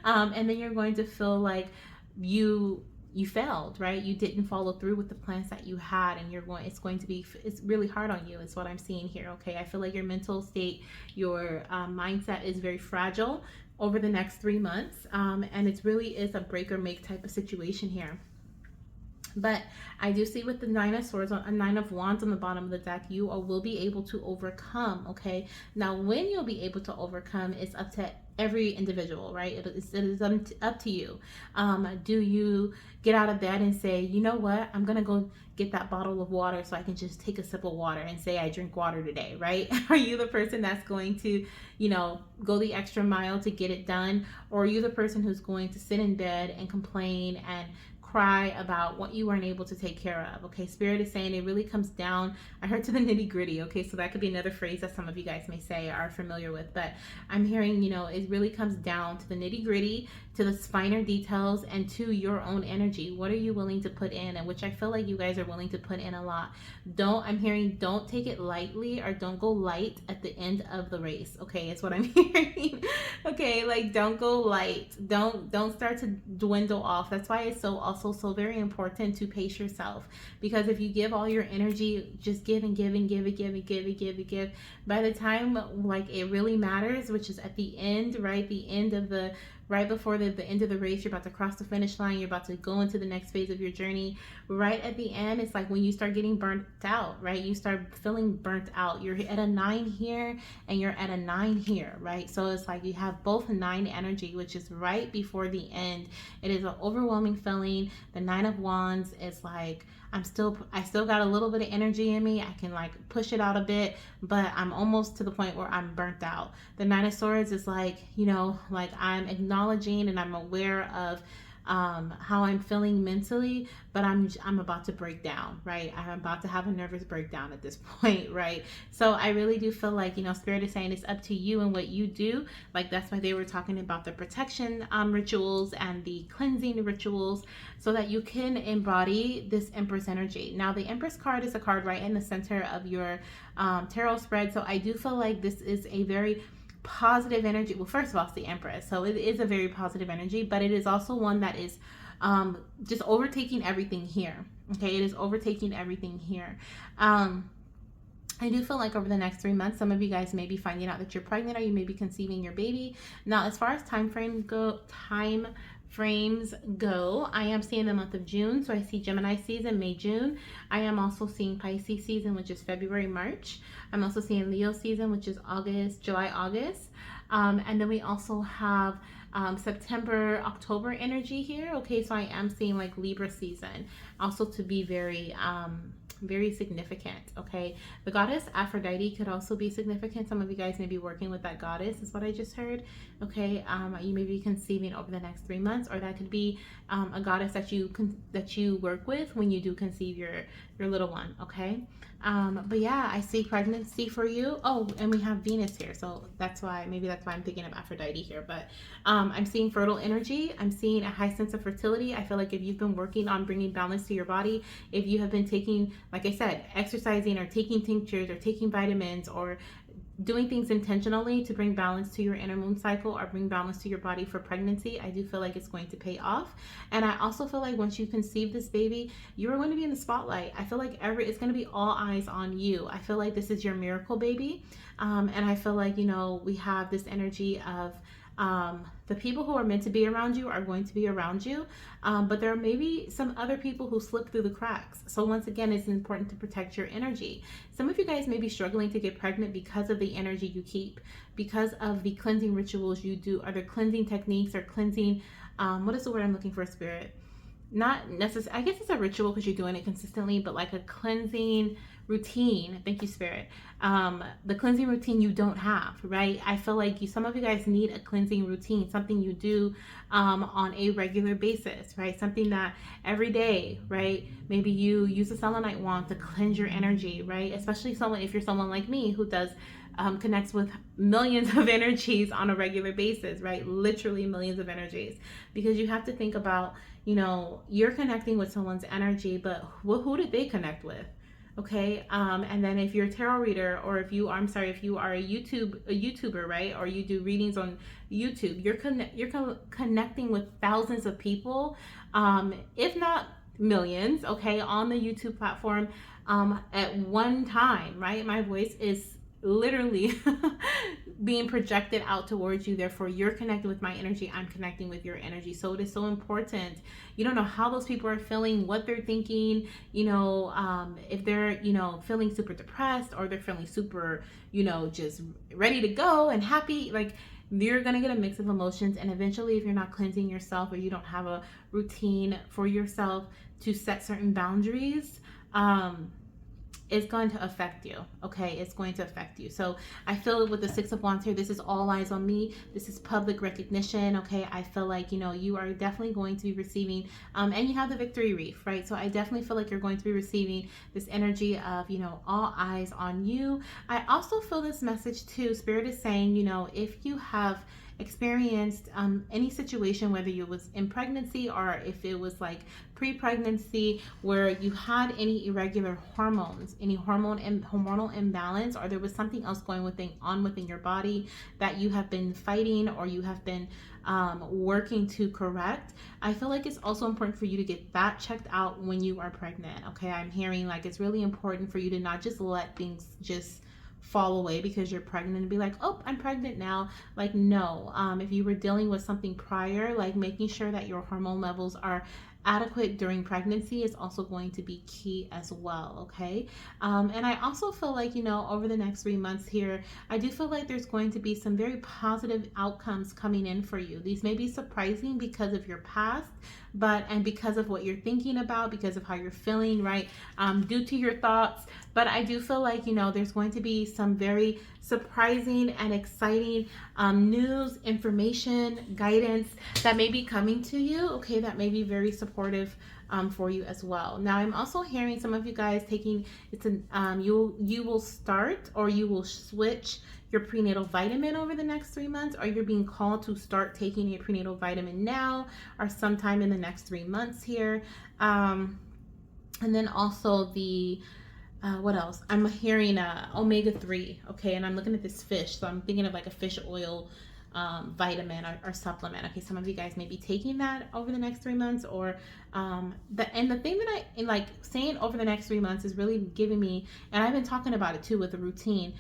And then you're going to feel like you failed, right? You didn't follow through with the plans that you had, and it's really hard on you, is what I'm seeing here, okay? I feel like your mental state, your mindset is very fragile over the next 3 months, and it really is a break or make type of situation here. But I do see with the Nine of Swords, a Nine of Wands on the bottom of the deck, you will be able to overcome, okay? Now, when you'll be able to overcome is up to every individual, right? It is up to you. Do you get out of bed and say, you know what, I'm going to go get that bottle of water so I can just take a sip of water and say I drink water today, right? Are you the person that's going to, go the extra mile to get it done? Or are you the person who's going to sit in bed and complain and cry about what you weren't able to take care of? Okay, Spirit is saying it really comes down, I heard, to the nitty gritty. Okay, so that could be another phrase that some of you guys may say are familiar with, but I'm hearing, it really comes down to the nitty gritty, to the finer details, and to your own energy. What are you willing to put in? And which I feel like you guys are willing to put in a lot. I'm hearing don't take it lightly, or don't go light at the end of the race. Okay, it's what I'm hearing. Okay, like don't go light. Don't start to dwindle off. That's why it's so very important to pace yourself, because if you give all your energy, just give and give and give and give and give and give and give, by the time like it really matters, which is at the end, right? Right before the end of the race, you're about to cross the finish line, you're about to go into the next phase of your journey. Right at the end, it's like when you start getting burnt out, right? You start feeling burnt out. You're at a 9 here and you're at a 9 here, right? So it's like you have both 9 energy, which is right before the end. It is an overwhelming feeling. The 9 of Wands is like, I still got a little bit of energy in me. I can like push it out a bit, but I'm almost to the point where I'm burnt out. The 9 of Swords is like, like I'm acknowledging and I'm aware of how I'm feeling mentally, but I'm about to break down, right? I'm about to have a nervous breakdown at this point, right? So I really do feel like, Spirit is saying it's up to you and what you do. Like that's why they were talking about the protection rituals and the cleansing rituals, so that you can embody this Empress energy. Now, the Empress card is a card right in the center of your tarot spread. So I do feel like this is a very positive energy. Well, first of all, it's the Empress, so it is a very positive energy, but it is also one that is just overtaking everything here. Okay, it is overtaking everything here. I do feel like over the next 3 months, some of you guys may be finding out that you're pregnant, or you may be conceiving your baby. Now, as far as time frames go, I am seeing the month of June. So I see Gemini season, May, June. I am also seeing Pisces season, which is February, March. I'm also seeing Leo season, which is July, August. And then we also have September, October energy here. Okay, so I am seeing like Libra season also to be very very significant. Okay, the goddess Aphrodite could also be significant. Some of you guys may be working with that goddess, is what I just heard. Okay, you may be conceiving over the next 3 months, or that could be a goddess that you work with when you do conceive your little one. Okay, but yeah, I see pregnancy for you. Oh, and we have Venus here, so that's why I'm thinking of Aphrodite here. But I'm seeing fertile energy. I'm seeing a high sense of fertility. I feel like if you've been working on bringing balance to your body, if you have been taking, like I said, exercising or taking tinctures or taking vitamins or doing things intentionally to bring balance to your inner moon cycle or bring balance to your body for pregnancy, I do feel like it's going to pay off. And I also feel like once you conceive this baby, you're going to be in the spotlight. I feel like it's going to be all eyes on you. I feel like this is your miracle baby. And I feel like, we have this energy of the people who are meant to be around you are going to be around you, but there may be some other people who slip through the cracks. So once again, it's important to protect your energy. Some of you guys may be struggling to get pregnant because of the energy you keep, because of the cleansing rituals you do, or the cleansing techniques or cleansing, what is the word I'm looking for, Spirit? Not necessarily, I guess it's a ritual because you're doing it consistently, but like a cleansing routine. Thank you, Spirit. The cleansing routine you don't have, right? I feel like some of you guys need a cleansing routine, something you do on a regular basis, right? Something that every day, right? Maybe you use a selenite wand to cleanse your energy, right? Especially if you're someone like me who does connects with millions of energies on a regular basis, right? Literally millions of energies, because you have to think about, you're connecting with someone's energy, but who did they connect with? Okay, and then if you're a tarot reader, or if you are a YouTuber, right, or you do readings on YouTube, you're connecting with thousands of people, if not millions, okay, on the YouTube platform at one time, right? My voice is literally being projected out towards you. Therefore, you're connecting with my energy. I'm connecting with your energy. So it is so important. You don't know how those people are feeling, what they're thinking, if they're, feeling super depressed, or they're feeling super, just ready to go and happy. Like, you're going to get a mix of emotions. And eventually, if you're not cleansing yourself, or you don't have a routine for yourself to set certain boundaries, it's going to affect you. Okay, it's going to affect you. So I feel with the Six of Wands here, this is all eyes on me. This is public recognition. Okay, I feel like you are definitely going to be receiving, and you have the victory wreath, right? So I definitely feel like you're going to be receiving this energy of all eyes on you. I also feel this message too. Spirit is saying, if you have experienced any situation, whether you was in pregnancy or if it was like pre-pregnancy, where you had any irregular hormones, any hormonal imbalance, or there was something else going on within your body that you have been fighting, or you have been working to correct, I feel like it's also important for you to get that checked out when you are pregnant. Okay, I'm hearing like it's really important for you to not just let things just fall away because you're pregnant and be like, oh, I'm pregnant now. Like, no. If you were dealing with something prior, like making sure that your hormone levels are adequate during pregnancy is also going to be key as well. Okay, and I also feel like over the next 3 months here, I do feel like there's going to be some very positive outcomes coming in for you. These may be surprising because of your past, and because of what you're thinking about, because of how you're feeling, right, due to your thoughts. But I do feel like there's going to be some very surprising and exciting news, information, guidance that may be coming to you. Okay, that may be very supportive for you as well. Now, I'm also hearing some of you guys taking you will start, or you will switch your prenatal vitamin over the next 3 months, or you're being called to start taking your prenatal vitamin now or sometime in the next 3 months here. And then also what else? I'm hearing omega-3, okay, and I'm looking at this fish, so I'm thinking of like a fish oil vitamin or supplement. Okay, some of you guys may be taking that over the next 3 months, or the thing that I like saying over the next 3 months is really giving me, and I've been talking about it too with the routine,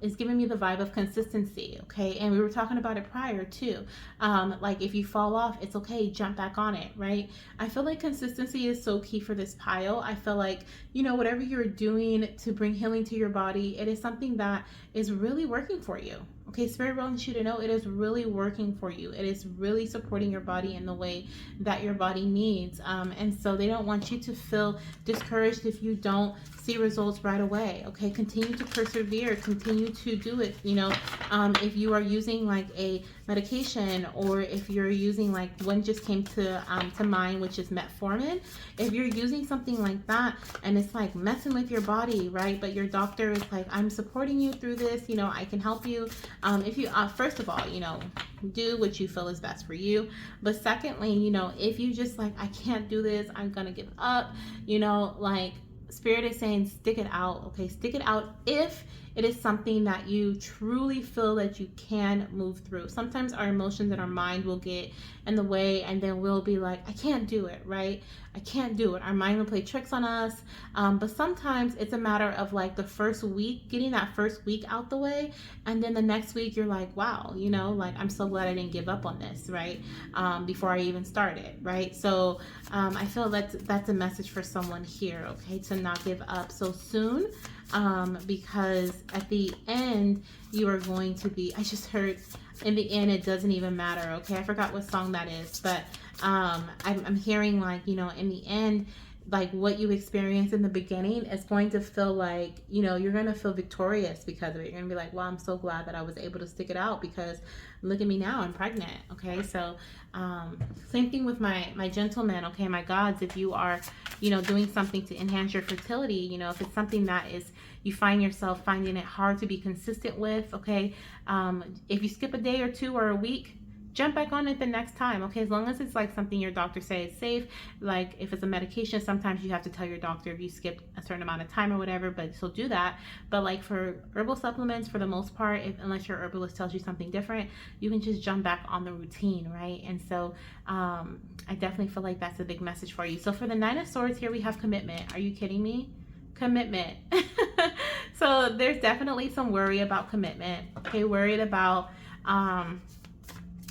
is giving me the vibe of consistency. Okay, and we were talking about it prior too. Like if you fall off, it's okay, jump back on it, right? I feel like consistency is so key for this pile. I feel like whatever you're doing to bring healing to your body, it is something that is really working for you. Okay, Spirit wants you to know it is really working for you. It is really supporting your body in the way that your body needs. needs. And so they don't want you to feel discouraged if you don't see results right away. Okay, continue to persevere, continue to do it. If you are using like a medication, or if you're using, like one just came to mind, which is metformin. If you're using something like that and it's like messing with your body, right? But your doctor is like, I'm supporting you through this. I can help you. If you first of all, do what you feel is best for you. But secondly, if you just like, I can't do this, I'm gonna give up, like Spirit is saying, stick it out. Okay, stick it out if it is something that you truly feel that you can move through. Sometimes our emotions and our mind will get in the way, and then we'll be like, I can't do it, right? I can't do it. Our mind will play tricks on us. But sometimes it's a matter of like the first week, getting that first week out the way. And then the next week you're like, wow, like I'm so glad I didn't give up on this, right? Before I even started, right? So I feel that's a message for someone here, okay? To not give up so soon. Because at the end you are going to be, I just heard, in the end it doesn't even matter. Okay, I forgot what song that is, but I'm hearing like, in the end, like what you experience in the beginning is going to feel like, you're going to feel victorious because of it. You're going to be like, wow, I'm so glad that I was able to stick it out, because look at me now, I'm pregnant. Okay, so same thing with my gentlemen. Okay, my gods, if you are doing something to enhance your fertility, if it's something that is, you find yourself finding it hard to be consistent with, okay, if you skip a day or two or a week, jump back on it the next time. Okay, as long as it's like something your doctor says is safe. Like if it's a medication, sometimes you have to tell your doctor if you skipped a certain amount of time or whatever, but so do that. But like for herbal supplements, for the most part, unless your herbalist tells you something different, you can just jump back on the routine, right? And so I definitely feel like that's a big message for you. So for the Nine of Swords here, we have commitment. Are you kidding me? Commitment. So there's definitely some worry about commitment. Okay, worried about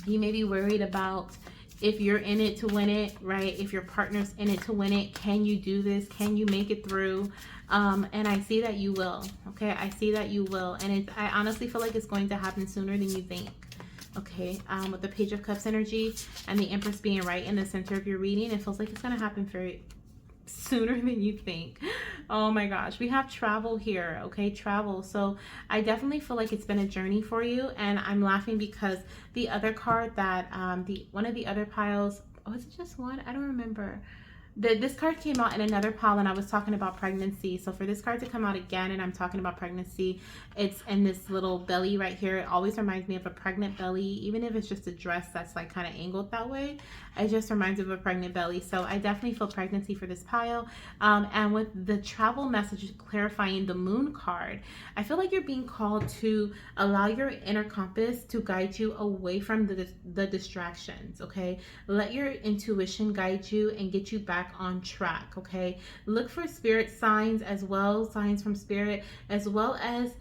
you may be worried about if you're in it to win it, right? If your partner's in it to win it, can you do this? Can you make it through? And I see that you will. Okay, I see that you will, and I honestly feel like it's going to happen sooner than you think. Okay, with the Page of Cups energy and the Empress being right in the center of your reading, it feels like it's going to happen very sooner than you think. Oh my gosh, we have travel here. Okay, travel. So I definitely feel like it's been a journey for you, and I'm laughing because the other card that one of the other piles, oh, is it just one? I don't remember. This card came out in another pile, and I was talking about pregnancy. So for this card to come out again and I'm talking about pregnancy, it's in this little belly right here. It always reminds me of a pregnant belly, even if it's just a dress that's like kind of angled that way. It just reminds me of a pregnant belly. So I definitely feel pregnancy for this pile. And with the travel message clarifying the moon card, I feel like you're being called to allow your inner compass to guide you away from the distractions, okay? Let your intuition guide you and get you back on track, okay? Look for spirit signs as well, signs from spirit, as well as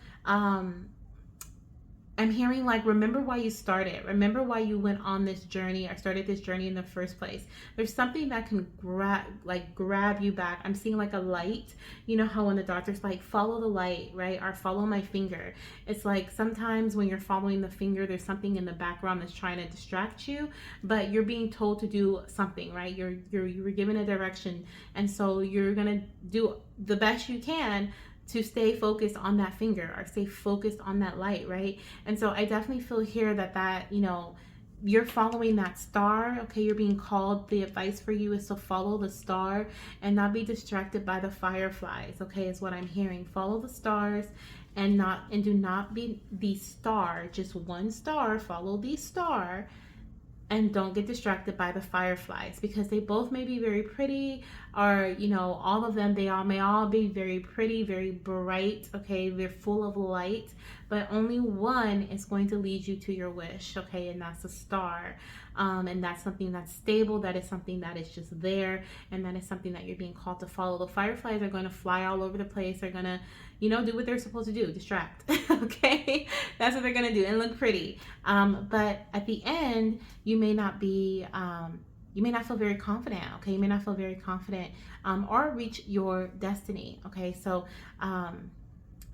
I'm hearing like, remember why you started. Remember why you went on this journey or started this journey in the first place. There's something that can grab you back. I'm seeing like a light. You know how when the doctor's like, follow the light, right? Or follow my finger. It's like sometimes when you're following the finger, there's something in the background that's trying to distract you, but you're being told to do something, right? You were given a direction, and so you're gonna do the best you can to stay focused on that finger or stay focused on that light, right? And so I definitely feel here that you're following that star, okay? You're being called, the advice for you is to follow the star and not be distracted by the fireflies, okay? Is what I'm hearing. Follow the stars and do not be the star, just one star. Follow the star and don't get distracted by the fireflies, because they both may be very pretty, or all of them, they all may all be very pretty, very bright, okay? They're full of light, but only one is going to lead you to your wish, okay? And that's a star. And that's something that's stable, that is something that is just there, and that is something that you're being called to follow. The fireflies are going to fly all over the place. They're going to do what they're supposed to do, distract. Okay, that's what they're gonna do and look pretty. But at the end, you may not feel very confident. Okay, you may not feel very confident or reach your destiny. Okay, so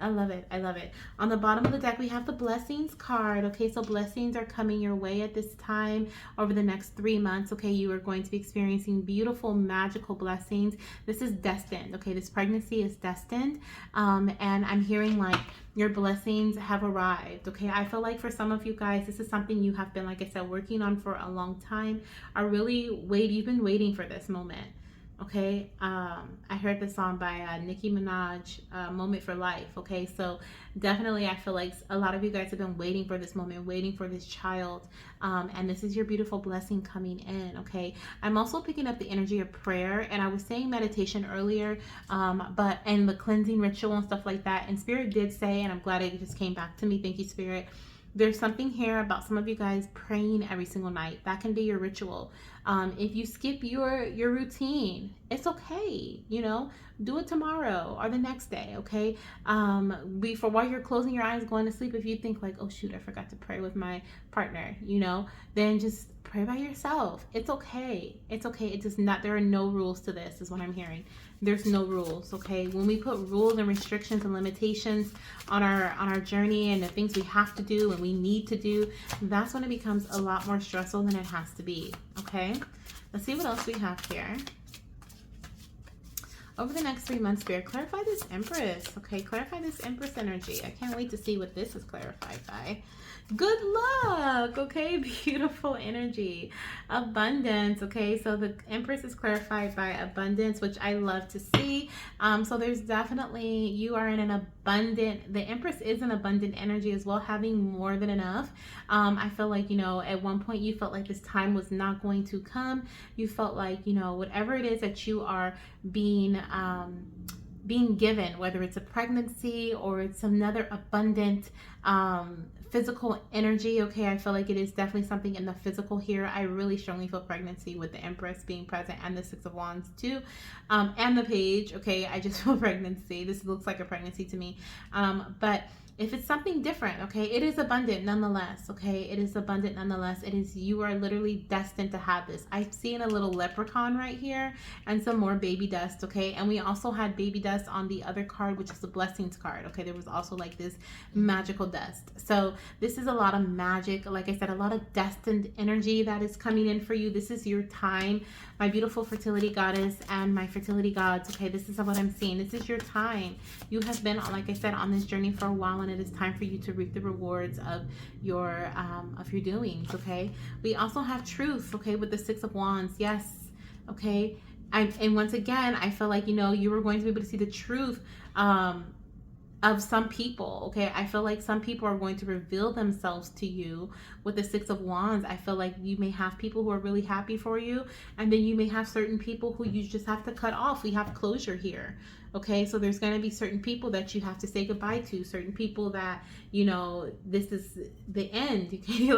I love it. I love it. On the bottom of the deck, we have the blessings card. Okay, so blessings are coming your way at this time over the next 3 months. Okay, you are going to be experiencing beautiful, magical blessings. This is destined. Okay, this pregnancy is destined. And I'm hearing like your blessings have arrived. Okay, I feel like for some of you guys, this is something you have been, like I said, working on for a long time. You've been waiting for this moment. Okay, I heard the song by Nicki Minaj, Moment for Life. Okay, so definitely I feel like a lot of you guys have been waiting for this moment, waiting for this child, and this is your beautiful blessing coming in. Okay, I'm also picking up the energy of prayer, and I was saying meditation earlier, and the cleansing ritual and stuff like that, and Spirit did say, and I'm glad it just came back to me, thank you Spirit, there's something here about some of you guys praying every single night. That can be your ritual. If you skip your routine, it's okay. You know, do it tomorrow or the next day. Okay. Before while you're closing your eyes, going to sleep, if you think like, oh shoot, I forgot to pray with my partner, you know, then just pray by yourself. It's okay. It's okay. It does not. There are no rules to this, is what I'm hearing. There's no rules. Okay. When we put rules and restrictions and limitations on our journey and the things we have to do and we need to do, that's when it becomes a lot more stressful than it has to be. Okay. Let's see what else we have here. Over the next 3 months, Spirit, clarify this Empress. Okay, clarify this Empress energy. I can't wait to see what this is clarified by. Good luck. Okay, beautiful energy. Abundance. Okay, so the Empress is clarified by abundance, which I love to see. So there's definitely, you are in an abundant, the Empress is an abundant energy as well, having more than enough. I feel like, you know, at one point you felt like this time was not going to come. You felt like, you know, whatever it is that you are being given, whether it's a pregnancy or it's another abundant physical energy. Okay, I feel like it is definitely something in the physical here. I really strongly feel pregnancy with the Empress being present and the Six of Wands too, and the Page. Okay, I just feel pregnancy. This looks like a pregnancy to me, but if it's something different, okay, it is abundant nonetheless. Okay, it is abundant nonetheless. It is, you are literally destined to have this. I'm seeing a little leprechaun right here and some more baby dust. Okay, and we also had baby dust on the other card, which is the blessings card. Okay, there was also like this magical dust. So this is a lot of magic, like I said, a lot of destined energy that is coming in for you. This is your time, my beautiful fertility goddess and my fertility gods. Okay, this is what I'm seeing. This is your time. You have been, like I said, on this journey for a while, and it is time for you to reap the rewards of your doings. Okay, we also have truth. Okay, with the Six of Wands. Yes. Okay, and once again, I feel like, you know, you were going to be able to see the truth of some people. Okay, I feel like some people are going to reveal themselves to you with the Six of Wands. I feel like you may have people who are really happy for you, and then you may have certain people who you just have to cut off. We have closure here. Okay, so there's going to be certain people that you have to say goodbye to, certain people that, you know, this is the end. You can't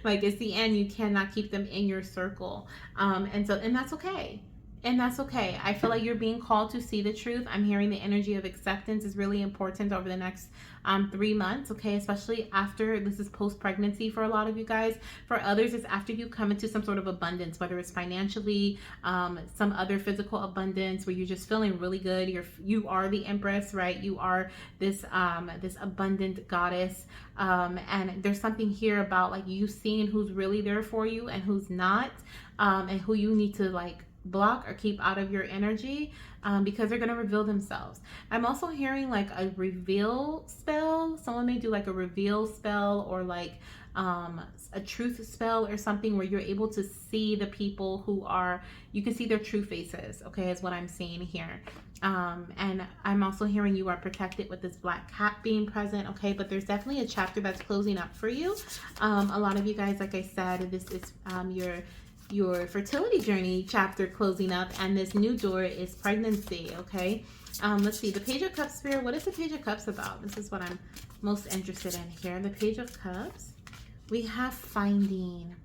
like it's the end. You cannot keep them in your circle, and that's okay. And that's okay. I feel like you're being called to see the truth. I'm hearing the energy of acceptance is really important over the next 3 months, okay? Especially after, this is post-pregnancy for a lot of you guys. For others, it's after you come into some sort of abundance, whether it's financially, some other physical abundance where you're just feeling really good. You are the Empress, right? You are this this abundant goddess. And there's something here about like you seeing who's really there for you and who's not, and who you need to like block or keep out of your energy, because they're going to reveal themselves. I'm also hearing like a reveal spell. Someone may do like a reveal spell or like a truth spell or something where you're able to see the people who are, you can see their true faces. Okay, is what I'm seeing here. And I'm also hearing you are protected with this black cat being present. Okay, but there's definitely a chapter that's closing up for you. A lot of you guys, like I said, this is your fertility journey chapter closing up, and this new door is pregnancy. Okay, let's see, the Page of Cups, Spirit, what is the Page of Cups about? This is what I'm most interested in here. The Page of Cups, we have finding,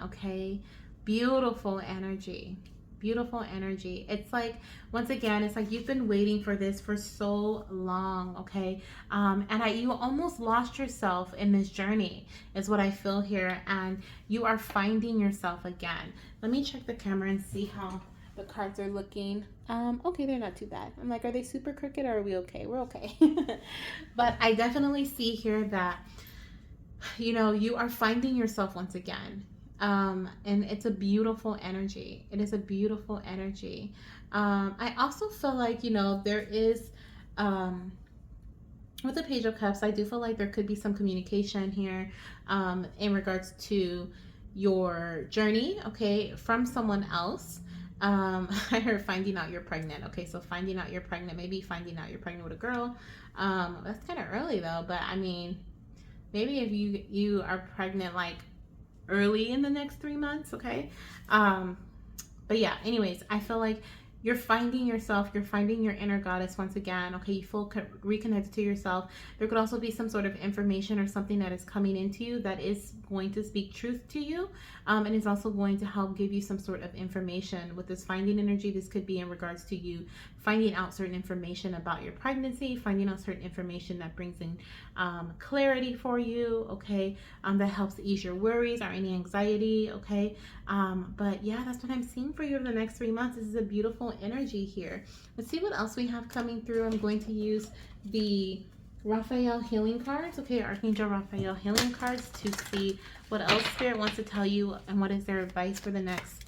okay, beautiful energy. Beautiful energy. It's like, once again, it's like you've been waiting for this for so long. Okay, and you almost lost yourself in this journey is what I feel here, and you are finding yourself again. Let me check the camera and see how The cards are looking okay, they're not too bad. I'm like, are they super crooked or are we okay? We're okay. But I definitely see here that you are finding yourself once again. And it's a beautiful energy. It is a beautiful energy. I also feel like, there is, with the Page of Cups, I do feel like there could be some communication here in regards to your journey, okay, from someone else. I heard finding out you're pregnant. Okay, so finding out you're pregnant, maybe finding out you're pregnant with a girl. That's kind of early though, but I mean, maybe if you are pregnant like early in the next 3 months, okay. But yeah, anyways, I feel like you're finding yourself, you're finding your inner goddess once again, okay. You feel reconnected to yourself. There could also be some sort of information or something that is coming into you that is going to speak truth to you, and is also going to help give you some sort of information. With this finding energy, this could be in regards to you finding out certain information about your pregnancy, finding out certain information that brings in clarity for you, okay, that helps ease your worries or any anxiety, okay. But yeah, that's what I'm seeing for you over the next 3 months. This is a beautiful energy here. Let's see what else we have coming through. I'm going to use the Raphael healing cards, okay, Archangel Raphael healing cards, to see what else Spirit wants to tell you and what is their advice for the next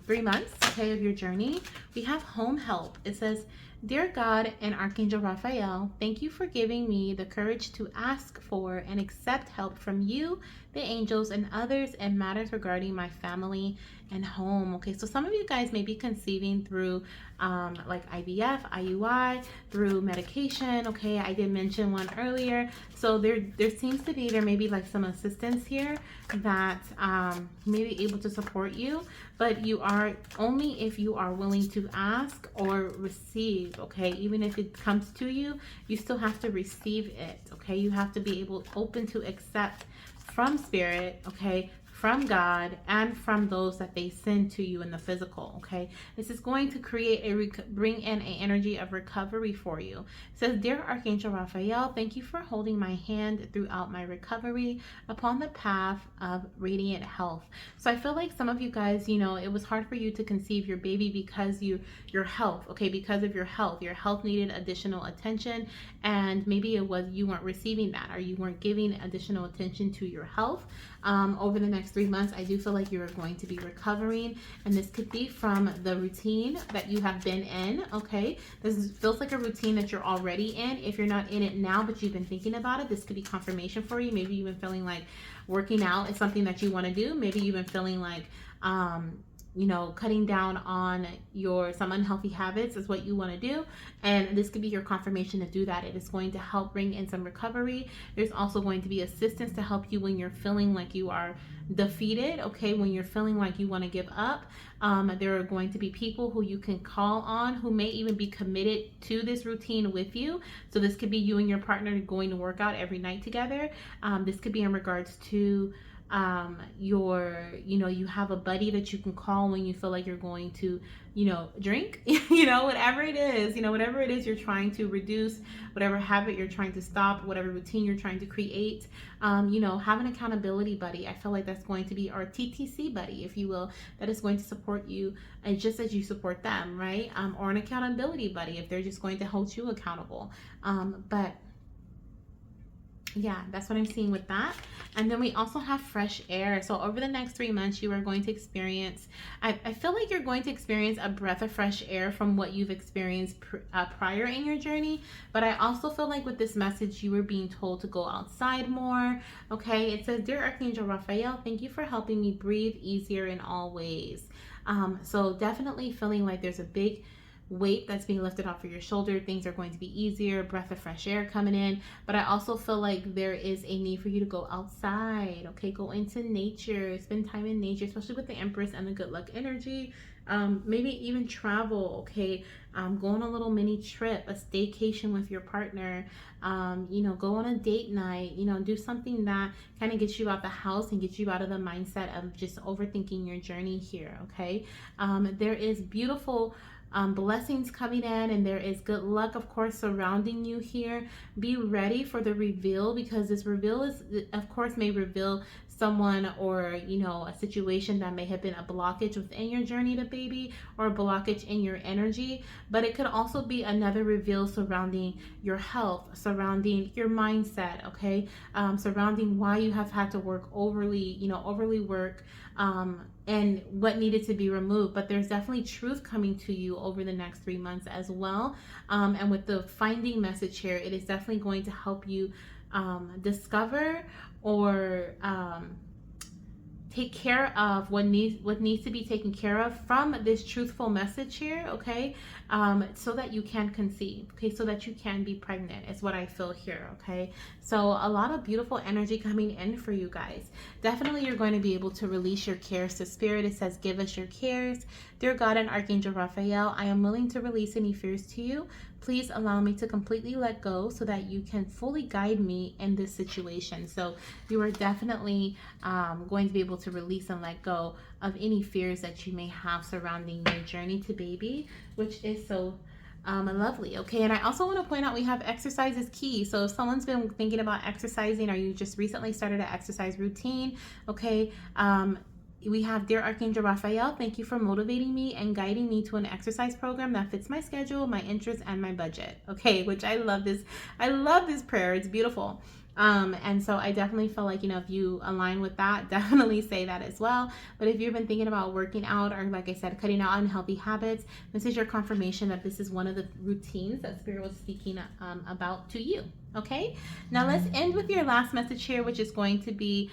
3 months, okay, of your journey. We have home help. It says, "Dear God and Archangel Raphael, thank you for giving me the courage to ask for and accept help from you, the angels, and others in matters regarding my family and home." Okay, so some of you guys may be conceiving through like IVF, IUI, through medication. Okay, I did mention one earlier. So there seems to be, there may be like some assistance here that may be able to support you, but you are only if you are willing to ask or receive. Okay, even if it comes to you, you still have to receive it. Okay, you have to be open to accept from Spirit, okay, from God, and from those that they send to you in the physical, okay. This is going to bring in an energy of recovery for you. It says, "Dear Archangel Raphael, thank you for holding my hand throughout my recovery upon the path of radiant health." So I feel like some of you guys, it was hard for you to conceive your baby because your health, okay, because of your health needed additional attention, and maybe it was you weren't receiving that, or you weren't giving additional attention to your health. Over the next 3 months, I do feel like you are going to be recovering, and this could be from the routine that you have been in, okay. This feels like a routine that you're already in. If you're not in it now, but you've been thinking about it, this could be confirmation for you. Maybe you've been feeling like working out is something that you want to do. Maybe you've been feeling like cutting down on some unhealthy habits is what you want to do, and this could be your confirmation to do that. It is going to help bring in some recovery. There's also going to be assistance to help you when you're feeling like you are defeated, okay, when you're feeling like you want to give up. There are going to be people who you can call on, who may even be committed to this routine with you. So this could be you and your partner going to work out every night together. This could be in regards to you have a buddy that you can call when you feel like you're going to drink, whatever it is you're trying to reduce, whatever habit you're trying to stop, whatever routine you're trying to create. Have an accountability buddy. I feel like that's going to be our TTC buddy, if you will, that is going to support you, and just as you support them, right? Or an accountability buddy if they're just going to hold you accountable. But yeah, that's what I'm seeing with that. And then we also have fresh air. So over the next 3 months, you are going to experience, I feel like you're going to experience a breath of fresh air from what you've experienced prior in your journey. But I also feel like with this message, you were being told to go outside more. Okay, it says, "Dear Archangel Raphael, thank you for helping me breathe easier in all ways." So definitely feeling like there's a big weight that's being lifted off of your shoulder. Things are going to be easier, breath of fresh air coming in. But I also feel like there is a need for you to go outside, okay? Go into nature, spend time in nature, especially with the Empress and the good luck energy. Maybe even travel, okay? Go on a little mini trip, a staycation with your partner. Go on a date night. Do something that kind of gets you out the house and gets you out of the mindset of just overthinking your journey here, okay? There is beautiful blessings coming in, and there is good luck, of course, surrounding you here. Be ready for the reveal, because this reveal is, of course, may reveal someone or, you know, a situation that may have been a blockage within your journey to baby or a blockage in your energy. But it could also be another reveal surrounding your health, surrounding your mindset, okay? Surrounding why you have had to work overly, you know, overly work, and what needed to be removed. But there's definitely truth coming to you over the next 3 months as well. And with the finding message here, it is definitely going to help you discover or take care of what needs to be taken care of from this truthful message here, okay? So that you can conceive, okay? So that you can be pregnant is what I feel here, okay? So a lot of beautiful energy coming in for you guys. Definitely you're going to be able to release your cares to spirit. It says, give us your cares. Dear God and Archangel Raphael, I am willing to release any fears to you. Please allow me to completely let go so that you can fully guide me in this situation. So you are definitely going to be able to release and let go of any fears that you may have surrounding your journey to baby, which is so lovely. Okay, and I also want to point out we have exercise is key. So if someone's been thinking about exercising or you just recently started an exercise routine, okay, we have, Dear Archangel Raphael, thank you for motivating me and guiding me to an exercise program that fits my schedule, my interests, and my budget. Okay, which I love this. I love this prayer. It's beautiful. And so I definitely feel like, you know, if you align with that, definitely say that as well. But if you've been thinking about working out or, like I said, cutting out unhealthy habits, this is your confirmation that this is one of the routines that Spirit was speaking about to you. Okay, now let's end with your last message here, which is going to be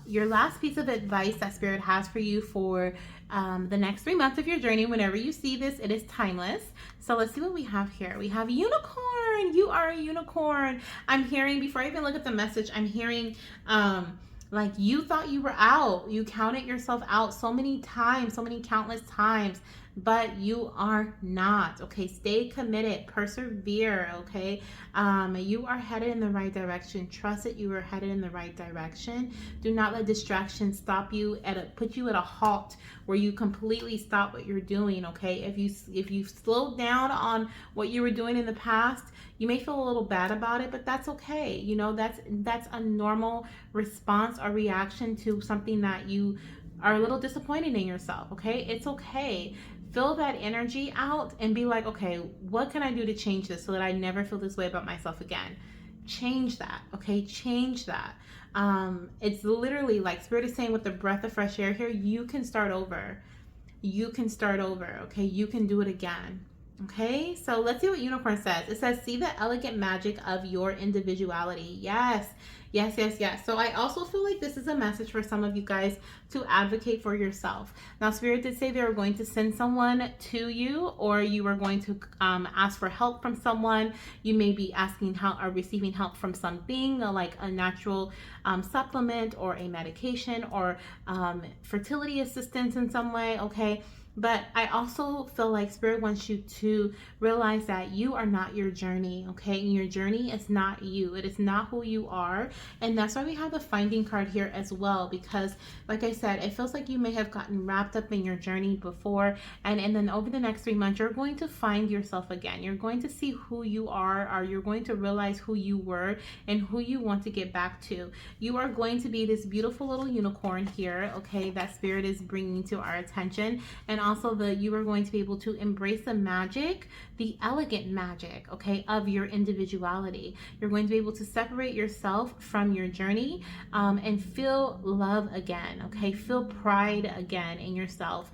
your last piece of advice that Spirit has for you for the next 3 months of your journey. Whenever you see this, it is timeless. So let's see what we have here. We have unicorn. You are a unicorn. I'm hearing, before I even look at the message, I'm hearing like you thought you were out. You counted yourself out so many times, so many countless times, but you are not. Okay, stay committed, persevere. Okay, you are headed in the right direction. Trust that you are headed in the right direction. Do not let distractions stop you put you at a halt where you completely stop what you're doing. Okay, if you slowed down on what you were doing in the past, you may feel a little bad about it, but that's okay. You know, that's a normal response or reaction to something that you are a little disappointed in yourself. Okay, it's okay. Fill that energy out and be like, okay, what can I do to change this so that I never feel this way about myself again? Change that. Okay, change that. It's literally like Spirit is saying, with the breath of fresh air here, you can start over. You can start over. Okay, you can do it again. Okay, so let's see what unicorn says. It says, see the elegant magic of your individuality. Yes, yes, yes, yes. So I also feel like this is a message for some of you guys to advocate for yourself. Now, Spirit did say they were going to send someone to you, or you are going to ask for help from someone. You may be asking help or receiving help from something like a natural supplement or a medication or fertility assistance in some way. Okay. But I also feel like Spirit wants you to realize that you are not your journey, okay? And your journey is not you. It is not who you are. And that's why we have the finding card here as well, because like I said, it feels like you may have gotten wrapped up in your journey before. And then over the next 3 months, you're going to find yourself again. You're going to see who you are, or you're going to realize who you were and who you want to get back to. You are going to be this beautiful little unicorn here, okay, that Spirit is bringing to our attention. And also you are going to be able to embrace the magic, the elegant magic, okay, of your individuality. You're going to be able to separate yourself from your journey and feel love again, okay? Feel pride again in yourself.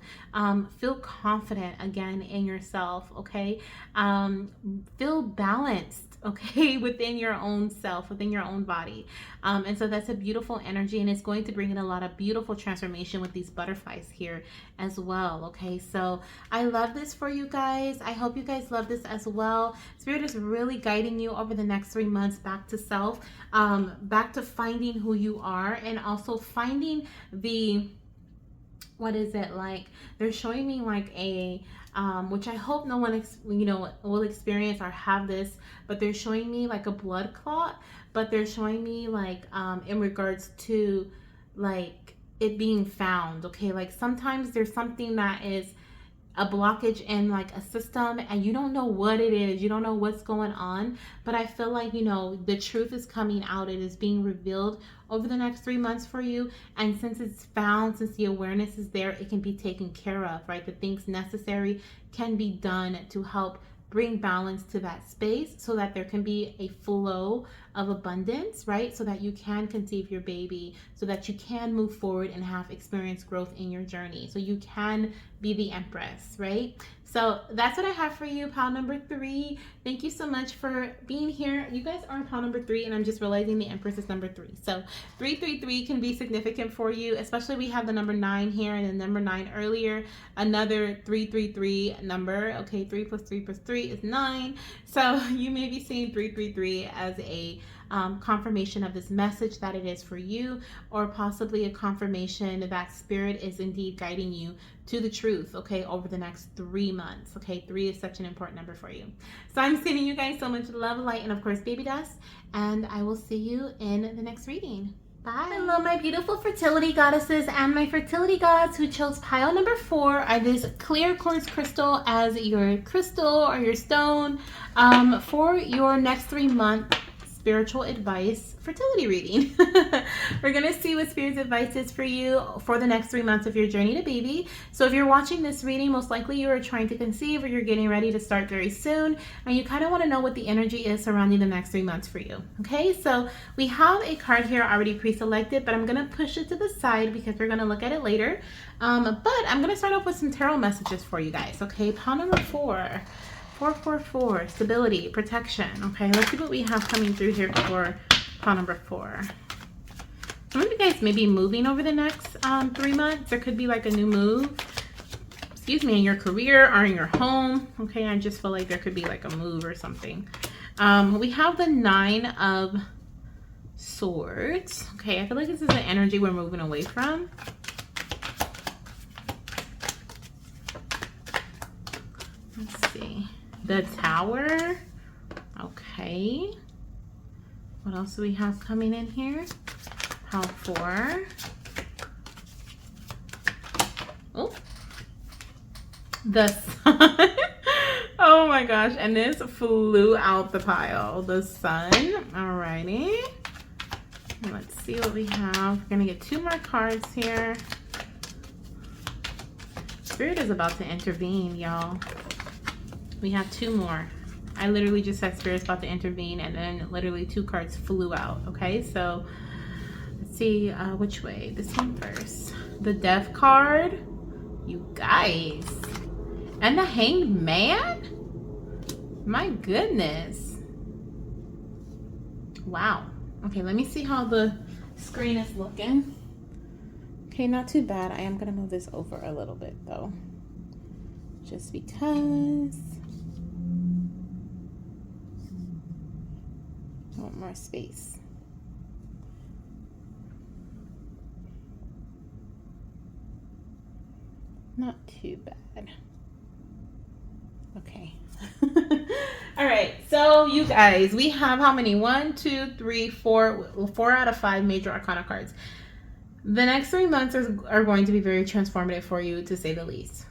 Feel confident again in yourself, okay? Feel balanced, okay, within your own self, within your own body. And so that's a beautiful energy, and it's going to bring in a lot of beautiful transformation with these butterflies here as well. Okay, so I love this for you guys. I hope you guys love this as well. Spirit is really guiding you over the next 3 months back to self, back to finding who you are, and also finding what is it like? They're showing me like a which I hope no one will experience or have this, but they're showing me like a blood clot, but they're showing me like in regards to like it being found. Okay, like sometimes there's something that is a blockage in like a system and you don't know what it is, you don't know what's going on, but I feel like, you know, the truth is coming out, it is being revealed over the next 3 months for you. And since it's found, since the awareness is there, it can be taken care of, right? The things necessary can be done to help bring balance to that space so that there can be a flow of abundance, right? So that you can conceive your baby, so that you can move forward and have experience growth in your journey. So you can be the Empress, right? So that's what I have for you, pile number 3. Thank you so much for being here. You guys are pile number 3, and I'm just realizing the Empress is number 3. So 333 can be significant for you, especially we have the number 9 here and the number 9 earlier. Another 333 number. Okay, 3 plus 3 plus 3 is 9. So you may be seeing 333 as a confirmation of this message that it is for you, or possibly a confirmation that spirit is indeed guiding you to the truth, okay, over the next 3 months. Okay, 3 is such an important number for you. So I'm sending you guys so much love, light, and of course baby dust, and I will see you in the next reading. Bye. Hello, my beautiful fertility goddesses and my fertility gods who chose pile number 4 are this clear quartz crystal as your crystal or your stone for your next 3 month spiritual advice fertility reading. We're gonna see what spirit's advice is for you for the next 3 months of your journey to baby. So if you're watching this reading, most likely you are trying to conceive or you're getting ready to start very soon, and you kind of want to know what the energy is surrounding the next 3 months for you. Okay, so we have a card here already pre-selected, but I'm gonna push it to the side because we're gonna look at it later. But I'm gonna start off with some tarot messages for you guys. Okay, pile number 4. 444, stability, protection. Okay, let's see what we have coming through here for pile number 4. Some of you guys may be moving over the next 3 months. There could be like a new move, excuse me, in your career or in your home. Okay, I just feel like there could be like a move or something. We have the 9 of Swords. Okay, I feel like this is the energy we're moving away from. Let's see. The Tower. Okay. What else do we have coming in here? Pile 4. Oh. The Sun. Oh my gosh. And this flew out the pile. The Sun. Alrighty. Let's see what we have. We're going to get 2 more cards here. Spirit is about to intervene, y'all. We have 2 more. I literally just said Spirit's about to intervene, and then literally 2 cards flew out. Okay, so let's see which way. This one first. The Death card. You guys. And the Hanged Man? My goodness. Wow. Okay, let me see how the screen is looking. Okay, not too bad. I am going to move this over a little bit, though. Just because I want more space. Not too bad. Okay. All right. So you guys, we have how many? 1, 2, 3, 4. 4 out of 5 major arcana cards. The next 3 months are going to be very transformative for you, to say the least.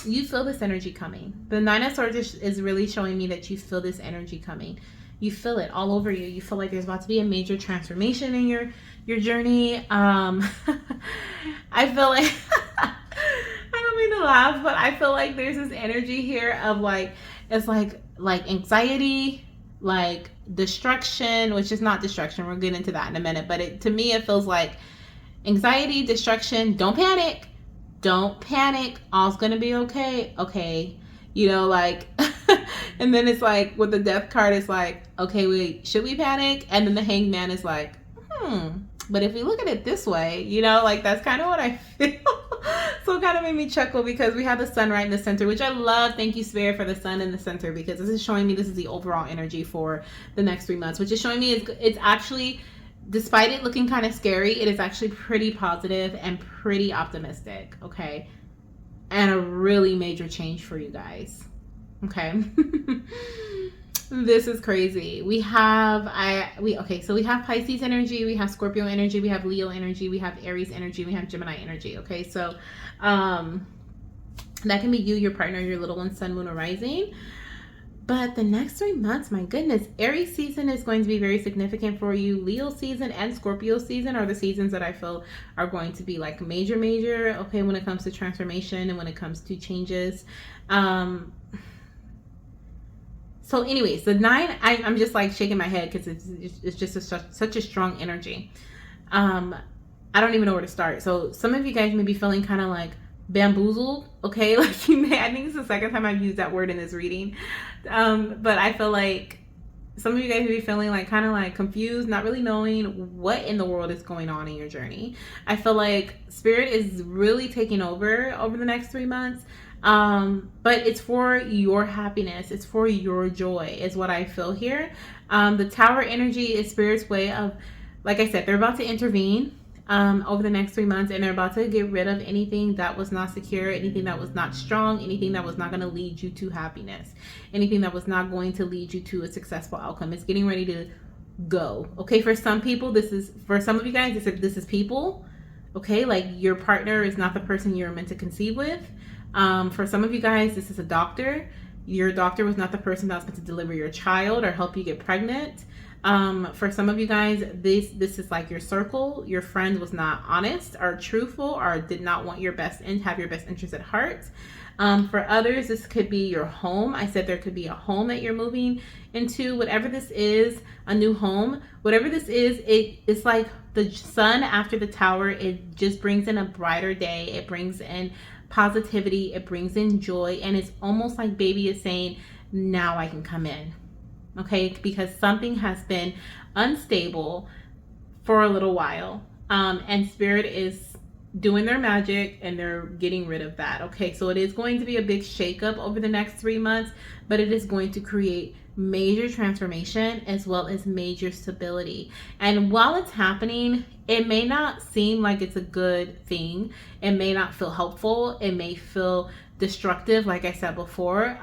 You feel this energy coming. The 9 of Swords is really showing me that you feel this energy coming. You feel it all over you. You feel like there's about to be a major transformation in your journey. I feel like I don't mean to laugh, but I feel like there's this energy here of like, it's like anxiety, like destruction, which is not destruction. We'll get into that in a minute. But to me, it feels like anxiety, destruction. Don't panic. Don't panic. All's gonna be okay. Okay. You know, like, and then it's like with the Death card, it's like, okay, wait, should we panic? And then the Hanged Man is like, but if we look at it this way, you know, like that's kind of what I feel. So it kind of made me chuckle because we have the Sun right in the center, which I love. Thank you, Spirit, for the Sun in the center, because this is showing me this is the overall energy for the next 3 months, which is showing me it's actually, despite it looking kind of scary, it is actually pretty positive and pretty optimistic, okay? And a really major change for you guys, okay? This is crazy. We have so we have Pisces energy, we have Scorpio energy, we have Leo energy, we have Aries energy, we have Gemini energy. Okay, so That can be you, your partner, your little one, sun, moon, or rising. But the next 3 months, my goodness, Aries season is going to be very significant for you. Leo season and Scorpio season are the seasons that I feel are going to be like major, okay, when it comes to transformation and when it comes to changes. So anyways, the 9, I'm just like shaking my head because it's just such a strong energy. I don't even know where to start. So some of you guys may be feeling kind of like bamboozled, okay? Like you may, I think it's the second time I've used that word in this reading. But I feel like some of you guys may be feeling like kind of like confused, not really knowing what in the world is going on in your journey. I feel like Spirit is really taking over the next 3 months. But it's for your happiness. It's for your joy is what I feel here. The Tower energy is Spirit's way of, like I said, they're about to intervene over the next 3 months, and they're about to get rid of anything that was not secure, anything that was not strong, anything that was not going to lead you to happiness, anything that was not going to lead you to a successful outcome. It's getting ready to go. Okay, for some people, for some of you guys, this is people. Okay, like your partner is not the person you're meant to conceive with. For some of you guys, this is a doctor. Your doctor was not the person that was meant to deliver your child or help you get pregnant. For some of you guys, this is like your circle. Your friend was not honest or truthful or did not want your best and have your best interest at heart. For others, this could be your home. I said there could be a home that you're moving into. Whatever this is, a new home. Whatever this is, it's like the sun after the Tower. It just brings in a brighter day. It brings in positivity. It brings in joy. And it's almost like baby is saying, now I can come in. Okay, because something has been unstable for a little while, and Spirit is doing their magic and they're getting rid of that. Okay, so it is going to be a big shakeup over the next 3 months, but it is going to create major transformation as well as major stability. And while it's happening, it may not seem like it's a good thing. It may not feel helpful. It may feel destructive, like I said before.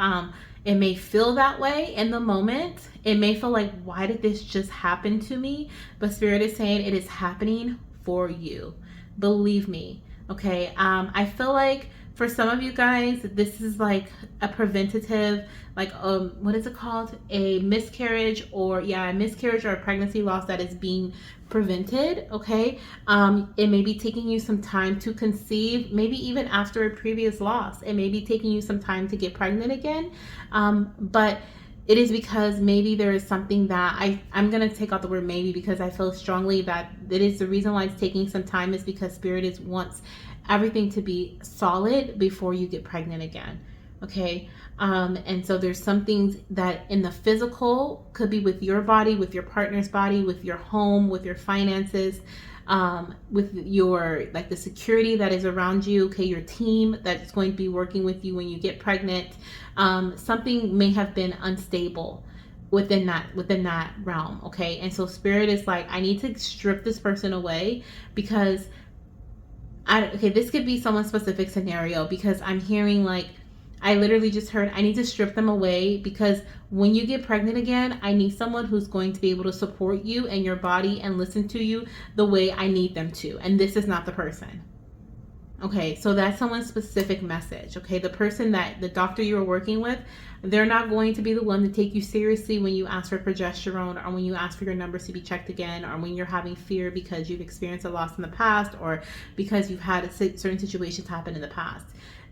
It may feel that way in the moment. It may feel like, why did this just happen to me? But Spirit is saying it is happening for you. Believe me. Okay. I feel like for some of you guys, this is like a preventative, like, what is it called? A miscarriage or a pregnancy loss that is being prevented. Okay. It may be taking you some time to conceive, maybe even after a previous loss. It may be taking you some time to get pregnant again. But it is because maybe there is something that I'm going to take out the word maybe, because I feel strongly that it is the reason why it's taking some time is because Spirit wants everything to be solid before you get pregnant again. Okay. And so there's some things that in the physical could be with your body, with your partner's body, with your home, with your finances, with your, like, the security that is around you. Okay. Your team that's going to be working with you when you get pregnant. Something may have been unstable within that realm. Okay. And so Spirit is like, I need to strip this person away because this could be someone's specific scenario, because I'm hearing, like, I literally just heard, I need to strip them away because when you get pregnant again, I need someone who's going to be able to support you and your body and listen to you the way I need them to. And this is not the person. Okay, so that's someone's specific message. Okay, the doctor you were working with, they're not going to be the one to take you seriously when you ask for progesterone, or when you ask for your numbers to be checked again, or when you're having fear because you've experienced a loss in the past, or because you've had certain situations happen in the past.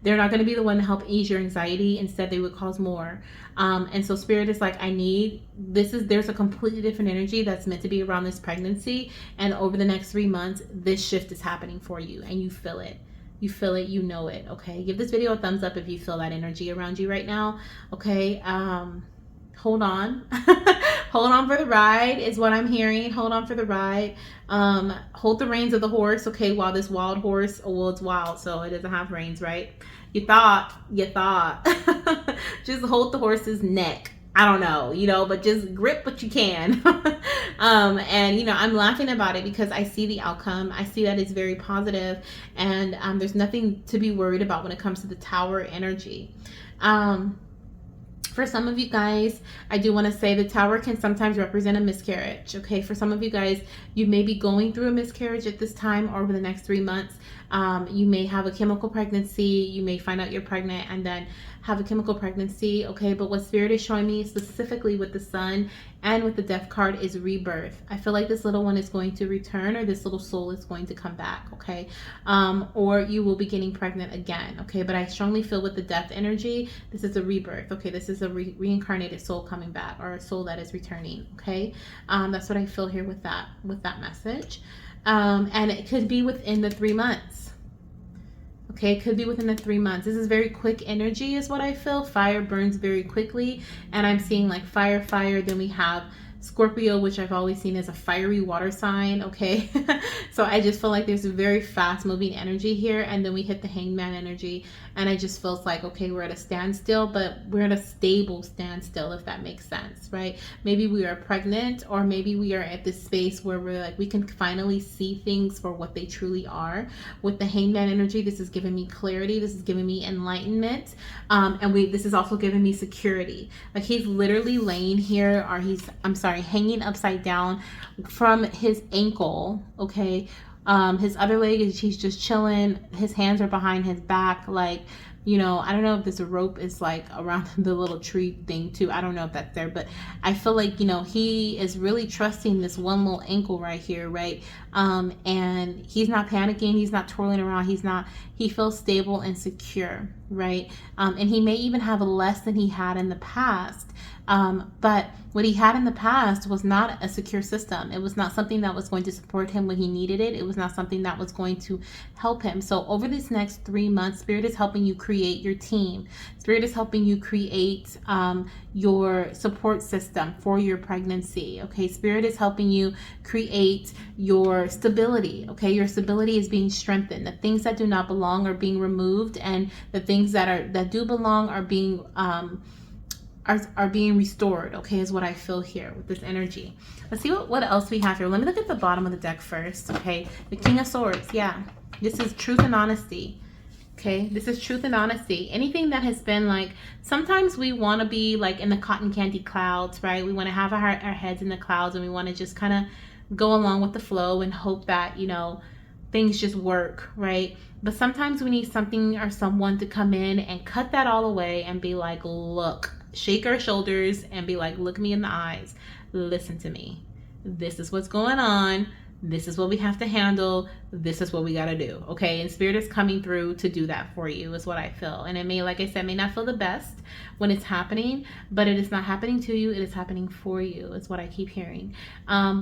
They're not going to be the one to help ease your anxiety. Instead, they would cause more. And so Spirit is like, there's a completely different energy that's meant to be around this pregnancy. And over the next 3 months, this shift is happening for you, and you feel it. You feel it, you know it. Okay. Give this video a thumbs up if you feel that energy around you right now. Okay. Hold on. Hold on for the ride is what I'm hearing. Hold on for the ride. Hold the reins of the horse. Okay. While this wild horse, well, it's wild, so it doesn't have reins, right? You thought. Just hold the horse's neck. I don't know, but just grip what you can. And, I'm laughing about it because I see the outcome. I see that it's very positive, and there's nothing to be worried about when it comes to the Tower energy. For some of you guys, I do want to say the Tower can sometimes represent a miscarriage. Okay, for some of you guys, you may be going through a miscarriage at this time or over the next 3 months. You may have a chemical pregnancy. You may find out you're pregnant and then have a chemical pregnancy. Okay, but what Spirit is showing me specifically with the Sun and with the Death card is rebirth. I feel like this little one is going to return, or this little soul is going to come back. Okay, or you will be getting pregnant again. Okay, but I strongly feel with the Death energy, this is a rebirth. Okay, this is a reincarnated soul coming back, or a soul that is returning. Okay, that's what I feel here with that message. And it could be within the 3 months. Okay, it could be within the 3 months. This is very quick energy is what I feel. Fire burns very quickly. And I'm seeing like fire. Then we have Scorpio, which I've always seen as a fiery water sign. Okay, so I just feel like there's a very fast moving energy here. And then we hit the Hangman energy. And I just feels like, okay, we're at a standstill, but we're at a stable standstill, if that makes sense, right? Maybe we are pregnant, or maybe we are at this space where we're like, we can finally see things for what they truly are. With the Hangman energy, this is giving me clarity. This is giving me enlightenment. And this is also giving me security. Like he's literally laying here, or hanging upside down from his ankle. Okay. His other leg is, he's just chilling. His hands are behind his back. Like, you know, I don't know if this rope is like around the little tree thing too. I don't know if that's there, but I feel like, you know, he is really trusting this one little ankle right here. Right. And he's not panicking. He's not twirling around. He feels stable and secure. Right. And he may even have less than he had in the past. But what he had in the past was not a secure system. It was not something that was going to support him when he needed it. It was not something that was going to help him. So over this next 3 months, Spirit is helping you create your team. Spirit is helping you create your support system for your pregnancy. Okay, Spirit is helping you create your stability. Okay, your stability is being strengthened. The things that do not belong are being removed, and the things that do belong are being being restored. Okay, is what I feel here with this energy. Let's see what else we have here. Let me look at the bottom of the deck first. Okay, the King of Swords. Yeah, this is truth and honesty. Okay, this is truth and honesty. Anything that has been like, sometimes we want to be like in the cotton candy clouds, right? We want to have our heads in the clouds, and we want to just kind of go along with the flow and hope that, you know, things just work, right? But sometimes we need something or someone to come in and cut that all away and be like, look, shake our shoulders and be like, look me in the eyes, listen to me. This is what's going on. This is what we have to handle. This is what we got to do. Okay. And Spirit is coming through to do that for you, is what I feel. And it may, like I said, may not feel the best when it's happening, but it is not happening to you. It is happening for you, is what I keep hearing.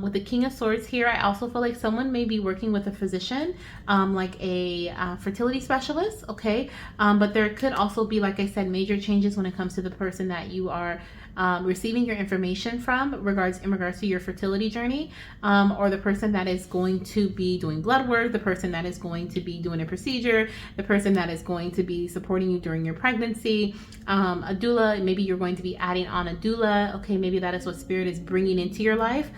With the King of Swords here, I also feel like someone may be working with a physician, like a fertility specialist. Okay. But there could also be, like I said, major changes when it comes to the person that you are receiving your information from in regards to your fertility journey, or the person that is going to be doing blood work, the person that is going to be doing a procedure, the person that is going to be supporting you during your pregnancy, a doula. Maybe you're going to be adding on a doula. Okay, maybe that is what Spirit is bringing into your life,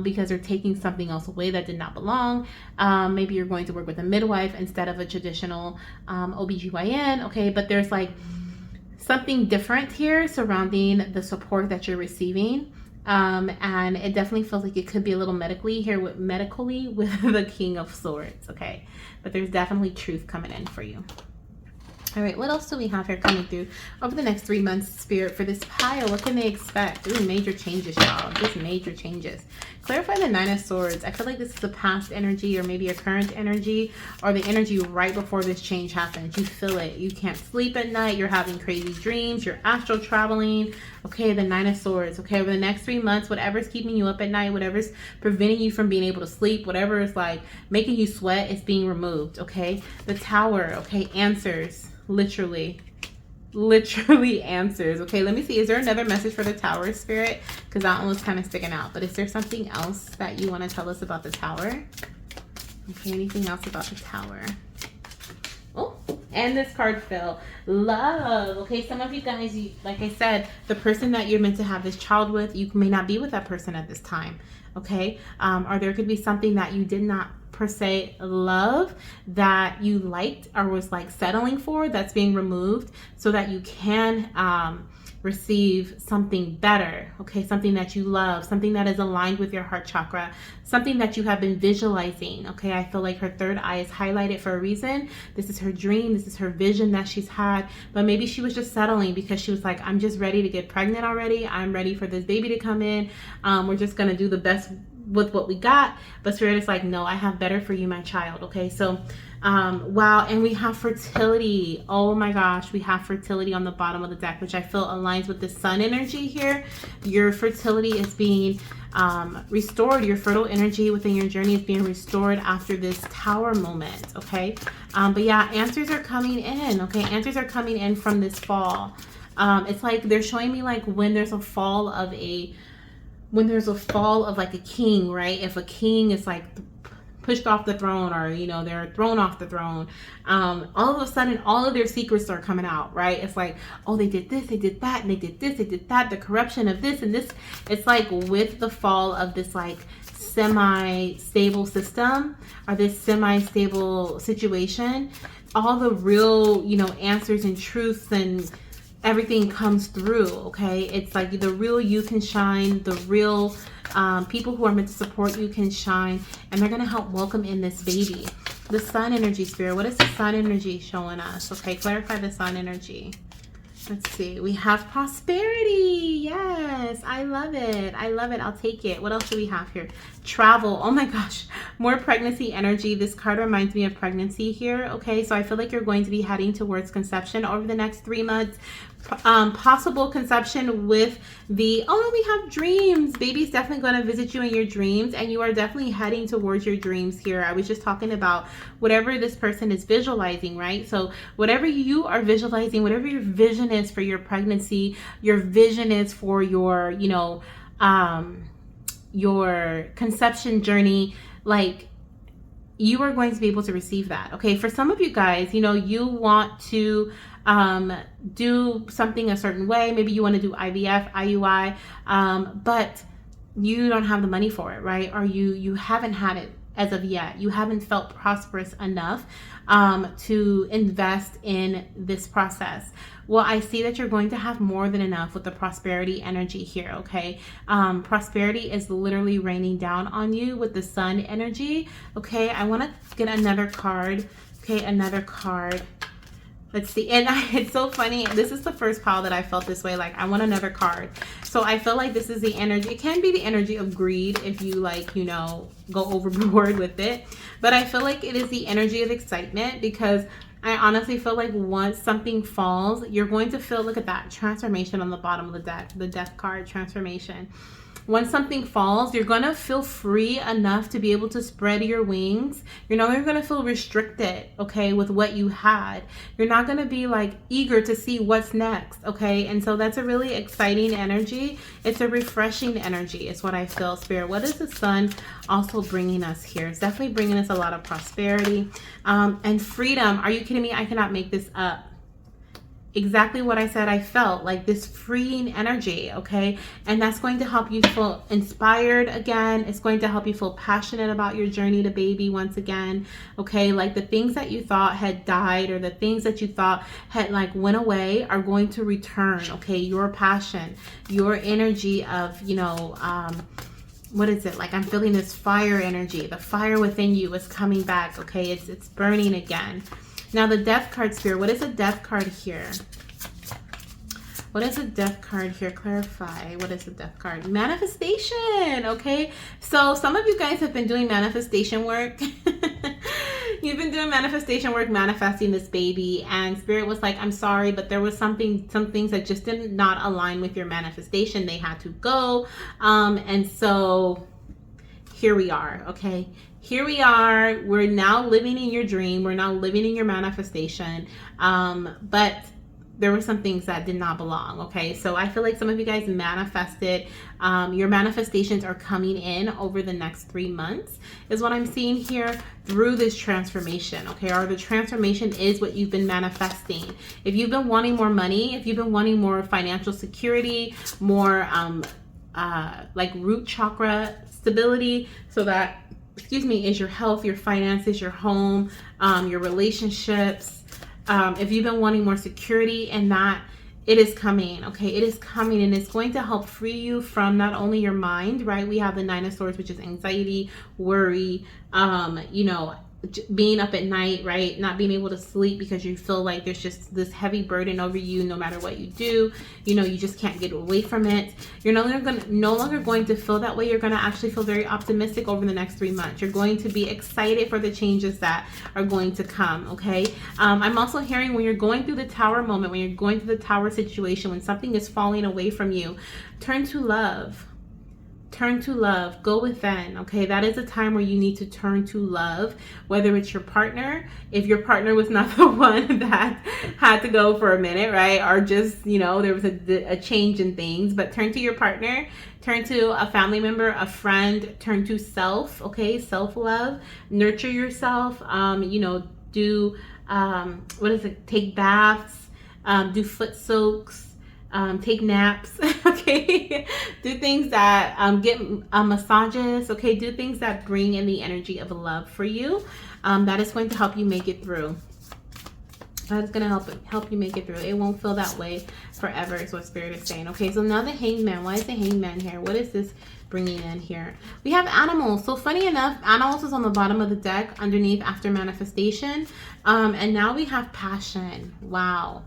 because they're taking something else away that did not belong. Maybe you're going to work with a midwife instead of a traditional OBGYN. Okay, but there's like something different here surrounding the support that you're receiving. And it definitely feels like it could be a little medically with the King of Swords. Okay, but there's definitely truth coming in for you. All right, what else do we have here coming through over the next 3 months, Spirit, for this pile? What can they expect? Ooh, major changes, y'all. Just major changes. Clarify the Nine of Swords. I feel like this is a past energy, or maybe a current energy, or the energy right before this change happens. You feel it. You can't sleep at night. You're having crazy dreams. You're astral traveling. Okay, the Nine of Swords. Okay, over the next 3 months, whatever's keeping you up at night, whatever's preventing you from being able to sleep, whatever is like making you sweat, is being removed. Okay, the Tower. Okay, answers. Literally answers. Okay, let me see. Is there another message for the Tower, Spirit? Because that one was kind of sticking out. But is there something else that you want to tell us about the Tower? Okay, anything else about the Tower? Oh, and this card fell. Love. Okay, some of you guys, like I said, the person that you're meant to have this child with, you may not be with that person at this time. Okay, or there could be something that you did not per se love, that you liked or was like settling for, that's being removed so that you can receive something better, okay? Something that you love, something that is aligned with your heart chakra, something that you have been visualizing, okay? I feel like her third eye is highlighted for a reason. This is her dream, this is her vision that she's had, but maybe she was just settling because she was like, I'm just ready to get pregnant already. I'm ready for this baby to come in. We're just gonna do the best with what we got. But Spirit is like, no, I have better for you, my child, okay? So wow, and we have fertility. Oh my gosh, we have fertility on the bottom of the deck, which I feel aligns with the sun energy here. Your fertility is being restored. Your fertile energy within your journey is being restored after this tower moment, okay? But yeah, answers are coming in, okay? Answers are coming in from this fall. It's like they're showing me like when there's a fall of like a king, right? If a king is like pushed off the throne, or you know, they're thrown off the throne, all of a sudden all of their secrets are coming out, right? It's like, oh, they did this, they did that, and they did this, they did that, the corruption of this and this. It's like with the fall of this like semi-stable system, or this semi-stable situation, all the real, you know, answers and truths and everything comes through, okay? It's like the real you can shine, the real people who are meant to support you can shine, and they're going to help welcome in this baby. The sun energy, Spirit, what is the sun energy showing us? Okay, clarify the sun energy. Let's see. We have prosperity. Yes, I love it. I love it. I'll take it. What else do we have here? Travel. Oh my gosh. More pregnancy energy. This card reminds me of pregnancy here. Okay, so I feel like you're going to be heading towards conception over the next 3 months. Possible conception with the, oh, we have dreams. Baby's definitely going to visit you in your dreams, and you are definitely heading towards your dreams here. I was just talking about whatever this person is visualizing, right? So whatever you are visualizing, whatever your vision is for your pregnancy, your vision is for your, you know, your conception journey, like you are going to be able to receive that. Okay, for some of you guys, you know, you want to do something a certain way. Maybe you want to do IVF, IUI, but you don't have the money for it, right? Or you haven't had it as of yet. You haven't felt prosperous enough to invest in this process. Well, I see that you're going to have more than enough with the prosperity energy here, okay? Prosperity is literally raining down on you with the sun energy, okay? I want to get another card, okay? Another card. Let's see. And it's so funny. This is the first pile that I felt this way. Like, I want another card. So I feel like this is the energy. It can be the energy of greed if you, like, you know, go overboard with it. But I feel like it is the energy of excitement, because I honestly feel like once something falls, you're going to feel, look at that, transformation on the bottom of the deck, the death card, transformation. When something falls, you're going to feel free enough to be able to spread your wings. You're no longer going to feel restricted, okay, with what you had. You're not going to be like eager to see what's next, okay? And so that's a really exciting energy. It's a refreshing energy is what I feel, Spirit. What is the sun also bringing us here? It's definitely bringing us a lot of prosperity and freedom. Are you kidding me? I cannot make this up. Exactly what I said. I felt like this freeing energy, okay? And that's going to help you feel inspired again. It's going to help you feel passionate about your journey to baby once again, okay? Like the things that you thought had died, or the things that you thought had like went away, are going to return, okay? Your passion, your energy of, you know, what is it? Like, I'm feeling this fire energy. The fire within you is coming back, okay? It's burning again. Now the death card, Spirit, what is a death card here? What is a death card here? Clarify. What is the death card? Manifestation, okay? So some of you guys have been doing manifestation work. You've been doing manifestation work, manifesting this baby, and Spirit was like, I'm sorry, but there was some things that just did not align with your manifestation. They had to go. And so here we are, okay? Here we are. We're now living in your dream. We're now living in your manifestation. But there were some things that did not belong, okay? So I feel like some of you guys manifested. Your manifestations are coming in over the next 3 months is what I'm seeing here through this transformation, okay? Or the transformation is what you've been manifesting. If you've been wanting more money, if you've been wanting more financial security, more like root chakra stability, so that, excuse me, is your health, your finances, your home, your relationships. If you've been wanting more security in that it is coming, okay? It is coming, and it's going to help free you from not only your mind, right? We have the Nine of Swords, which is anxiety, worry, you know, being up at night, right? Not being able to sleep because you feel like there's just this heavy burden over you no matter what you do. You know, you just can't get away from it. You're no longer going to feel that way. You're going to actually feel very optimistic over the next 3 months. You're going to be excited for the changes that are going to come, okay? I'm also hearing when you're going through the tower moment, when you're going through the tower situation, when something is falling away from you, turn to love. Turn to love. Go within, okay? That is a time where you need to turn to love, whether it's your partner, if your partner was not the one that had to go for a minute, right? Or just, you know, there was a change in things, but turn to your partner, turn to a family member, a friend, turn to self, okay? Self-love, nurture yourself, you know, do, take baths, do foot soaks, take naps, okay? Do things that get massages, okay? Do things that bring in the energy of love for you. That is going to help you make it through. That is going to help you make it through. It won't feel that way forever is what Spirit is saying. Okay, so now the Hangman. Why is the Hangman here? What is this bringing in here? We have animals. So funny enough, animals is on the bottom of the deck underneath after manifestation. And now we have passion. Wow.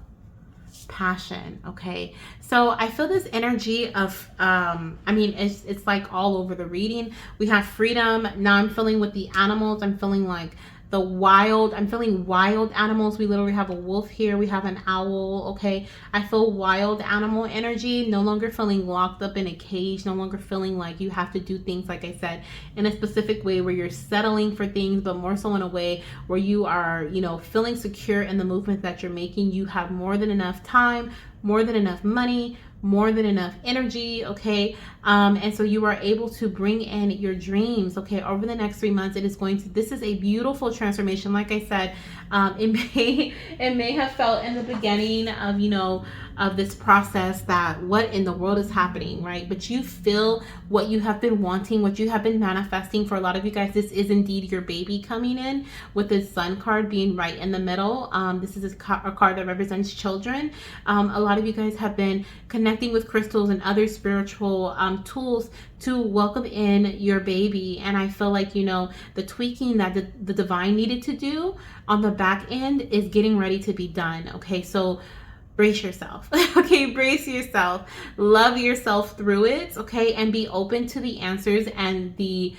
Passion. Okay, so I feel this energy of I mean, it's like all over the reading. We have freedom. Now I'm feeling with the animals, I'm feeling like I'm feeling wild animals. We literally have a wolf here, we have an owl, okay? I feel wild animal energy, no longer feeling locked up in a cage, no longer feeling like you have to do things, like I said, in a specific way where you're settling for things, but more so in a way where you are, you know, feeling secure in the movement that you're making. You have more than enough time, more than enough money, more than enough energy, okay? And so you are able to bring in your dreams, okay? Over the next 3 months, this is a beautiful transformation. Like I said, it may have felt in the beginning of, you know, of this process that what in the world is happening, right? But you feel what you have been wanting, what you have been manifesting. For a lot of you guys, this is indeed your baby coming in, with the Sun card being right in the middle. This is a card that represents children. A lot of you guys have been connecting with crystals and other spiritual tools to welcome in your baby. And I feel like, you know, the tweaking that the divine needed to do on the back end is getting ready to be done. Okay, so brace yourself. Okay, brace yourself. Love yourself through it, okay? And be open to the answers and the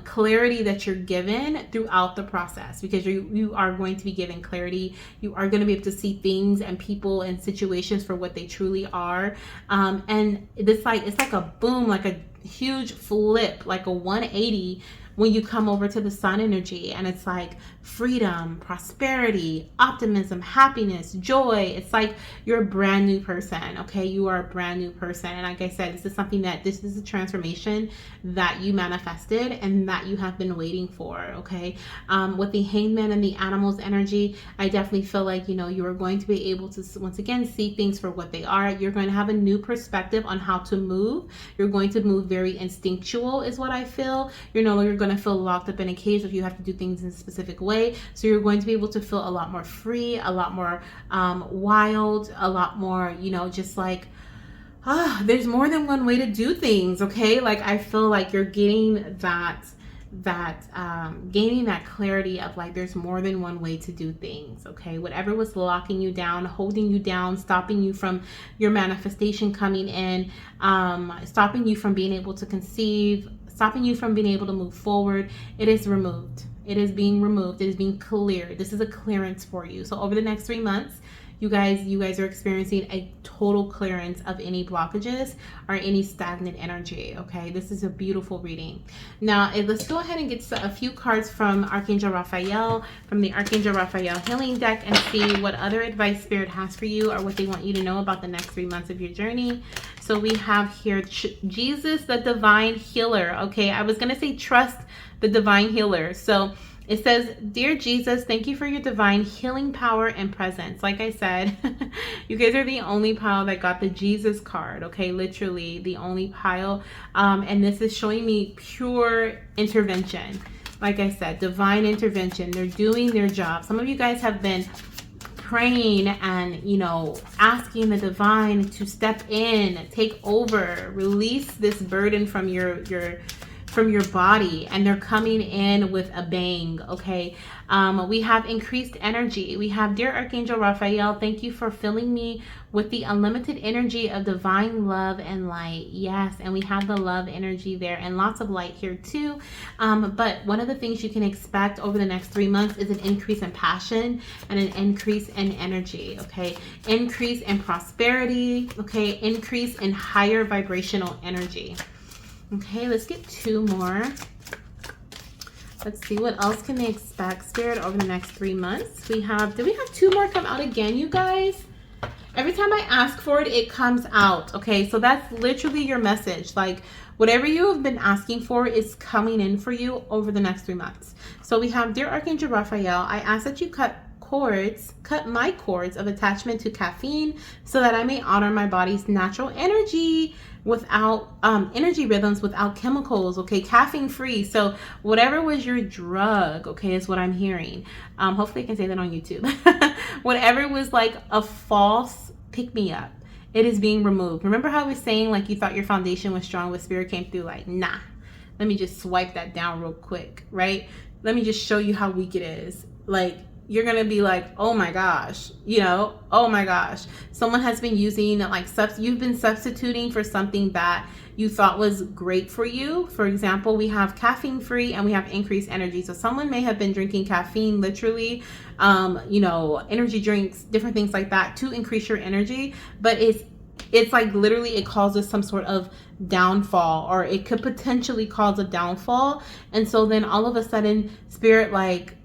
clarity that you're given throughout the process, because you are going to be given clarity. You are going to be able to see things and people and situations for what they truly are. And it's like a boom, like a huge flip, like a 180 when you come over to the Sun energy, and it's like freedom, prosperity, optimism, happiness, joy. It's like you're a brand new person, okay? You are a brand new person. And like I said, this is a transformation that you manifested and that you have been waiting for, okay? With the Hangman and the animals energy, I definitely feel like, you know, you are going to be able to once again see things for what they are. You're going to have a new perspective on how to move. You're going to move very instinctual is what I feel. You're no longer going to feel locked up in a cage if you have to do things in a specific way. So you're going to be able to feel a lot more free, a lot more wild, a lot more, you know, just like there's more than one way to do things, okay? Like I feel like you're getting gaining that clarity of like there's more than one way to do things, okay? Whatever was locking you down, holding you down, stopping you from your manifestation coming in, stopping you from being able to conceive, stopping you from being able to move forward, it is removed. It is being removed. It is being cleared. This is a clearance for you. So over the next 3 months, you guys are experiencing a total clearance of any blockages or any stagnant energy, okay? This is a beautiful reading. Now, let's go ahead and get a few cards from Archangel Raphael, from the Archangel Raphael healing deck, and see what other advice Spirit has for you or what they want you to know about the next 3 months of your journey. So we have here Jesus, the divine healer, okay? I was going to say trust the divine healer. So it says, Dear Jesus, thank you for your divine healing power and presence. Like I said, you guys are the only pile that got the Jesus card, okay? Literally the only pile. And this is showing me pure intervention. Like I said, divine intervention. They're doing their job. Some of you guys have been praying and, you know, asking the divine to step in, take over, release this burden from your body, and they're coming in with a bang. Okay, we have increased energy. We have, dear Archangel Raphael, thank you for filling me with the unlimited energy of divine love and light. Yes, and we have the love energy there and lots of light here too. But one of the things you can expect over the next 3 months is an increase in passion and an increase in energy. Okay, increase in prosperity. Okay, increase in higher vibrational energy. Okay, let's get 2 more. Let's see, what else can they expect, Spirit, over the next 3 months? Did we have 2 more come out again, you guys? Every time I ask for it, it comes out. Okay, so that's literally your message. Like, whatever you have been asking for is coming in for you over the next 3 months. So we have, dear Archangel Raphael, I ask that you cut my cords of attachment to caffeine so that I may honor my body's natural energy without energy rhythms, without chemicals. Okay, caffeine free. So whatever was your drug, okay, is what I'm hearing. Hopefully I can say that on YouTube. Whatever was like a false pick me up, it is being removed. Remember how I was saying, like, you thought your foundation was strong, but Spirit came through like, nah, let me just swipe that down real quick, right? Let me just show you how weak it is. Like, you're gonna be like, oh my gosh, you know, oh my gosh, someone has been using, like, you've been substituting for something that you thought was great for you. For example, we have caffeine free and we have increased energy. So someone may have been drinking caffeine, literally, you know, energy drinks, different things like that to increase your energy, but it's like literally it causes some sort of downfall, or it could potentially cause a downfall. And so then all of a sudden, Spirit like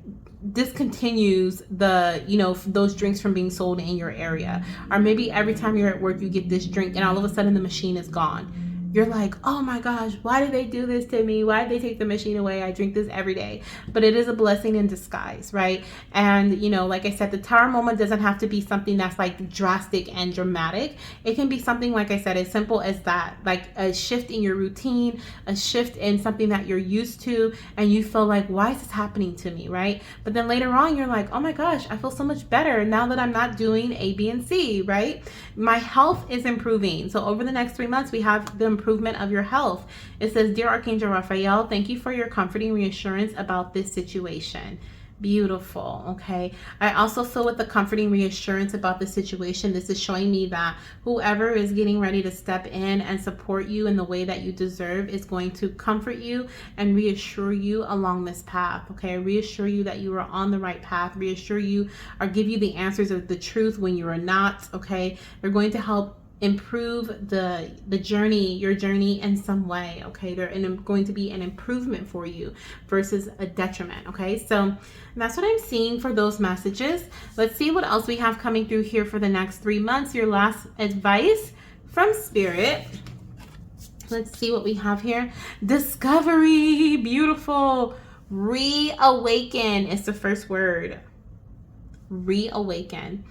discontinues the, you know, those drinks from being sold in your area. Or maybe every time you're at work, you get this drink and all of a sudden the machine is gone. You're like, oh my gosh, why did they do this to me? Why did they take the machine away? I drink this every day. But it is a blessing in disguise, right? And, you know, like I said, the tower moment doesn't have to be something that's like drastic and dramatic. It can be something, like I said, as simple as that, like a shift in your routine, a shift in something that you're used to, and you feel like, why is this happening to me, right? But then later on, you're like, oh my gosh, I feel so much better now that I'm not doing A, B, and C, right? My health is improving. So over the next 3 months, we have the improvement of your health. It says, dear Archangel Raphael, thank you for your comforting reassurance about this situation. Beautiful. Okay, I also feel with the comforting reassurance about the situation, this is showing me that whoever is getting ready to step in and support you in the way that you deserve is going to comfort you and reassure you along this path. Okay, reassure you that you are on the right path, reassure you or give you the answers of the truth when you are not. Okay, they're going to help improve the journey, your journey in some way. Okay, they're going to be an improvement for you versus a detriment. Okay, so that's what I'm seeing for those messages. Let's see what else we have coming through here for the next 3 months. Your last advice from Spirit. Let's see what we have here. Discovery. Beautiful. Reawaken is the first word. Reawaken.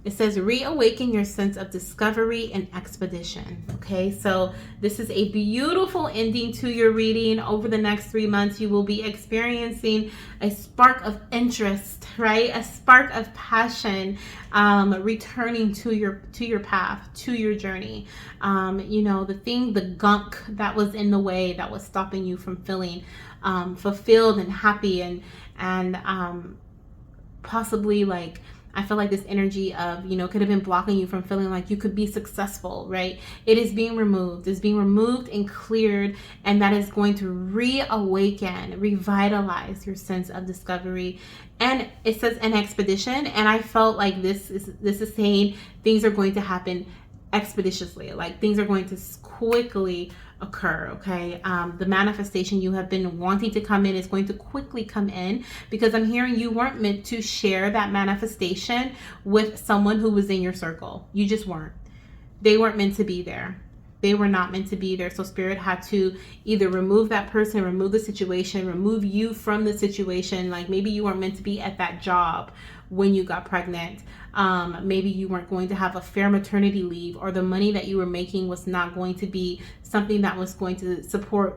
It says, reawaken your sense of discovery and expedition. Okay, so this is a beautiful ending to your reading. Over the next 3 months, you will be experiencing a spark of interest, right? A spark of passion, returning to your path, to your journey. You know, the gunk that was in the way, that was stopping you from feeling fulfilled and happy, and possibly, like, I feel like this energy of, you know, could have been blocking you from feeling like you could be successful, right? It is being removed. It's being removed and cleared, and that is going to reawaken, revitalize your sense of discovery. And it says an expedition, and I felt like this is saying things are going to happen expeditiously, like things are going to quickly occur. Okay, the manifestation you have been wanting to come in is going to quickly come in, because I'm hearing you weren't meant to share that manifestation with someone who was in your circle. You just weren't. They weren't meant to be there. they were not meant to be there. So Spirit had to either remove that person, remove the situation, remove you from the situation. Like maybe you weren't meant to be at that job when you got pregnant. Maybe you weren't going to have a fair maternity leave, or the money that you were making was not going to be something that was going to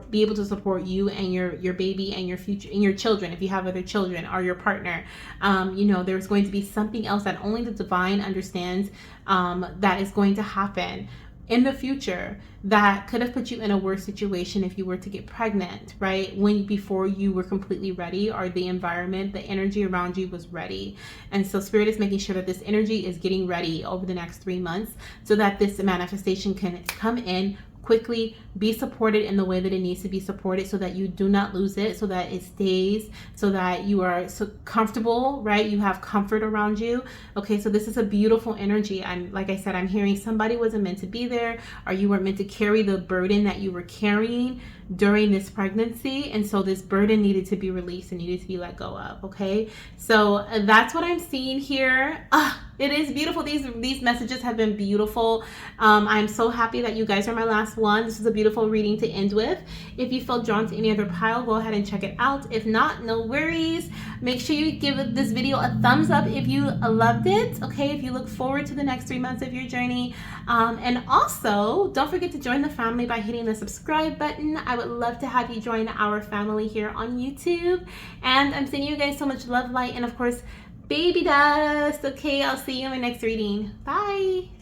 be able to support you and your baby and your future and your children, if you have other children, or your partner. There's going to be something else that only the divine understands, that is going to happen in the future that could have put you in a worse situation if you were to get pregnant, right? Before you were completely ready, or the environment, the energy around you was ready. And so Spirit is making sure that this energy is getting ready over the next 3 months, so that this manifestation can come in quickly, be supported in the way that it needs to be supported, so that you do not lose it, so that it stays, so that you are so comfortable, right? You have comfort around you. Okay, so this is a beautiful energy. Like I said, I'm hearing somebody wasn't meant to be there, or you weren't meant to carry the burden that you were carrying during this pregnancy, and so this burden needed to be released and needed to be let go of. Okay, so that's what I'm seeing here. It is beautiful. These messages have been beautiful. I'm so happy that you guys are my last one. This is a beautiful reading to end with. If you feel drawn to any other pile, go ahead and check it out. If not, no worries. Make sure you give this video a thumbs up if you loved it. Okay, if you look forward to the next 3 months of your journey. And also, don't forget to join the family by hitting the subscribe button. I would love to have you join our family here on YouTube. And I'm sending you guys so much love, light, and of course, baby dust. Okay, I'll see you in my next reading. Bye.